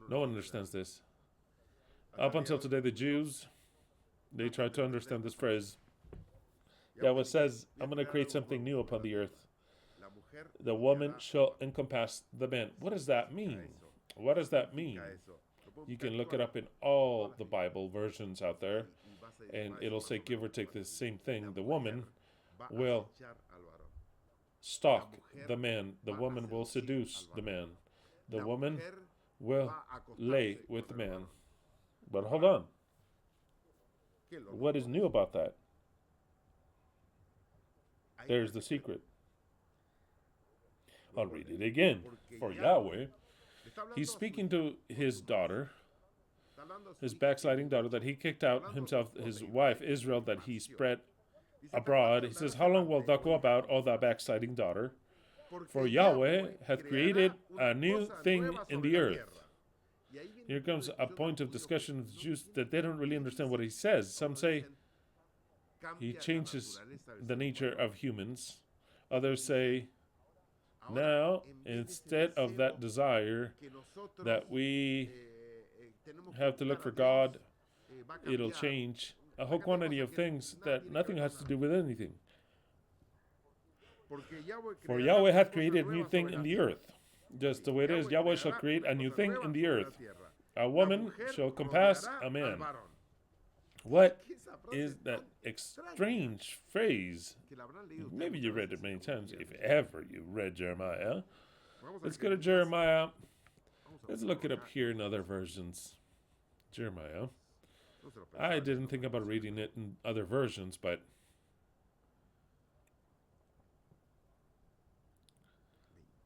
No one understands this. Up until today, the Jews they try to understand this phrase. Yahweh says, I'm going to create something new upon the earth. The woman shall encompass the man. What does that mean? What does that mean? You can look it up in all the Bible versions out there, and it'll say, give or take, the same thing. The woman will stalk the man. The woman will seduce the man. The woman will lay with the man. But hold on. What is new about that? There's the secret. I'll read it again. For Yahweh, he's speaking to his daughter, his backsliding daughter, that he kicked out himself, his wife Israel, that he spread abroad. He says, how long wilt thou go about, O thou backsliding daughter? For Yahweh hath created a new thing in the earth. Here comes a point of discussion with the Jews that they don't really understand what he says. Some say he changes the nature of humans. Others say, now, instead of that desire that we have to look for God, it'll change a whole quantity of things that nothing has to do with anything. For Yahweh hath created a new thing in the earth. Just the way it is, Yahweh shall create a new thing in the earth. A woman shall compass a man. What is that strange phrase? Maybe you read it many times, if ever you read Jeremiah. Let's go to Jeremiah. Let's look it up here in other versions. Jeremiah. I didn't think about reading it in other versions, but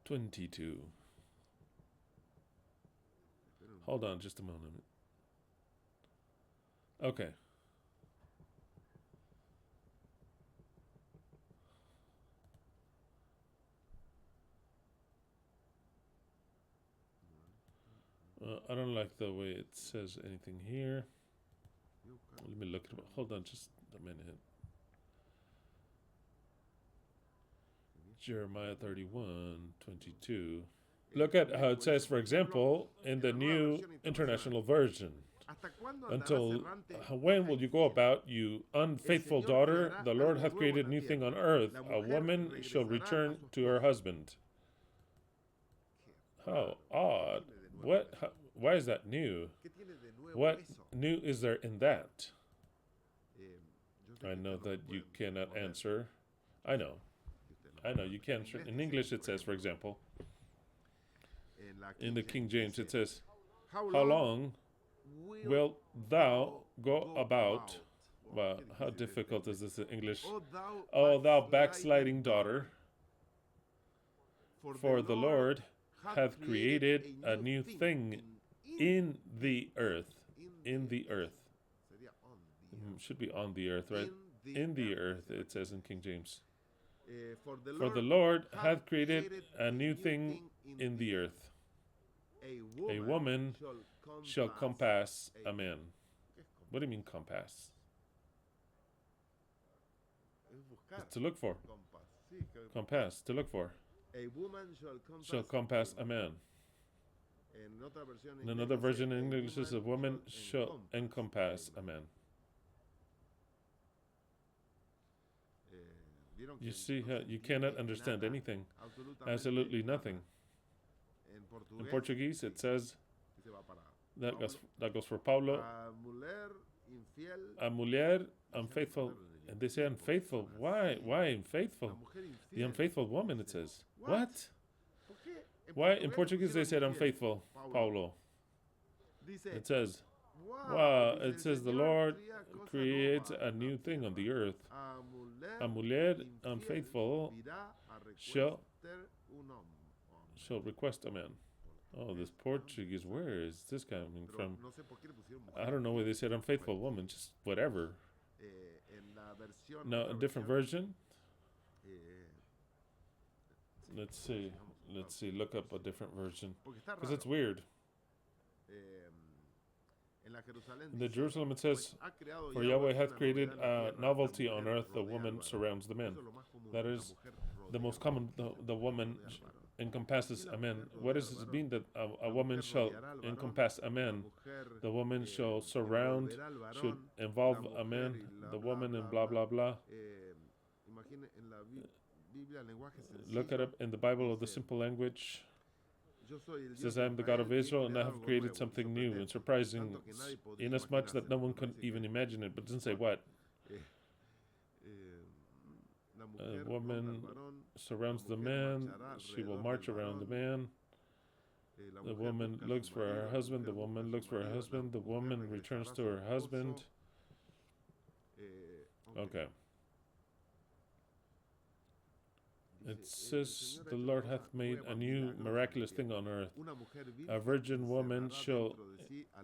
(22). Hold on just a moment. Okay. I don't like the way it says anything here. Let me look it up. Hold on just a minute. Jeremiah 31:22. Look at how it says, for example, in the New International Version. Until when will you go about, you unfaithful daughter? The Lord hath created a new thing on earth. A woman shall return to her husband. How odd. Why is that new? What new is there in that? I know that you cannot answer. I know you can't answer. In English it says, for example, in the King James it says, how long wilt thou go about? Well, how difficult is this in English? O thou backsliding daughter, for the Lord hath created a new thing in the earth. In the earth. Should be on the earth, right? In the earth, it says in King James. For the Lord hath created a new thing in the earth. A woman shall compass a man. What do you mean compass? It's to look for. Compass, to look for. A woman Shall compass a man. In another version in English says, a woman shall encompass a man. You see how you cannot understand anything. Absolutely nothing. In Portuguese it says, that goes for Paulo, a mulher unfaithful. And they say unfaithful. Why unfaithful? The unfaithful woman, it says. What? Why in Portuguese they said unfaithful, Paulo? It says, wow, it says the Lord creates a new thing on the earth. A mulher unfaithful shall request a man. Oh, this Portuguese, where is this coming from? I don't know why they said unfaithful woman, just whatever. Now, a different version. Let's see, look up a different version. Because it's weird. In the Jerusalem it says, for Yahweh hath created a novelty on earth, the woman surrounds the man. That is the most common, the woman encompasses a man. What does it mean that a woman shall encompass a man? The woman shall surround, should involve a man, the woman, and blah, blah, blah. Look it up in the Bible of the simple language. It says, I am the God of Israel, and I have created something new and surprising, inasmuch that no one could even imagine it. But it doesn't say what. A woman surrounds the man, she will march around the man. The woman looks for her husband, the woman looks for her husband, the woman returns to her husband. Okay. It says, the Lord hath made a new miraculous thing on earth. A virgin woman shall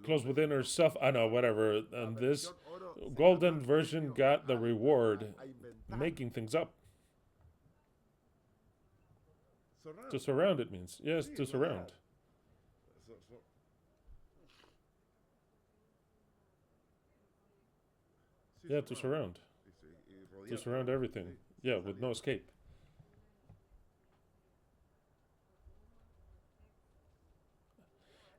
close within herself, I know, whatever. And this golden version got the reward, making things up. To surround, it means. Yes, to surround. Yeah, to surround. To surround everything. Yeah, with no escape.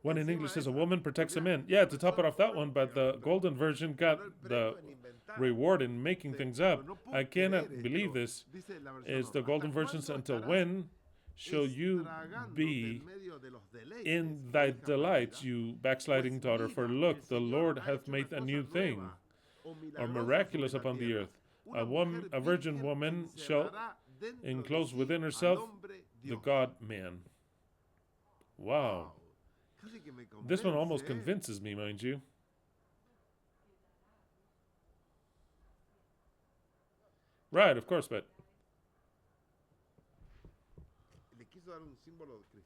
One in English says a woman protects a man. Yeah, to top it off that one, but the golden version got the reward in making things up. I cannot believe this. Is the golden version until when shall you be in thy delights, you backsliding daughter? For look, the Lord hath made a new thing, or miraculous upon the earth. A virgin woman shall enclose within herself the God-man. Wow. This one almost convinces me, mind you. Right, of course, but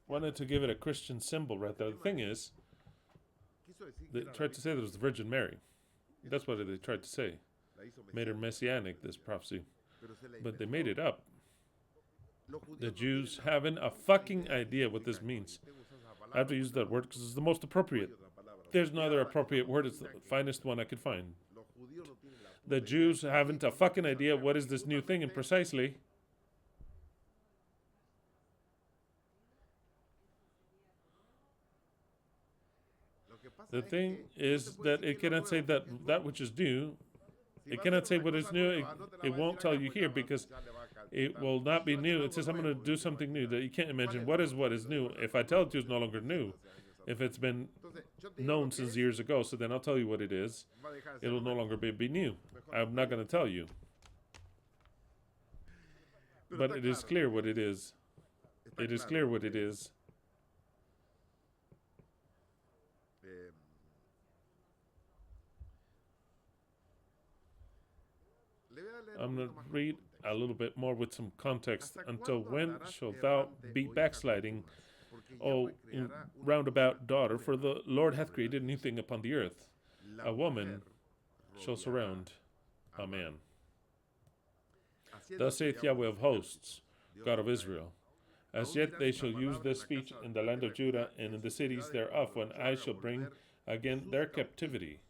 wanted to give it a Christian symbol right there. The thing is, they tried to say that it was the Virgin Mary. That's what they tried to say. Made her messianic, this prophecy. But they made it up. The Jews haven't a fucking idea what this means. I have to use that word because it's the most appropriate. There's no other appropriate word. It's the finest one I could find. The Jews haven't a fucking idea what is this new thing, and precisely the thing is that it cannot say that which is new. It cannot say what is new. It won't tell you here because it will not be new. It says I'm going to do something new that you can't imagine. What is new? If I tell it to you, it's no longer new. If it's been known since years ago, so then I'll tell you what it is. It'll no longer be new. I'm not going to tell you. But it is clear what it is. It is clear what it is. I'm going to read a little bit more with some context. Until when shalt thou be backsliding, O roundabout daughter? For the Lord hath created a new thing upon the earth. A woman shall surround a man. Thus saith Yahweh of hosts, God of Israel. As yet they shall use this speech in the land of Judah and in the cities thereof, when I shall bring again their captivity.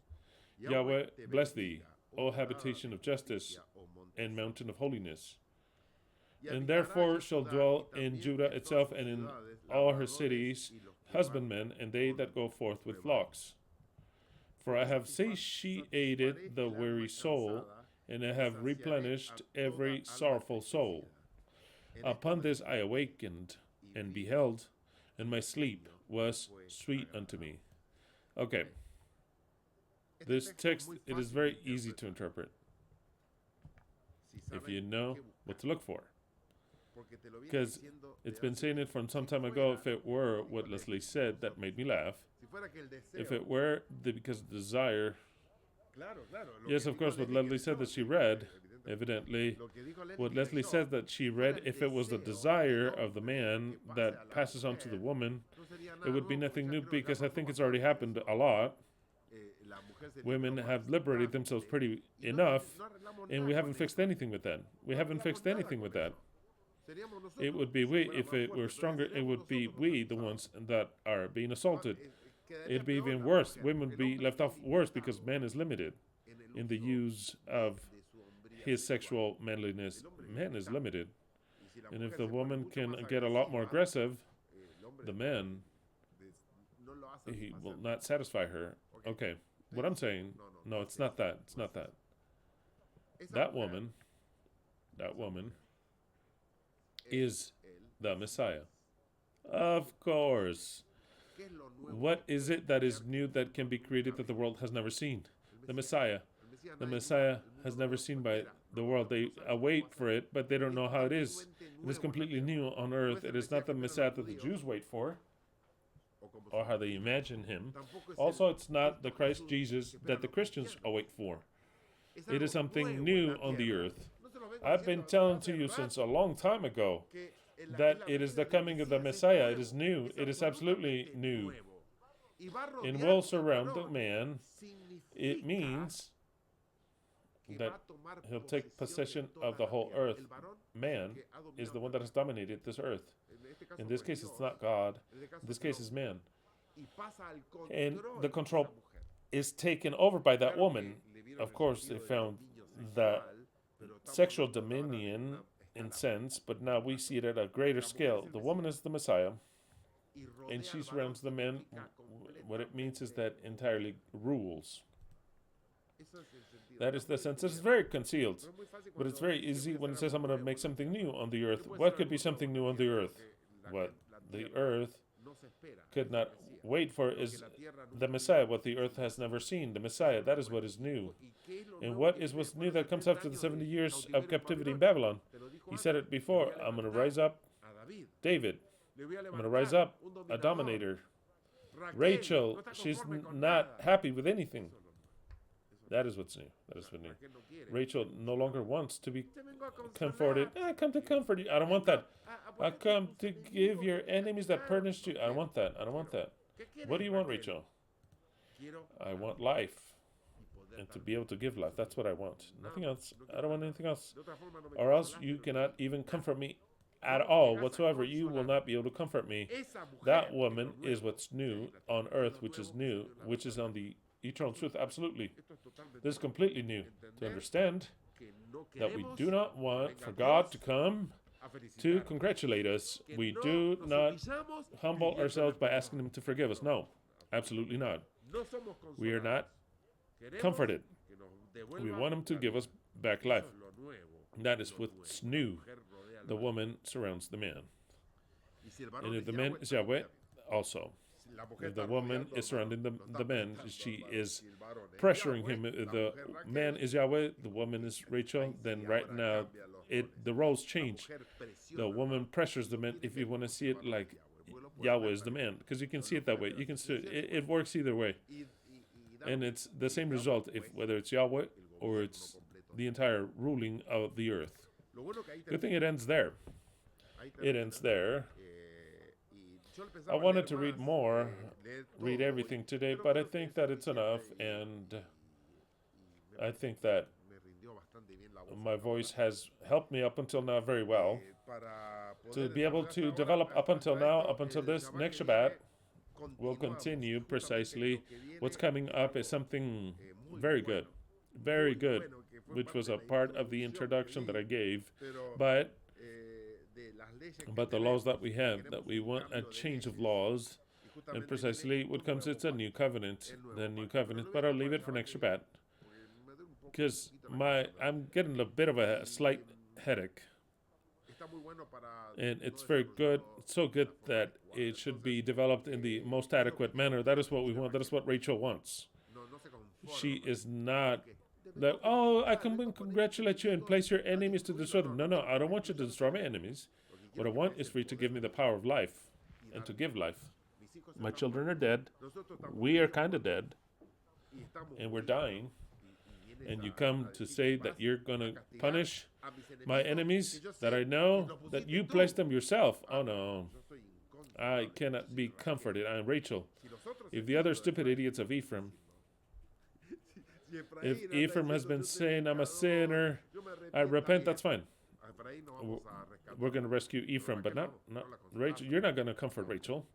Yahweh bless thee, O habitation of justice, and mountain of holiness. And therefore shall dwell in Judah itself and in all her cities husbandmen, and they that go forth with flocks. For I have satiated the weary soul, and I have replenished every sorrowful soul. Upon this I awakened and beheld, and my sleep was sweet unto me. Okay. This text, it is very easy to interpret if you know what to look for. Because it's been saying it from some time ago. If it were what Leslie said, that made me laugh. If it were because desire, yes, of course, what Leslie said that she read, evidently, what Leslie said that she read, if it was the desire of the man that passes on to the woman, it would be nothing new, because I think it's already happened a lot. Women have liberated themselves pretty enough, and we haven't fixed anything with that. We haven't fixed anything with that. It would be we, if it were stronger, it would be we, the ones that are being assaulted. It'd be even worse. Women would be left off worse because man is limited in the use of his sexual manliness. Man is limited. And if the woman can get a lot more aggressive, the man, he will not satisfy her. Okay, what I'm saying, no, it's not that. It's not that. That woman is the Messiah. Of course. What is it that is new that can be created that the world has never seen? The Messiah. The Messiah has never seen by the world. They await for it, but they don't know how it is. It is completely new on earth. It is not the Messiah that the Jews wait for, or how they imagine him. Also, it's not the Christ Jesus that the Christians await for. It is something new on the earth. I've been telling to you since a long time ago that it is the coming of the Messiah. It is new. It is absolutely new. And will surround the man. It means that he'll take possession of the whole earth. Man is the one that has dominated this earth. In this case, it's not God. In this case, it's man. And the control is taken over by that woman. Of course, they found the sexual dominion in sense, but now we see it at a greater scale. The woman is the Messiah, and she surrounds the man. What it means is that entirely rules. That is the sense. It's very concealed, but it's very easy when it says I'm going to make something new on the earth. What could be something new on the earth? What the earth could not wait for is the Messiah, what the earth has never seen. The Messiah, that is what is new. And what is what's new that comes after the 70 years of captivity in Babylon? He said it before, I'm going to rise up David. I'm going to rise up a dominator. Rachel, she's not happy with anything. That is what's new. That is what's new. Rachel no longer wants to be comforted. I come to comfort you. I don't want that. I come to give your enemies that punish you. I don't want that. I don't want that. What do you want, Rachel? I want life. And to be able to give life. That's what I want. Nothing else. I don't want anything else. Or else you cannot even comfort me at all whatsoever. You will not be able to comfort me. That woman is what's new on earth, which is new, which is on the eternal truth. Absolutely. This is completely new. To understand that we do not want for God to come to congratulate us. We do not humble ourselves by asking him to forgive us. No, absolutely not. We are not comforted. We want him to give us back life. That is what's new. The woman surrounds the man. And if the man is Yahweh, also. If the woman is surrounding the man, she is pressuring him. If the man is Yahweh, the woman is Rachel, then right now the roles change. The woman pressures the man, if you want to see it like Yahweh is the man, because you can see it that way. You can see it works either way. And it's the same result, whether it's Yahweh or it's the entire ruling of the earth. Good thing it ends there. It ends there. I wanted to read more, read everything today, but I think that it's enough, and I think that my voice has helped me up until now very well. To be able to develop up until now, up until this next Shabbat, we'll continue precisely. What's coming up is something very good, which was a part of the introduction that I gave, but the laws that we have, that we want a change of laws, and precisely what comes, it's a new covenant, but I'll leave it for next Shabbat, because I'm getting a bit of a slight headache, and it's very good, it's so good that it should be developed in the most adequate manner. That is what we want, that is what Rachel wants. She is not like, oh, I can congratulate you and place your enemies to destroy them. No, I don't want you to destroy my enemies. What I want is for you to give me the power of life and to give life. My children are dead. We are kind of dead. And we're dying. And you come to say that you're going to punish my enemies, that I know that you placed them yourself. Oh, no. I cannot be comforted. I am Rachel. If the other stupid idiots of Ephraim, if Ephraim has been saying, I'm a sinner, I repent, that's fine. We're going to rescue Ephraim, but not Rachel. You're not going to comfort Rachel.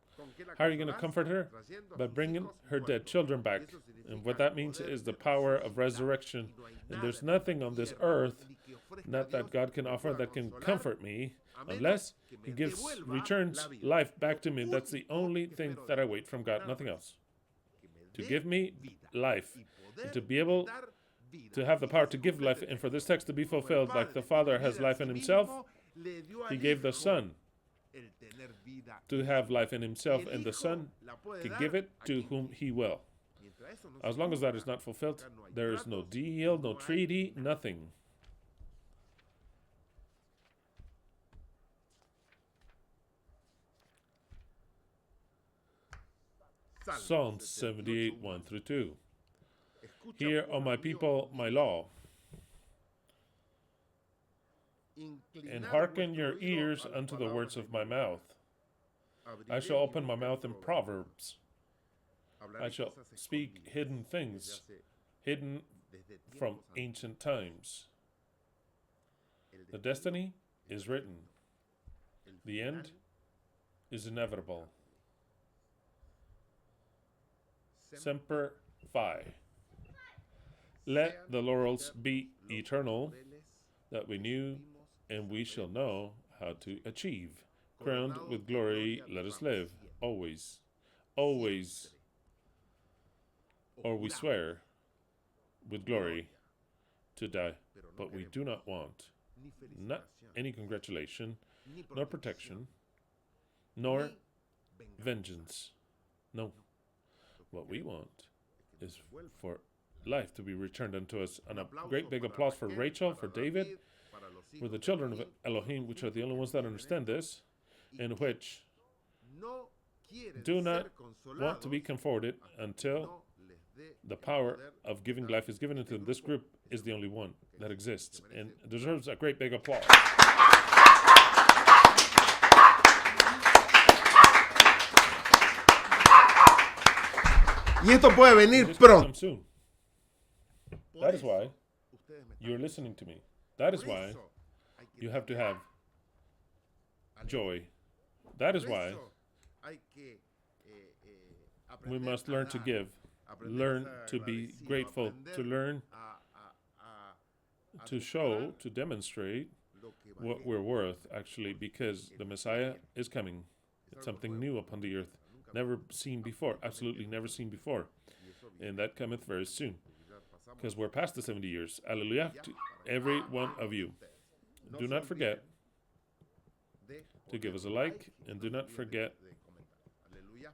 How are you going to comfort her? By bringing her dead children back. And what that means is the power of resurrection. And there's nothing on this earth, not that God can offer, that can comfort me Unless he returns life back to me. That's the only thing that I wait from God, nothing else. To give me life, and to be able to have the power to give life, and for this text to be fulfilled, like the Father has life in himself, he gave the Son to have life in himself, and the Son can give it to whom he will. As long as that is not fulfilled, there is no deal, no treaty, nothing. Psalm 78, 1 through 2. Hear, O my people, my law, and hearken your ears unto the words of my mouth. I shall open my mouth in proverbs. I shall speak hidden things, hidden from ancient times. The destiny is written. The end is inevitable. Semper Fi. Let the laurels be eternal, that we knew and we shall know how to achieve. Crowned with glory, let us live, always, always. Or we swear with glory to die, but we do not want not any congratulation, nor protection, nor vengeance. No. What we want is for life to be returned unto us. And a great big applause for Rachel, for David, for the children of Elohim, which are the only ones that understand this, and which do not want to be comforted until the power of giving life is given into them. This group is the only one that exists and deserves a great big applause. Y esto puede venir pronto. Soon. That is why you're listening to me. That is why you have to have joy. That is why we must learn to give, learn to be grateful, to learn to show, to demonstrate what we're worth, actually, because the Messiah is coming. It's something new upon the earth, never seen before, absolutely never seen before. And that cometh very soon, because we're past the 70 years. Hallelujah to every one of you. Do not forget to give us a like, and do not forget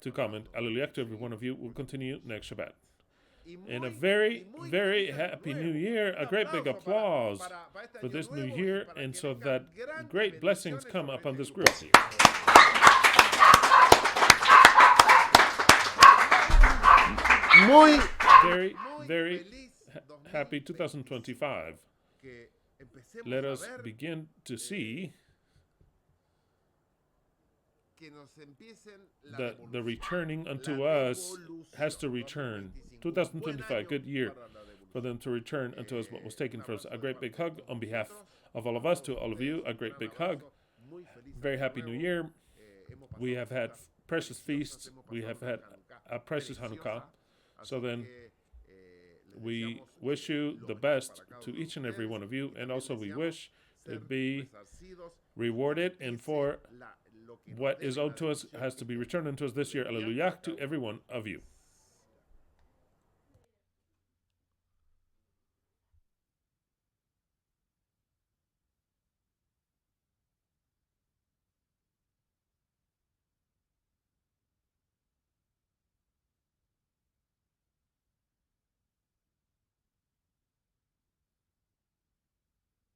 to comment. Hallelujah to every one of you. We'll continue next Shabbat. And a very, very happy new year. A great big applause for this new year, and so that great blessings come upon this group. Very, very happy 2025. Let us begin to see that the returning unto us has to return. 2025, good year for them to return unto us what was taken from us. A great big hug on behalf of all of us to all of you. A great big hug. Very happy new year. We have had precious feasts. We have had a precious Hanukkah. So then we wish you the best to each and every one of you, and also we wish to be rewarded, and for what is owed to us has to be returned unto us this year. Hallelujah to every one of you.